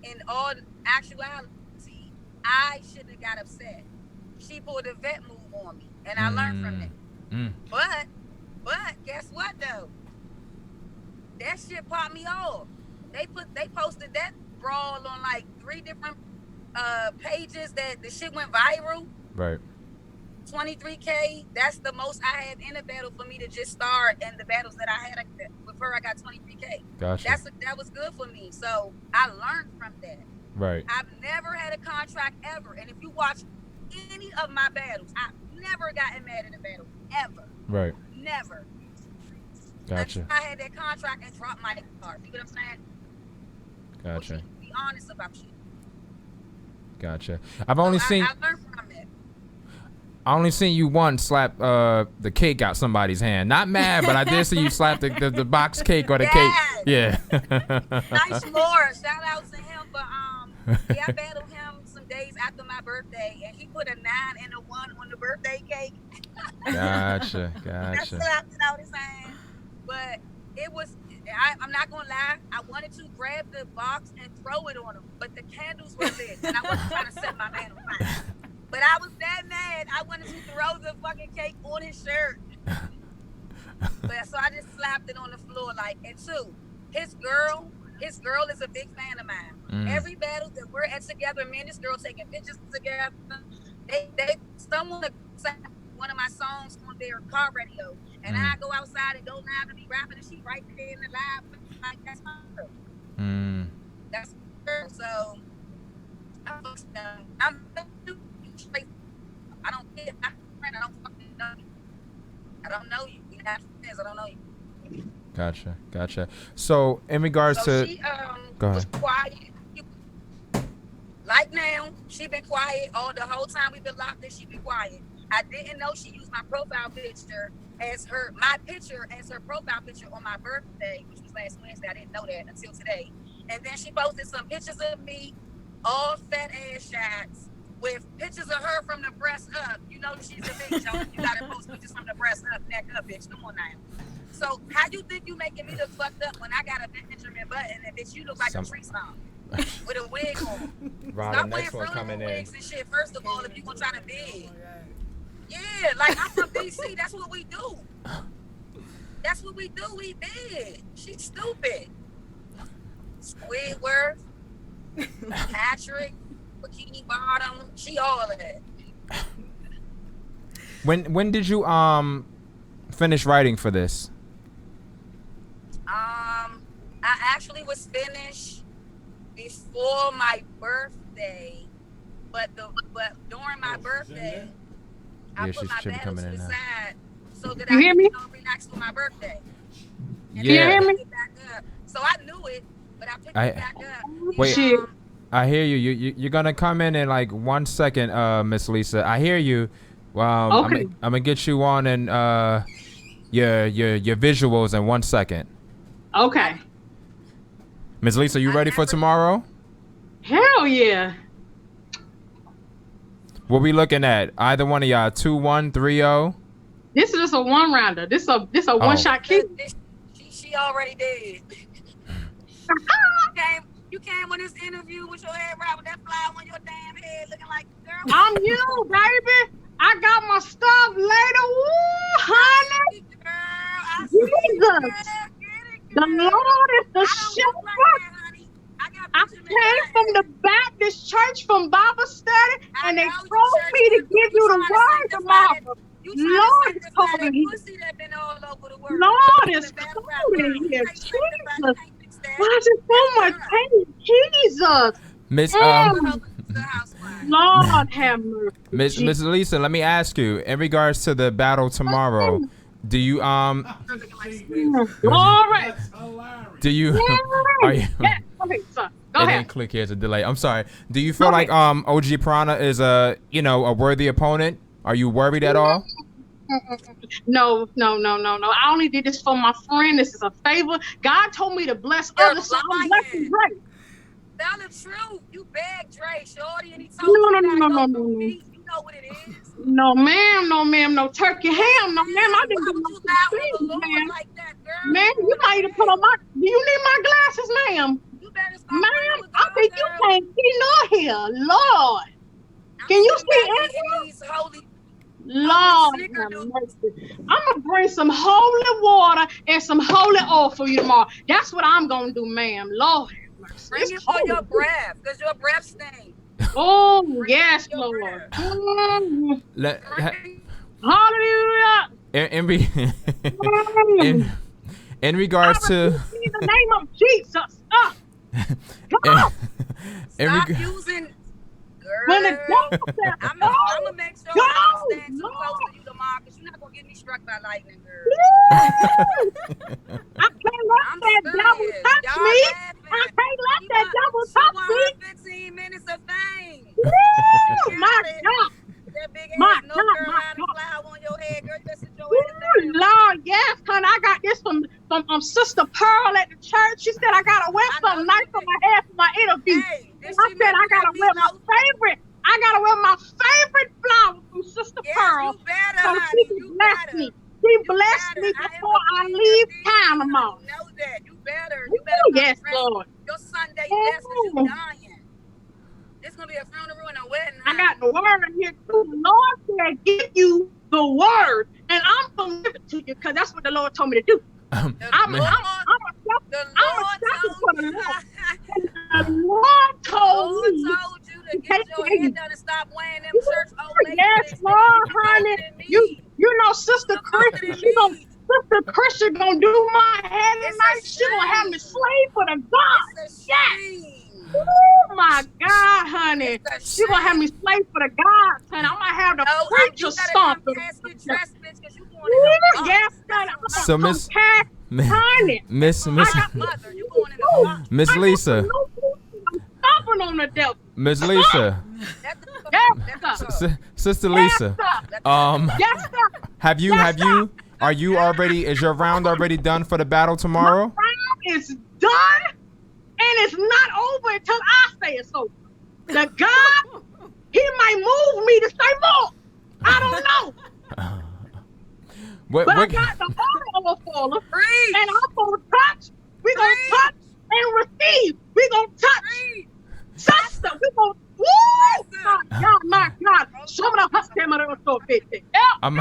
in all actuality, I shouldn't have got upset. She pulled a vet move on me, and I learned from it. But guess what though? That shit popped me off. They posted that brawl on like 3 different pages that the shit went viral. Right. 23K, that's the most I had in a battle for me to just start, and the battles that I had with her, I got 23K. Gotcha. That was good for me. So I learned from that. Right. I've never had a contract ever, and if you watch any of my battles, I've never gotten mad in a battle ever. Right. Never. Gotcha. Until I had that contract and dropped my card. You know what I'm saying? Gotcha. Be honest about shit. Gotcha. I've only seen. I learned from it. I only seen you once slap the cake out somebody's hand. Not mad, but I did see you slap the box cake or the cake. Yeah. Nice more. Shout out to him, but yeah, I battled him some days after my birthday, and he put a 9 and a 1 on the birthday cake. Gotcha. That's what I was saying. But it was. I'm not gonna lie. I wanted to grab the box and throw it on him, but the candles were lit, and I wasn't trying to set my man on fire. But I was that mad. I wanted to throw the fucking cake on his shirt. But so I just slapped it on the floor, like. And 2, his girl is a big fan of mine. Every battle that we're at together, me and this girl taking pictures together. Someone sang one of my songs on their car radio, and I go outside and go live and be rapping, and she right there in the live. Like, that's my girl. That's my girl. So I'm straight. I don't care. I don't fucking know you. I don't know you. We not friends. I don't know you. Gotcha. So in regards to, she go was ahead. quiet. Like now, she been quiet all the whole time we've been locked in. She been quiet. I didn't know she used my profile picture as her profile picture on my birthday, which was last Wednesday. I didn't know that until today. And then she posted some pictures of me, all fat ass shots, with pictures of her from the breast up. You know she's a bitch, y'all. You gotta post pictures from the breast up, neck up, bitch. Come on now. So how you think you making me look fucked up when I got a Benjamin Button and bitch you look like a tree stump with a wig on? Stop wearing frozen wigs and shit. First of all, if you gonna try to big. Yeah, like I'm from DC. That's what we do. We big. She's stupid. Squidward, Patrick, Bikini Bottom. She all of that. When did you finish writing for this? I actually was finished before my birthday, but during my birthday, I Yeah, put she's my should be battle coming to in the now. side so that You I hear could me? relax for my birthday. And You Yeah. hear then me? pick it back up. So I knew it, but I picked I it back up. wait. Shit. I hear you. You're gonna come in like 1 second, Miss Lisa. I hear you. Okay. I'm gonna get you on and your visuals in 1 second. Okay. Miss Lisa, you ready for tomorrow? Hell yeah. What we looking at? Either one of y'all, 2-1, 3-0. This is just a one rounder. This a one shot kick. She already did. You came on this interview with your head wrapped with that fly on your damn head, looking like girl. I'm you, baby. I got my stuff later. Woo, honey. Girl, I see Jesus. it, girl. Get it, The girl. Lord is the I don't look like shepherd. that, honey. I got I Benjamin came from the Baptist church from Bible study, I and they know you told church me to people. give You you the trying to word sanctify that. tomorrow. You Lord trying is to cold sanctify in that here. pussy that been all over the world. Lord You is the bad cold rap in girl. You here. can't sanctify. You Jesus. can't fix that. Why is it so That's much her. pain? Jesus. Miss The housewife. Lord have mercy. Miss Lisa, let me ask you in regards to the battle tomorrow. Do you Glory. That's hilarious. do you are you? Yeah. Okay, son. Go It ahead. didn't click. Here's a delay. I'm sorry. Do you feel like OG Piranha is a worthy opponent? Are you worried at all? No. I only did this for my friend. This is a favor. God told me to bless You're others, so I'm lying. blessing Drake. Tell the truth. You begged Dre, shorty, and he told you gotta go through me. You know what it is. No, ma'am. No turkey ham. No, ma'am. I didn't Why do would no you lie on things, the Lord ma'am. like that, girl? Ma'am, you might need to put on my. Do you need my glasses, ma'am? You better stop Ma'am, playing with I God, think you girl. can't see nor here. Lord. Can you see anything? Holy Lord snicker have do. mercy. I'm gonna bring some holy water and some holy oil for you tomorrow. That's what I'm gonna do, ma'am. Lord have mercy. Bring It's it for your holy. breath, because your breath stinks. Oh, Bring yes, your Lord. breath. Hallelujah. In regards to in the name of Jesus. Stop using. When the Girl, devil said, I'm gonna make sure go, I don't stand too Lord. close to you tomorrow, because you're not gonna get me struck by lightning, girl. I can't let I'm that devil serious. touch Y'all me. laughing. I can't let She that want- devil she touch want me. her 15 minutes of fame. Woo, You my got it. God. That big My ass North God, Carolina my God. flower on your head, girl. You better sit your ass Ooh, down. Lord, yes, honey. I got this from Sister Pearl at the church. She said I gotta wear I something know nice you on did. my head for my interview. Hey, And did I she said make I you that gotta wear my meatloaf? favorite. I gotta wear my favorite flower from Sister Yes, Pearl. you better, So honey. she can You bless better. me. She You blessed better. me I am before the I queen of leave DC, town honey. tomorrow. Know that. You better. Ooh, You better come yes, dress Lord. your Sunday best, because you Ooh. dying. It's gonna be a funeral and a wedding, I honey. got the word in here too. The Lord said, give you the word. And I'm going to give it to you because that's what the Lord told me to do. I'm a shepherd for the Lord. And the Lord The told Lord me told you to to get take your care of hair you. done and stop wearing them church old lady Yes, wigs. Lord, You honey. older than me. You know, Sister You look older Christian, than me. Sister Christian gonna do my hair It's tonight. a She gonna have me shame. slave for the God. It's a Yes. shame. Oh my God, honey. It's a She gonna have me shame. slave for the God, honey. I'm gonna have the No, preacher you better stomp. come casket dress, bitch, because you going in the box. Yes, That's honey. on I'm my So gonna Miss pack, honey. Miss I got mother. You going in the box. Miss Lisa. I'm stomping on the devil. Miss Lisa. Let the Yes, sir. Sister Yes, Lisa. sir. Yes, sir. Have you are you already is your round already done for the battle tomorrow? My round is done, and it's not over until I say it's over. The God, he might move me to say more. I don't know. But I got the oil for her, and I'm gonna touch. We're gonna touch and receive. We're gonna touch. Sister, we're gonna. Woo! My God. Show me the hustle, my little soul, bitch. I'm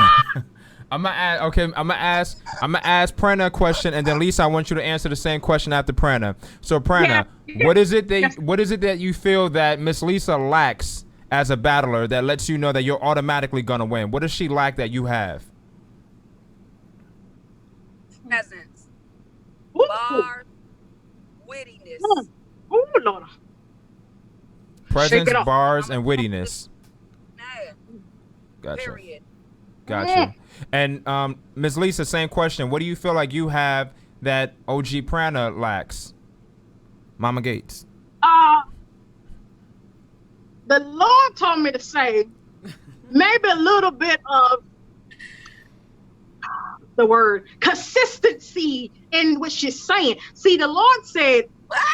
gonna ask. Okay, I'm gonna ask Prana a question, and then Lisa, I want you to answer the same question after Prana. So Prana, what is it that you feel that Miss Lisa lacks as a battler that lets you know that you're automatically gonna win? What does she lack that you have? Presence. Ooh. Bar. Wittiness. Oh, Lord. Presence, it off. bars, and wittiness. Nah, Gotcha. period. Gotcha. And Ms. Lisa, same question. What do you feel like you have that OG Prana lacks? Mama Gates. The Lord told me to say maybe a little bit of the word consistency in what she's saying. See, the Lord said,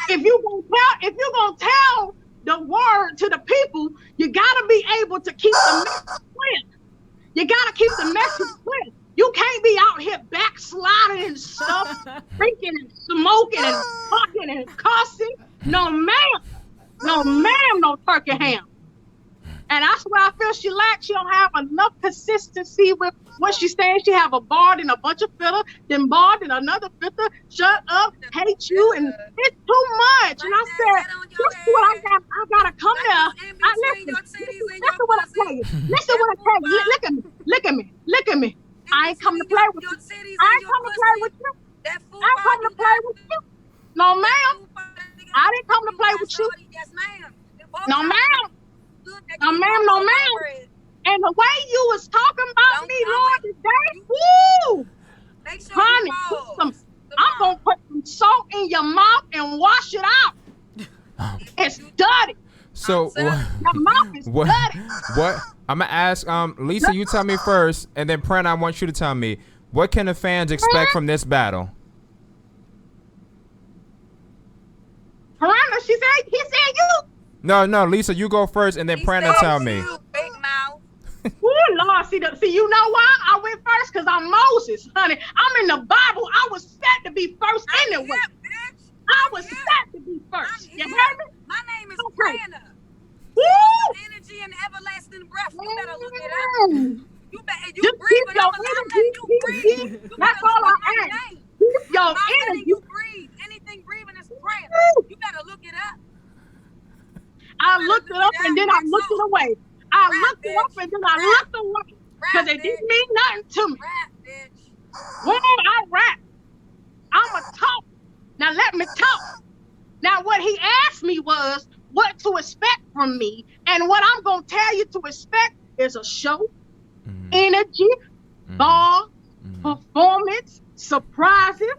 if you're gonna tell the word to the people, you gotta be able to keep the message clear. You gotta keep the message clear. You can't be out here backsliding and stuff, drinking and smoking and fucking and cussing. No ma'am. No ma'am, no turkey ham. And that's where I feel she lacks. She don't have enough consistency with what she's saying. She have a bard and a bunch of filler, then bard and another filler. Shut up, hate you, and it's too much. And I said, this is what I gotta come there. Listen what I tell you. Listen what I tell you. Look at me. Look at me. Look at me. I ain't come to play with you. I ain't come to play with you. I ain't come to play with you. No ma'am. I didn't come to play with you. No ma'am. No ma'am, no ma'am. And the way you was talking about me, Lord, today, woo! Honey, I'm going to put some salt in your mouth and wash it out. It's dirty. So your mouth is dirty. What? I'm gonna ask Lisa, you tell me first, and then Prana, I want you to tell me, what can the fans expect from this battle? Prana, he said you. No, Lisa, you go first, and then Prana tell me. Big mouth. Ooh, Lord, see, you know why I went first? Because I'm Moses, honey. I'm in the Bible. I was set to be first anyway. I was set to be first. You heard me? My name is Prana. Woo! Energy and everlasting breath. You better look it up. You better, Just breathe, keep your energy. That's all I ask. Keep your energy. You breathe. Anything breathing is Prana. You better look it up. I looked it up and then I looked it away. I looked it up and then I looked away. Because it didn't mean nothing to me. Rap, bitch. Well, I rap. I'm a talk. Now let me talk. Now what he asked me was what to expect from me. And what I'm going to tell you to expect is a show, energy, ball, performance, surprises.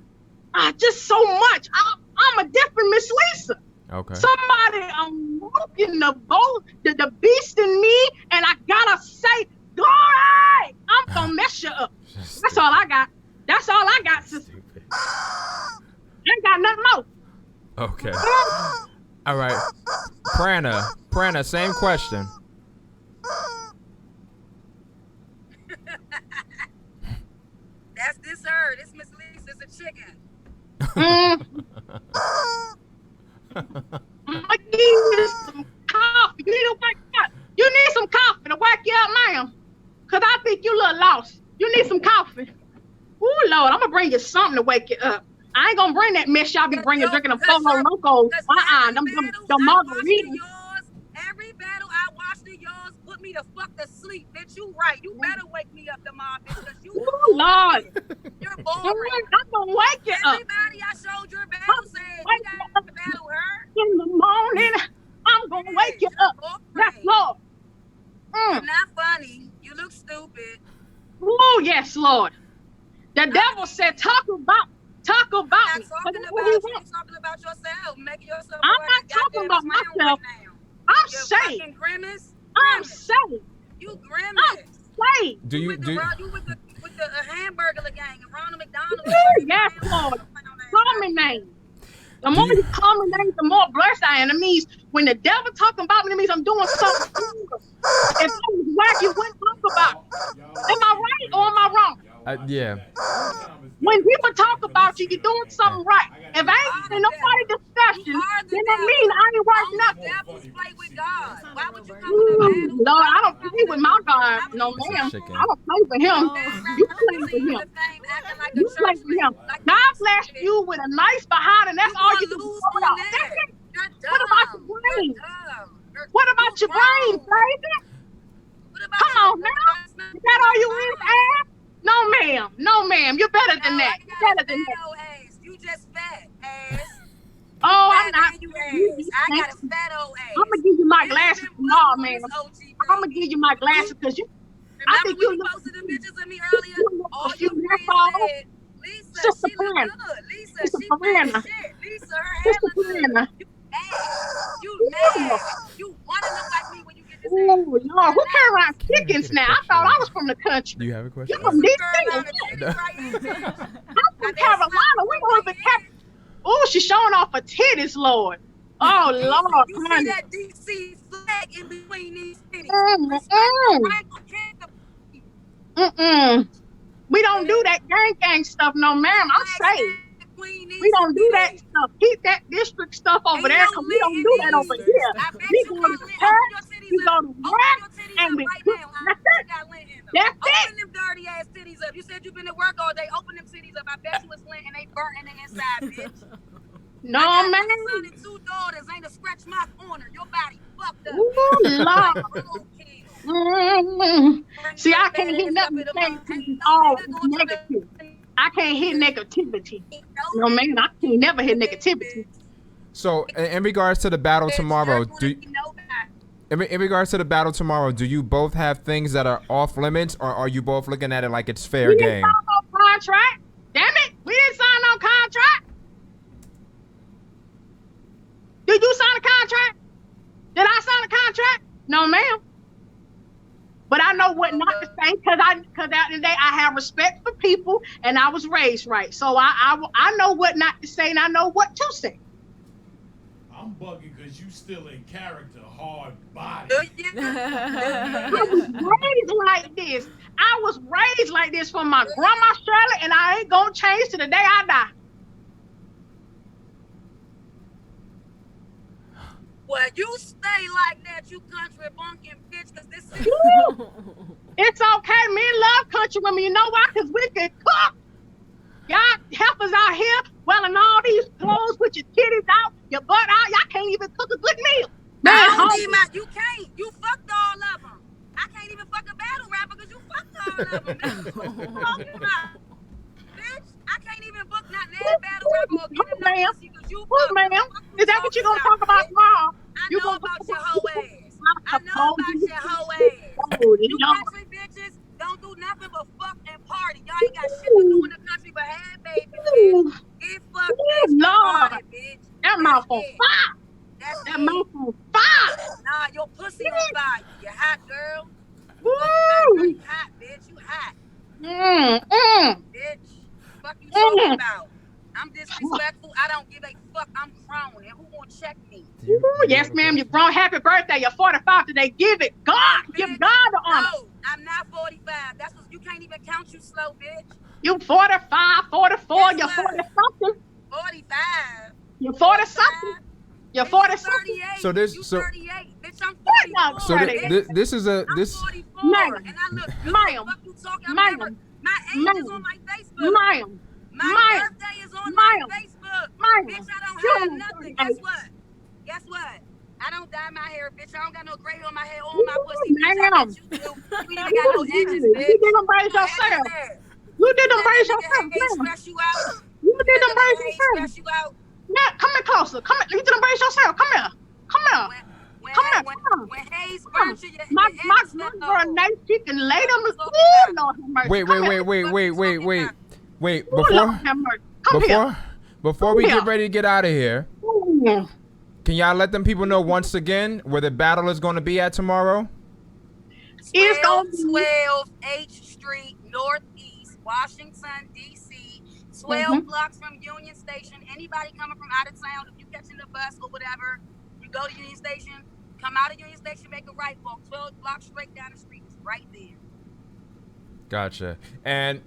Just so much. I'm a different Miss Lisa. Okay. Somebody awoken the beast in me, and I gotta say, glory! I'm gonna mess you up. That's all I got. That's all I got, sister. I ain't got nothing more. Okay. All right. Prana, same question. That's this her. This Miss Lisa's a chicken. I need some coffee. You need to wake up. You need some coffee to wake you up, ma'am. Cause I think you a little lost. You need some coffee. Ooh, Lord, I'm gonna bring you something to wake you up. I ain't gonna bring that mess y'all be bringing, drinking them Polo Locos. Them margaritas. Every battle I watched of yours put me the fuck to sleep, bitch. You right. You better wake me up tomorrow, bitch. Cause you. Ooh, Lord. You're boring. I'm gonna wake you up. Everybody I showed your battle said you got to battle her. In the morning, I'm gonna wake you up. That's Lord. You're not funny. You look stupid. Oh yes, Lord. The devil said, talk about me. I'm talking about you. You're talking about yourself. Making yourself. I'm not talking about myself. I'm saved. I'm saved. You grimace. I'm saved. Do you with the hamburger gang and Ronald McDonald? Yes, Lord. Call me name. The more you call me name, the more blessed I am. It means when the devil talking about me, it means I'm doing something good. If I was whack, you wouldn't talk about it. Am I right or am I wrong? Yeah. When people talk about you, you're doing something right. If I ain't in nobody discussion, then that means I ain't right nothing. Devils play with God. Why would you come to the battle? Lord, I don't play with my God. No, ma'am. I don't play with him. You play with him. You play with him. God bless you with a nice behind, and that's all you can do. What about your brain? What about your brain, baby? Come on now. Is that all you is, ass? No, ma'am. No, ma'am. You're better than that. You're better than that. You just fat, ass. Oh, I'm Fat not. man, you ass. I got a fat old ass. I'm gonna give you my Bitches glasses been tomorrow, fucking on man. this OG, I'm gonna baby. give you my glasses because you. I Remember think when you you look. posted them pictures of me You earlier? look All a few your years friends old. said, Lisa, Sister she look Plan. good. Lisa, Sister she fine as Plan. shit. Lisa, her hair Sister look good. Plan. You mad. You mad. You wanna look like me when you get this Oh hair. Lord, who carry around Can't even chickens get a now? I question thought I out. was from the country. Do you have a You question? from Lisa DC? Carolina titties right here, bitch. I'm from I've been slapping Carolina. We from don't my even care. head. Oh, she's showing off her titties, Lord. Oh Lord, You see honey. that DC flag in between these titties. Respect the Mm-mm. rank of king. Mm-mm. We don't do that gang stuff, no, ma'am. I'm saved. Between We these don't do that titties. stuff. Keep that district stuff over Ain't there no because we lint don't in do that over these. here. I bet We you go got to lint. Open your church, titties we go up. to Open work, your titties and up we right cook. now. I That's bet it. you got lint in them. That's Open it. them dirty ass titties up. You said you been at work all day. Open them titties up. I bet you it's lint and they burnt in the inside, bitch. No, I got man. one son and 2 daughters. Ain't a scratch mark on her. Your body fucked up, Ooh, bitch. Lord. Like roadkill. See, Bring I your can't fat hit ass up nothing in to the say mouth. because Ain't it's no all nigga going to negative. I can't hit negativity. no No, man, I can't never hit negativity. So, in regards to the battle bitch. tomorrow, You're gonna be nobody. in regards to the battle tomorrow, do you both have things that are off limits, or are you both looking at it like it's fair We didn't game? sign no contract. Damn it, we didn't sign no contract. Did you sign a contract? Did I sign a contract? No, ma'am. But I know what not to say because at the end of the day I have respect for people and I was raised right. So I know what not to say and I know what to say. I'm bugging because you still in character, hard body. I was raised like this. I was raised like this from my grandma Shirley, and I ain't gonna change to the day I die. Well, you stay like that, you country bunking bitch, because this is It's okay. Men love country women. You know why? Because we can cook. Y'all heifers out here wearing all these clothes, put your titties out, your butt out. Y'all can't even cook a good meal. Man, I don't need my, you can't. You fucked all of them. I can't even fuck a battle rapper because you fucked all of them. Bitch. What you talking about? Bitch, I can't even book not that battle rapper or give him no pussy because you fucked them. ma'am? Is that what you're gonna talk about tomorrow? I You know gonna about talk your about hoe ass. I know about your hoe ass. Oh, You Lord. country bitches don't do nothing but fuck and party. Y'all ain't got shit to do in the country but have babies, bitch. Get fucked, bitch. And Lord. party, bitch. That mouth on fire. That's That it. mouth on fire. Nah, your pussy on fire. You hot, girl. Woo. You hot, bitch. You hot, bitch. Fuck you talking about? I'm disrespectful. I don't give a fuck. I'm grown. And who gonna check me? Ooh, yes, ma'am. You're grown. Happy birthday. You're 45 today. Give it God. Give Bitch, God the honor. no, I'm not 45. That's what you can't even count. You slow, bitch. You 45, 44. Yes, You're sir. 40 something. 45. You're 40 something. You're 40 something. 38. So this- you so- 38. Bitch, I'm What 44. So now? this is a I'm this 44. Ma'am. And I look good. Ma'am. Fuck you talking Ma'am. about? My age is Ma'am. on my Facebook. Ma'am. My Ma'am. birthday is on my Ma'am. Facebook. Ma'am. Bitch, I don't You have ain't nothing. 38. Guess what? Guess what? I don't dye my hair, bitch. I don't got no gray hair on my head or my pussy, bitch. I Ma'am. bet you do. You ain't even got no edges, bitch. You did embrace No edges yourself. there. You did Let embrace that nigga yourself, hate ma'am. stress you out. You Let did that embrace nigga hate yourself. stress you out. Yeah, come here closer. Come here. You did embrace yourself. Come here. Come here. Come here. Come here. When Hayes Come burnt here. you, your My edges fell girl off. Nate, she can lay them. What you Ooh, talking Lord have mercy. wait Come here. wait Ooh, Lord before have mercy. Come here. before we Come get here. ready to get out of here, Ooh. can y'all let them people know once again where the battle is going to be at tomorrow? It's gonna be 12 H Street, Northeast, Washington, D.C. 12 blocks from Union Station. Anybody coming from out of town, if you catching the bus or whatever, you go to Union Station, come out of Union Station, make a right, walk 12 blocks straight down the street. It's right there. Gotcha. And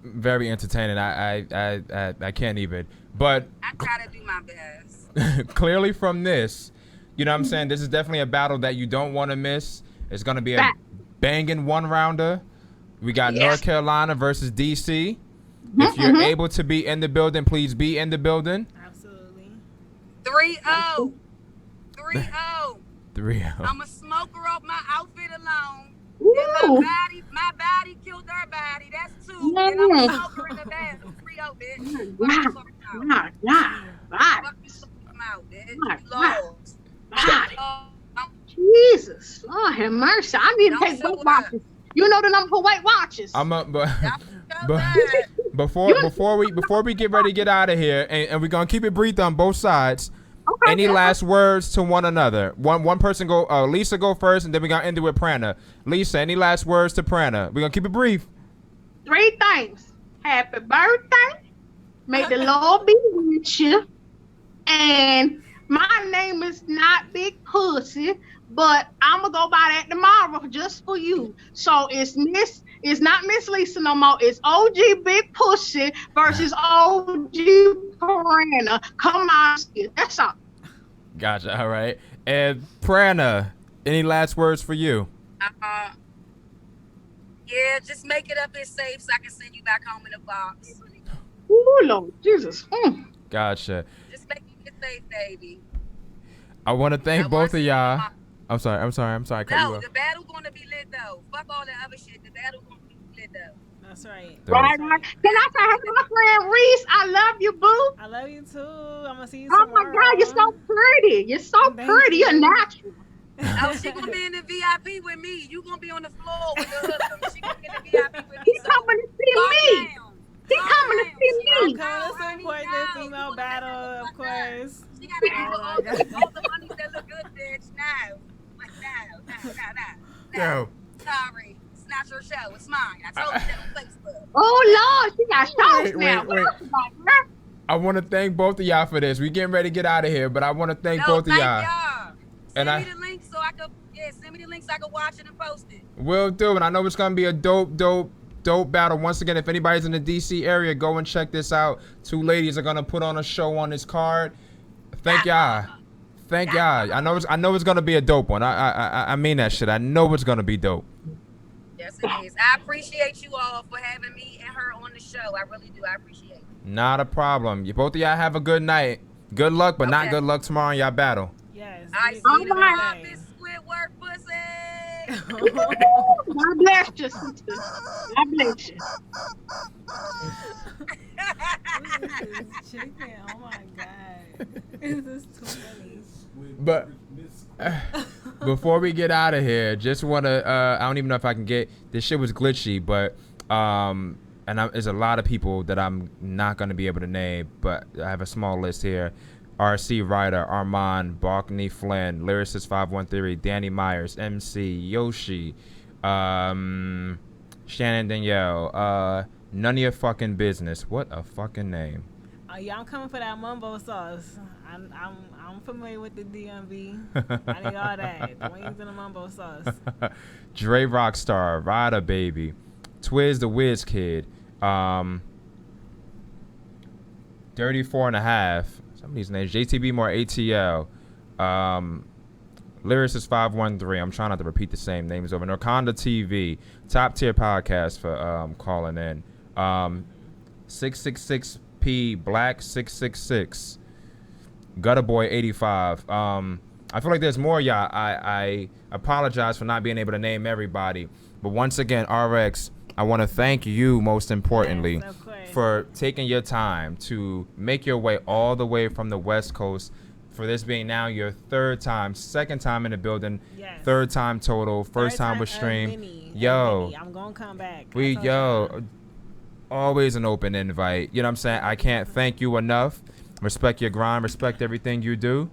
very entertaining. I can't even. But I try to do my best. clearly from this, you know what I'm saying, this is definitely a battle that you don't want to miss. It's going to be a banging one-rounder. We got North Carolina versus D.C. If you're able to be in the building, please be in the building. Absolutely. 3-0. 3-0. 3-0. I'm a smoker off my outfit alone. Ooh. Then my body killed her body. That's 2. Then I'm a smoker in the bed. 3-0, bitch. What you talking about? My God. Fuck Body. you talking about, bitch. My You God. lost. Body. Don't Jesus. Lord have mercy. I need to take show Weight up. Watchers. You know the number for Weight Watchers. I'm up, but Show up. before we get ready to get out of here, and we're gonna keep it brief on both sides. Okay, Any yeah. last words to one another? One person go. Lisa go first, and then we gonna end it with Prana. Lisa, any last words to Prana? We're gonna keep it brief. 3 things. Happy birthday. May the Lord be with you. And my name is not Big Pussy, but I'm gonna go by that tomorrow just for you. So it's not Miss Lisa no more. It's OG Big Pussy versus OG Prana. Come on, that's all. Gotcha. All right. And Prana, any last words for you? Yeah, just make it up and safe so I can send you back home in a box. Ooh, Lord Jesus. Gotcha. Just make it safe, baby. I want to thank both of y'all. I'm sorry. Cut you No, off. the battle gonna be lit though. Fuck all the other shit. The battle gonna be lit though. That's right. Right. Can I say hey to my friend Reese? I love you, boo. I love you too. I'm gonna see you Oh tomorrow. my God, you're so pretty. You're so Thank pretty. you. You're natural. Oh, she gonna be in the VIP with me. You gonna be on the floor with her husband. She gonna be in the VIP with me. He's coming to see me. He's coming to see I'm me. coming to support the female battle, of course. She gotta have all the honeys that look good, bitch. No. Like, no. Yo. Sorry. It's not your show. It's mine. I told you that on Facebook. Oh Lord, she got shows now. Wait. I want to thank both of y'all for this. We getting ready to get out of here, but I want to thank both of y'all. Send me the link so I can watch it and post it. Will do, and I know it's gonna be a dope battle. Once again, if anybody's in the DC area, go and check this out. 2 ladies are gonna put on a show on this card. Thank y'all. I know it's gonna be a dope one. I mean that shit. I know it's gonna be dope. Yes, it is. I appreciate you all for having me and her on the show. I really do. I appreciate it. Not a problem. You both of y'all have a good night. Good luck, but not good luck tomorrow in y'all battle. Yes. I see All you right. on this Squidward pussy. God bless you, sister. God bless you. This is chicken. Oh my God. This is too funny. But before we get out of here, just want to, I don't even know if I can get, this shit was glitchy, but, there's a lot of people that I'm not going to be able to name, but I have a small list here. RC Ryder, Armand, Balkany Flynn, Lyricist 513, Danny Myers, MC, Yoshi, Shannon Danielle, none of your fucking business. What a fucking name. Yeah, I'm coming for that mumbo sauce. I'm familiar with the DMV. I need all that. The wings and the mumbo sauce. Dre Rockstar, Rada Baby, Twiz the Wiz Kid, Dirty 4.5. Some of these names. JTB More ATL. Lyricist 513. I'm trying not to repeat the same names over. Norconda TV. Top tier podcast for calling in. 666P Black 666. Gutter Boy 85. I feel like there's more, y'all. I apologize for not being able to name everybody. But once again, RX, I want to thank you most importantly for taking your time to make your way all the way from the West Coast for this being now your second time in the building, third time total, first time with stream. Yo, I'm gonna come back. Always an open invite. You know what I'm saying? I can't thank you enough. Respect your grind, respect everything you do,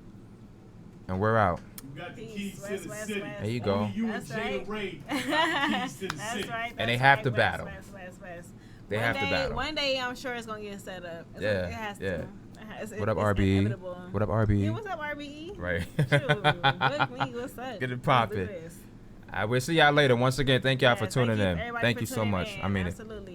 and we're out. You got the keys to the city. There you go. You and Jada Ray got the keys to the city. And they have to battle. They have to battle. One day, I'm sure it's gonna get set up. Yeah, it has yeah. to. What up, RBE? Inevitable. What up, RBE? Yeah, what's up, RBE? Right. Shoot, look me, what's up? Get it poppin'. I will see y'all later. Once again, thank y'all for tuning in. Thank you so much. I mean it. Absolutely.